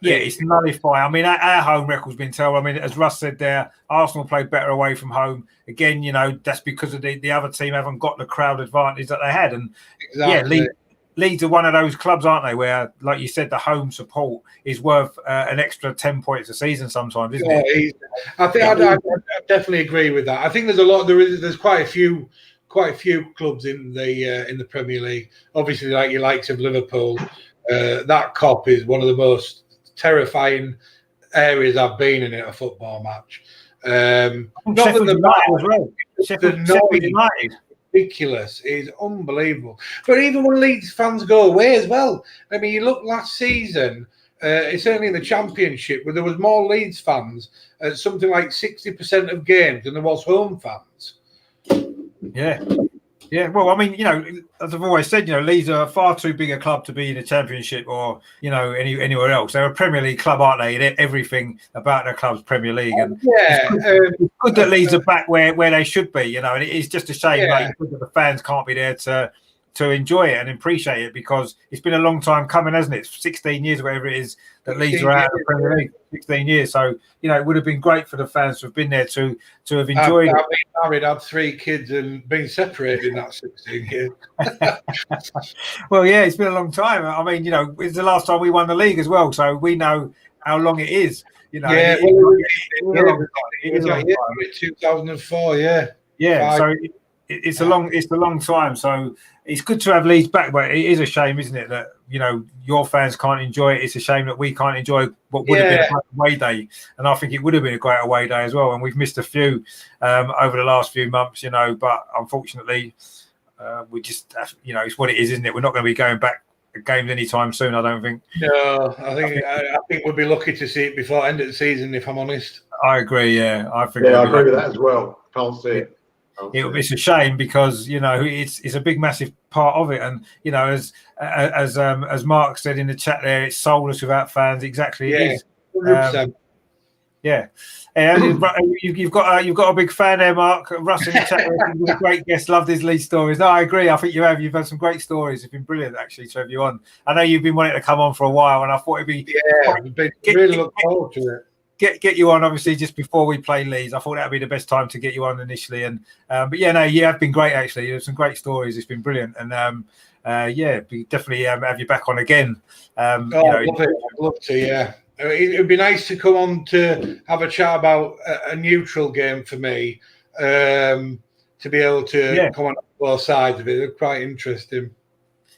Yeah, it's nullifying. I mean, our home record's been terrible. I mean, as Russ said there, Arsenal played better away from home. Again, that's because of the other team haven't got the crowd advantage that they had. And exactly. Leeds are one of those clubs, aren't they, where, like you said, the home support is worth an extra 10 points a season sometimes, isn't it? I think I definitely agree with that. I think there's quite a few clubs in the Premier League. Obviously, like your likes of Liverpool, that Kop is one of the most terrifying areas I've been in at a football match. Not Sheffield United as well. Sheffield United. Ridiculous. It's unbelievable. But even when Leeds fans go away as well. I mean, you look last season, certainly in the Championship, where there was more Leeds fans at something like 60% of games than there was home fans. Yeah. Yeah, well, I mean, as I've always said, Leeds are far too big a club to be in the Championship or anywhere else. They're a Premier League club, aren't they? Everything about their club's Premier League, and it's good that Leeds are back where they should be. And it is just a shame, like you said, that the fans can't be there to enjoy it and appreciate it, because it's been a long time coming, hasn't it? 16 years, whatever it is, that Leeds are out of the Premier League. 16 years, so it would have been great for the fans to have been there to have enjoyed it. I've been married, had 3 kids, and been separated in that 16 years. Well, yeah, it's been a long time. I mean, it's the last time we won the league as well, so we know how long it is. Yeah, it is a long time. 2004, yeah. Yeah, so it's a long time. So it's good to have Leeds back, but it is a shame, isn't it, that your fans can't enjoy it. It's a shame that we can't enjoy what would have been a great away day, and I think it would have been a great away day as well. And we've missed a few over the last few months, but unfortunately, we just have, it's what it is, isn't it? We're not going to be going back games anytime soon, I don't think. No, I think we'll be lucky to see it before end of the season, if I'm honest. I agree. Yeah, I think. Yeah, I agree with that as well. Can't see it. It's a shame because it's a big, massive part of it, and as Mark said in the chat there, it's soulless without fans. Exactly, it is. 100%. Yeah, you've got a big fan there, Mark. Russ in the chat. He's a great guest. Loved his Leeds stories. No, I agree. I think you have. You've had some great stories. It's been brilliant actually to have you on. I know you've been wanting to come on for a while, and I thought it'd be really look forward to it. Get you on obviously just before we play Leeds. I thought that would be the best time to get you on initially, and but yeah, no, you have been great actually. There's some great stories. It's been brilliant, and we definitely have you back on again. I'd love to. Yeah, it'd be nice to come on to have a chat about a neutral game for me, to be able to come on both sides of it. It's quite interesting.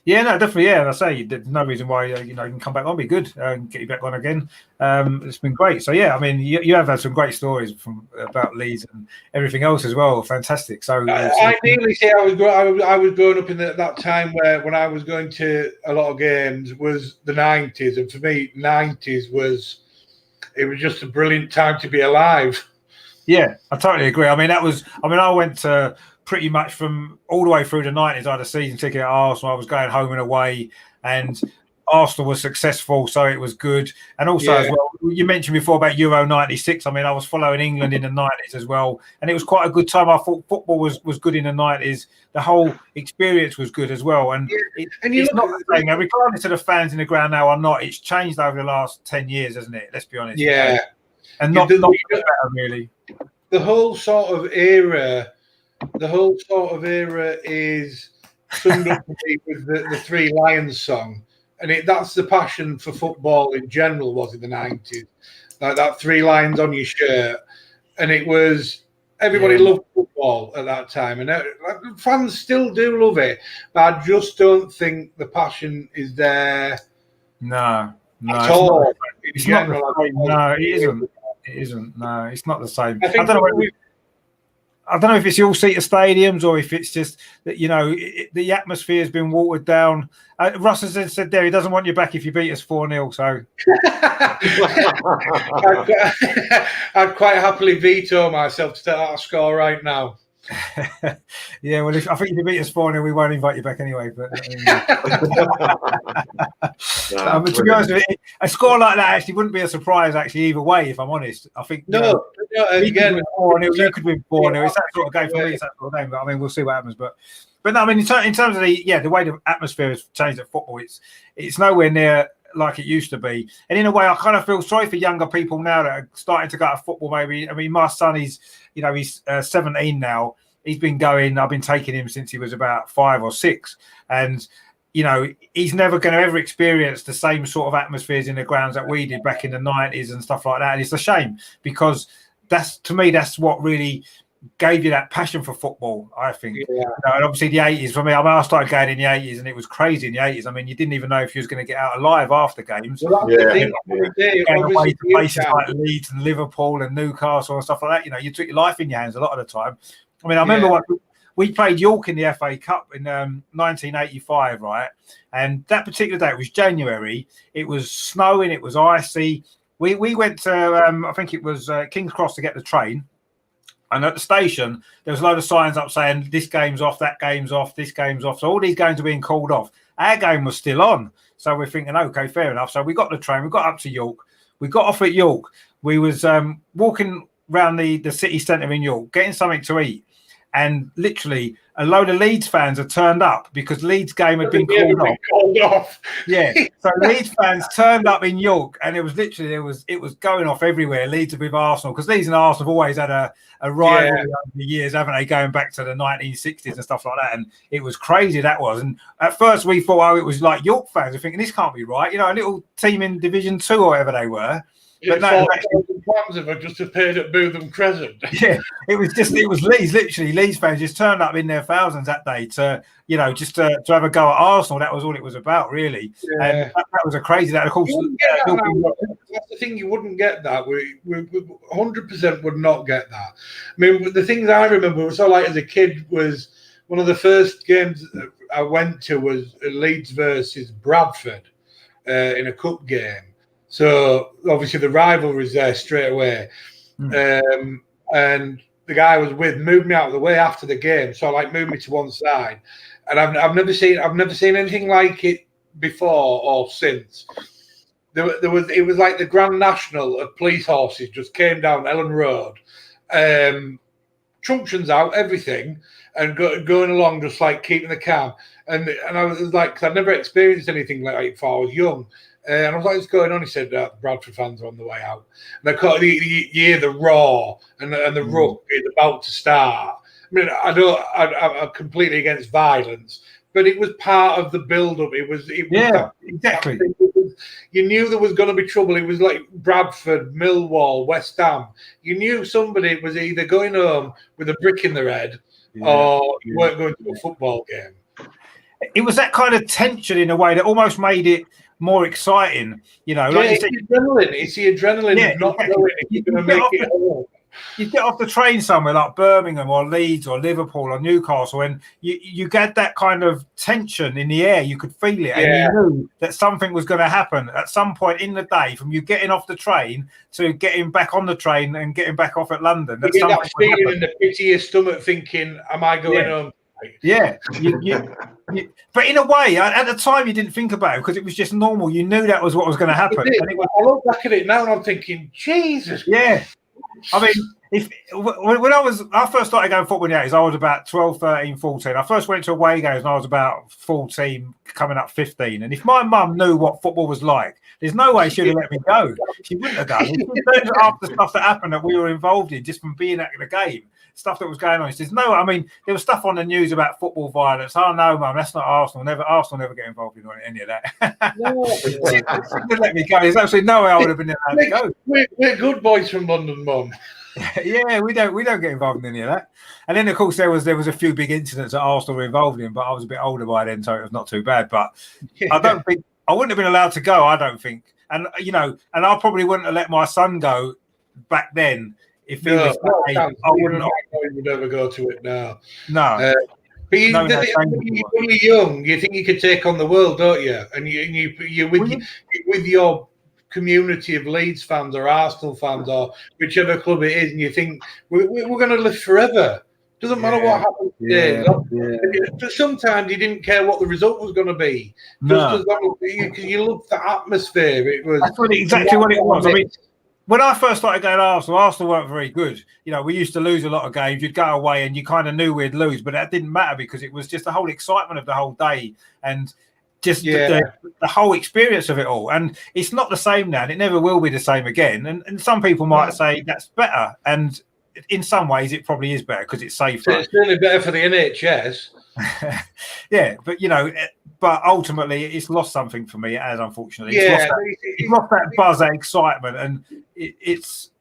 Yeah, no, definitely. Yeah, and I say there's no reason why you can come back on. Be good and get you back on again. It's been great. So yeah, I mean, you have had some great stories about Leeds and everything else as well. Fantastic. So ideally, see, I was growing up in that time when I was going to a lot of games was the 90s, and for me, 90s was just a brilliant time to be alive. Yeah, I totally agree. I mean, I went to pretty much from all the way through the 90s. I had a season ticket at Arsenal. I was going home and away, and Arsenal was successful, so it was good. And also as well, you mentioned before about Euro 96. I mean, I was following England in the 90s as well, and it was quite a good time. I thought football was good in the 90s. The whole experience was good as well. And it's not the same now, regardless of the fans in the ground now or not. It's changed over the last 10 years, hasn't it? Let's be honest. Yeah. And not better, really. The whole sort of era is summed up with the Three Lions song, and that's the passion for football in general was in the 90s, like that 3 lines on your shirt, and it was everybody loved football at that time, and fans still do love it, but I just don't think the passion is there. No, at all. It's not the same. No, it isn't. It isn't. No, it's not the same. I don't know if it's the all-seater stadiums or if it's just that, the atmosphere has been watered down. Russ has said there he doesn't want you back if you beat us 4-0. So I'd quite happily veto myself to take that score right now. Yeah, well, I think if you beat us 4-0, we won't invite you back anyway. But, but to be honest with you, a score like that actually wouldn't be a surprise, actually, either way, if I'm honest. I think again, 4-0, you could win 4-0. It's that sort of game for me. It's that sort of game. But I mean, we'll see what happens. But no, I mean, in terms of the way the atmosphere has changed at football, it's nowhere near like it used to be. And in a way, I kind of feel sorry for younger people now that are starting to go to football. Maybe, I mean, my son he's 17 now. He's been going. I've been taking him since he was about 5 or 6, and he's never going to ever experience the same sort of atmospheres in the grounds that we did back in the 90s and stuff like that. And it's a shame because that's what really gave you that passion for football, I think. Yeah. And obviously the 80s for me, I started going in the 80s and it was crazy in the 80s. I mean, you didn't even know if you was going to get out alive after games. Going away to places like Leeds and Liverpool and Newcastle and stuff like that. You took your life in your hands a lot of the time. I mean, I remember we played York in the FA Cup in 1985, right? And that particular day, it was January. It was snowing. It was icy. We went to, I think it was King's Cross to get the train. And at the station, there was a load of signs up saying this game's off, that game's off, this game's off. So all these games are being called off. Our game was still on. So we're thinking, okay, fair enough. So we got the train, we got up to York. We got off at York. We was walking around the city centre in York, getting something to eat. And literally a load of Leeds fans had turned up because Leeds game had been called off. Yeah. So Leeds fans turned up in York, and it was literally it was going off everywhere. Leeds with Arsenal, because Leeds and Arsenal have always had a rivalry over the years, haven't they? Going back to the 1960s and stuff like that. And it was crazy, that was. And at first we thought, it was like York fans are thinking this can't be right. You know, a little team in Division 2 or whatever they were. But no, pounds if I just appeared at Bootham Crescent. Yeah, it was Leeds. Literally, Leeds fans just turned up in their thousands that day to, just to have a go at Arsenal. That was all it was about, really. Yeah. And that was a crazy. That, of course, that's the thing. You wouldn't get that. We 100% would not get that. I mean, the things I remember was as a kid was one of the first games I went to was Leeds versus Bradford in a cup game. So obviously the rivalry is there straight away, and the guy I was with moved me out of the way after the game, so moved me to one side, and I've never seen anything like it before or since. It was like the Grand National of police horses just came down Ellen Road, truncheons out, everything, and going along just keeping the calm, and I was because I'd never experienced anything like that before. I was young. And I was what's going on? He said, the Bradford fans are on the way out. And you hear the roar and the ruck is about to start. I mean, I'm completely against violence, but it was part of the build-up. It was exactly. You knew there was going to be trouble. It was like Bradford, Millwall, West Ham. You knew somebody was either going home with a brick in their head or you weren't going to a football game. It was that kind of tension in a way that almost made it more exciting, it's the adrenaline of not knowing if you're going to make it home. You get off the train somewhere like Birmingham or Leeds or Liverpool or Newcastle, and you get that kind of tension in the air. You could feel it, and you knew that something was going to happen at some point in the day, from you getting off the train to getting back on the train and getting back off at London. You get that feeling in the pit of your stomach, thinking, "Am I going home?" Yeah, but in a way, at the time, you didn't think about it because it was just normal. You knew that was what was going to happen. I look back at it now and I'm thinking, Jesus. Yeah, I mean, when I first started going football in the 80s, I was about 12, 13, 14. I first went to away games when I was about 14, coming up 15. And if my mum knew what football was like, there's no way she'd have let me go. She wouldn't have done it. After stuff that happened that we were involved in, just from being at the game, stuff that was going on. She says, no, I mean, there was stuff on the news about football violence. Oh, no, Mum, that's not Arsenal. Arsenal never get involved in any of that. She didn't let me go. There's absolutely no way I would have been allowed to go. We're good boys from London, Mum. Yeah, we don't get involved in any of that. And then, of course, there was a few big incidents that Arsenal were involved in, but I was a bit older by then, so it was not too bad. But I don't think I wouldn't have been allowed to go. I don't think, and and I probably wouldn't have let my son go back then if he was. I wouldn't. Would ever go to it now. No. But when you're young, you think you could take on the world, don't you? And you're with your community of Leeds fans or Arsenal fans or whichever club it is, and you think we're going to live forever. Doesn't matter what happens today. But sometimes you didn't care what the result was going to be. Just as long as you loved the atmosphere. It was exactly what it was. I mean, when I first started going to Arsenal weren't very good. We used to lose a lot of games. You'd go away and you kind of knew we'd lose, but that didn't matter because it was just the whole excitement of the whole day and just the whole experience of it all. And it's not the same now, and it never will be the same again. And some people might say that's better. And in some ways, it probably is better because it's safer. It's certainly better for the NHS. Yeah, but but ultimately, it's lost something for me. It has, unfortunately. It's lost that buzz, that excitement, and it's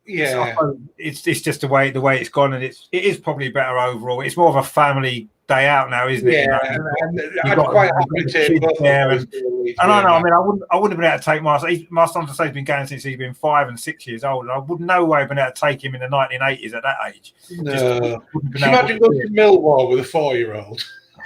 it's just the way it's gone, and it is probably better overall. It's more of a family day out now, isn't it? And I'm quite happy to take both there. And I know. I mean, I wouldn't have been able to take my son to say he's been going since he's been 5 and 6 years old, and I would no way have been able to take him in the 1980s at that age. No. Imagine going to Millwall with a 4-year-old.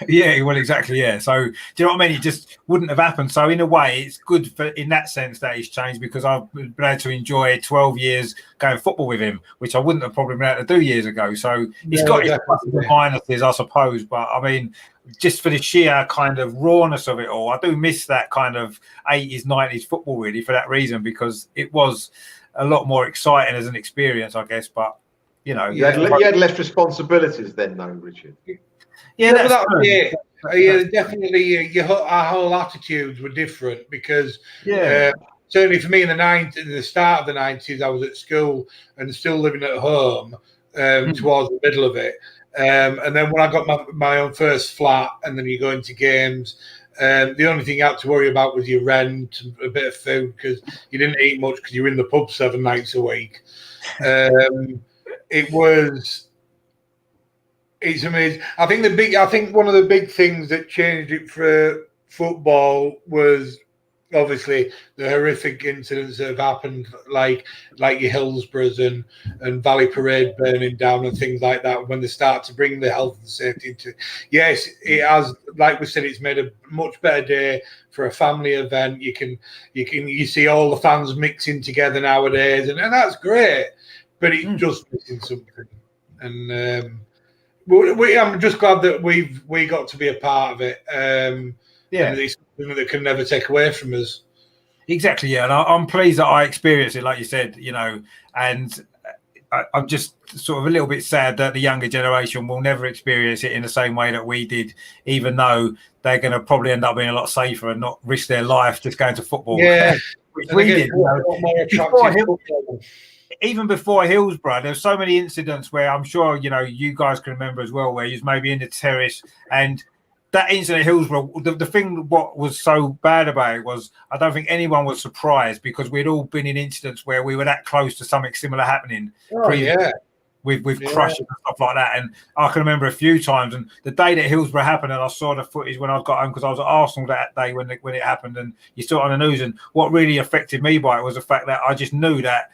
Yeah, well, exactly. Yeah. So, do you know what I mean? It just wouldn't have happened. So, in a way, it's good for in that sense that he's changed because I've been able to enjoy 12 years going football with him, which I wouldn't have probably been able to do years ago. So, it's got its pluses and minuses, I suppose. But I mean, just for the sheer kind of rawness of it all, I do miss that kind of 80s, 90s football really for that reason because it was a lot more exciting as an experience, I guess. But you know, you had less responsibilities then, though, Richard. Yeah, that's it. Yeah, definitely. Our whole attitudes were different because certainly for me in the start of the 90s, I was at school and still living at home towards the middle of it. And then when I got my own first flat, and then you go into games, the only thing you had to worry about was your rent and a bit of food because you didn't eat much because you were in the pub 7 nights a week. It's amazing. I think one of the big things that changed it for football was obviously the horrific incidents that have happened, like your Hillsboroughs and Valley Parade burning down and things like that. When they start to bring the health and safety into, yes, it has. Like we said, it's made a much better day for a family event. You see all the fans mixing together nowadays, and that's great. But it's just missing something, and. I'm just glad that we got to be a part of it. And it's something that can never take away from us. Exactly, yeah. And I'm pleased that I experienced it, like you said, you know, and I'm just sort of a little bit sad that the younger generation will never experience it in the same way that we did, even though they're going to probably end up being a lot safer and not risk their life just going to football. Yeah, which we did. Even before Hillsborough, there's so many incidents where I'm sure, you know, you guys can remember as well, where you was maybe in the terrace and that incident at Hillsborough, the thing what was so bad about it was I don't think anyone was surprised because we'd all been in incidents where we were that close to something similar happening with crushes and stuff like that. And I can remember a few times. And the day that Hillsborough happened, and I saw the footage when I got home because I was at Arsenal that day when it happened, and you saw it on the news. And what really affected me by it was the fact that I just knew that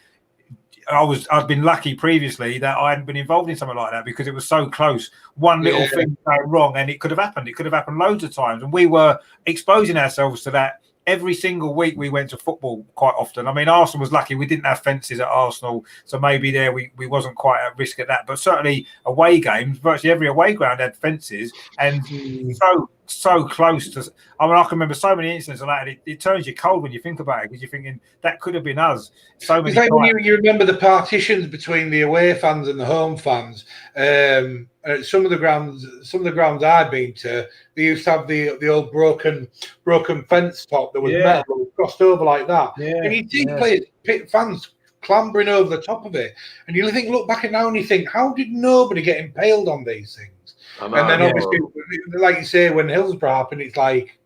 I'd been lucky previously that I hadn't been involved in something like that because it was so close. One little thing going wrong and it could have happened. It could have happened loads of times. And we were exposing ourselves to that every single week we went to football quite often. I mean, Arsenal was lucky. We didn't have fences at Arsenal. So maybe there we wasn't quite at risk at that. But certainly away games, virtually every away ground had fences. And so close to. I mean, I can remember so many incidents like that. It turns you cold when you think about it because you're thinking that could have been us. So many. It's like when you remember the partitions between the away fans and the home fans. Some of the grounds I've been to, they used to have the old broken fence top that was metal crossed over like that, and you'd see fans clambering over the top of it, and you look back at now and you think, how did nobody get impaled on these things? And then obviously, like you say, when Hillsborough happened, it's like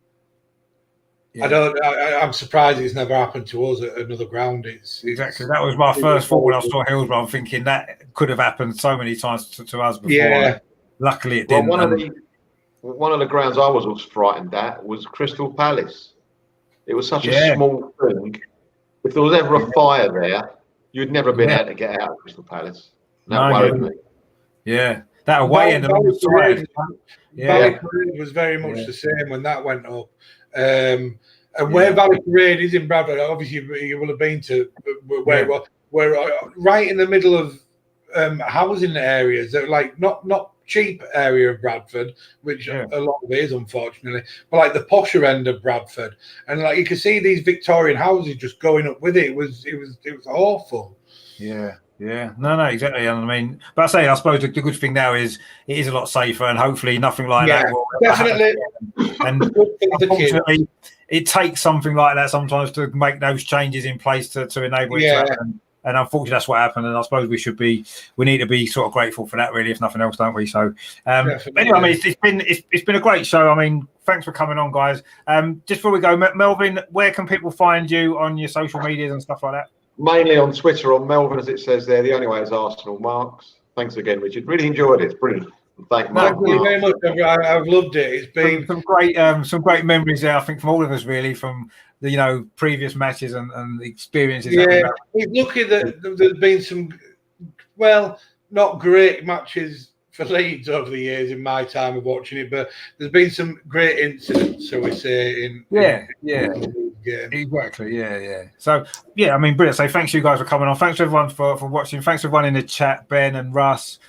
I'm surprised it's never happened to us at another ground. Exactly. That was my first thought when I saw Hillsborough. I'm thinking that could have happened so many times to us before. Yeah. Luckily, it didn't. One of the grounds I was frightened at was Crystal Palace. It was such a small thing. If there was ever a fire there, you'd never been able to get out of Crystal Palace. That worried me. Yeah. That away end on the side. Valley Parade was very much the same when that went up. And where Valley Parade is in Bradford, obviously you will have been to where right in the middle of housing areas that are like not cheap area of Bradford, which a lot of it is unfortunately, but like the posher end of Bradford, and like you can see these Victorian houses just going up with it. It was awful. Yeah, no, exactly. And I mean, but I suppose the good thing now is it is a lot safer, and hopefully nothing like that will definitely happen. And unfortunately, it takes something like that sometimes to make those changes in place to enable it to happen. And unfortunately, that's what happened. And I suppose we need to be sort of grateful for that, really, if nothing else, don't we? So, anyway, I mean, it's been a great show. I mean, thanks for coming on, guys. Just before we go, Melvin, where can people find you on your social medias and stuff like that? Mainly on Twitter, on Melvin, as it says there. The only way is Arsenal Marks. Thanks again, Richard. Really enjoyed it. It's brilliant. Thank you very much. I've loved it. It's been some great memories there, I think, from all of us, really, from the previous matches and the experiences. We're lucky that there's been some, not great matches for Leeds over the years in my time of watching it, but there's been some great incidents, so we say, in the game. Exactly, yeah. So, yeah, I mean, brilliant. So, thanks you guys for coming on. Thanks everyone for watching. Thanks everyone in the chat, Ben and Russ.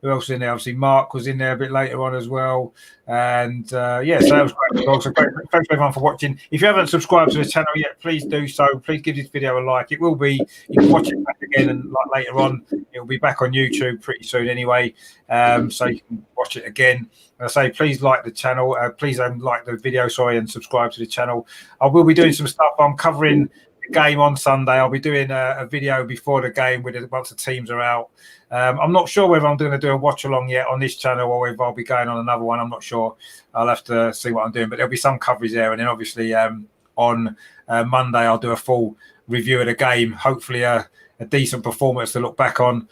Who else was in there? Obviously, Mark was in there a bit later on as well. And so that was great as well. So thanks everyone for watching. If you haven't subscribed to the channel yet, please do so. Please give this video a like. It will be, you can watch it back again, and like later on, it will be back on YouTube pretty soon anyway. So you can watch it again. And I say, please like the channel. Please like the video, and subscribe to the channel. I will be doing some stuff. I'm covering the game on Sunday. I'll be doing a video before the game once the teams are out. I'm not sure whether I'm going to do a watch along yet on this channel or whether I'll be going on another one. I'm not sure. I'll have to see what I'm doing, but there'll be some coverage there. And then obviously on Monday, I'll do a full review of the game. Hopefully a decent performance to look back on.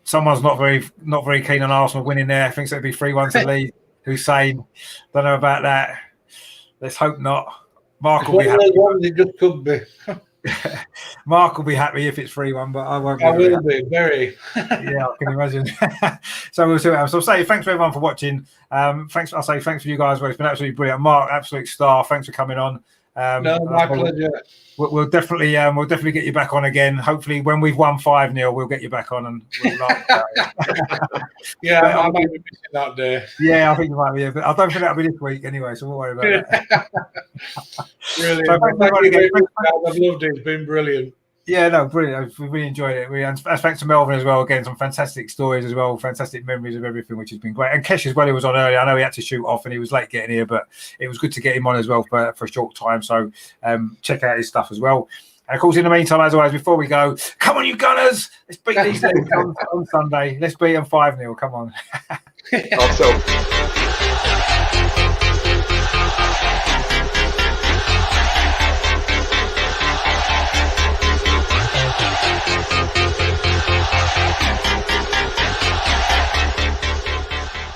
Someone's not very keen on Arsenal winning there. Thinks it'll be 3-1 to Leeds. Hussein, don't know about that. Let's hope not. Mark will be happy. It just could be. Mark will be happy if it's 3-1, but I won't. I will be very. Yeah, I can imagine. So we'll see what happens. So I'll say thanks for everyone for watching. Thanks for you guys. Well, it's been absolutely brilliant. Mark, absolute star. Thanks for coming on. No, my pleasure. We'll definitely get you back on again. Hopefully, when we've won 5-0, we'll get you back on and we'll laugh about it. Yeah, I might be missing that day. Yeah, I think you might be. But I don't think that'll be this week anyway, so we'll worry about that. Brilliant. So I've loved it. It's been brilliant. Yeah, no, brilliant. We really enjoyed it. And thanks to Melvin as well. Again, some fantastic stories as well. Fantastic memories of everything, which has been great. And Kesh as well, he was on earlier. I know he had to shoot off and he was late getting here, but it was good to get him on as well for a short time. So check out his stuff as well. And of course, in the meantime, as always, before we go, come on, you Gunners! Let's beat these Leeds on Sunday. Let's beat them 5-0. Come on.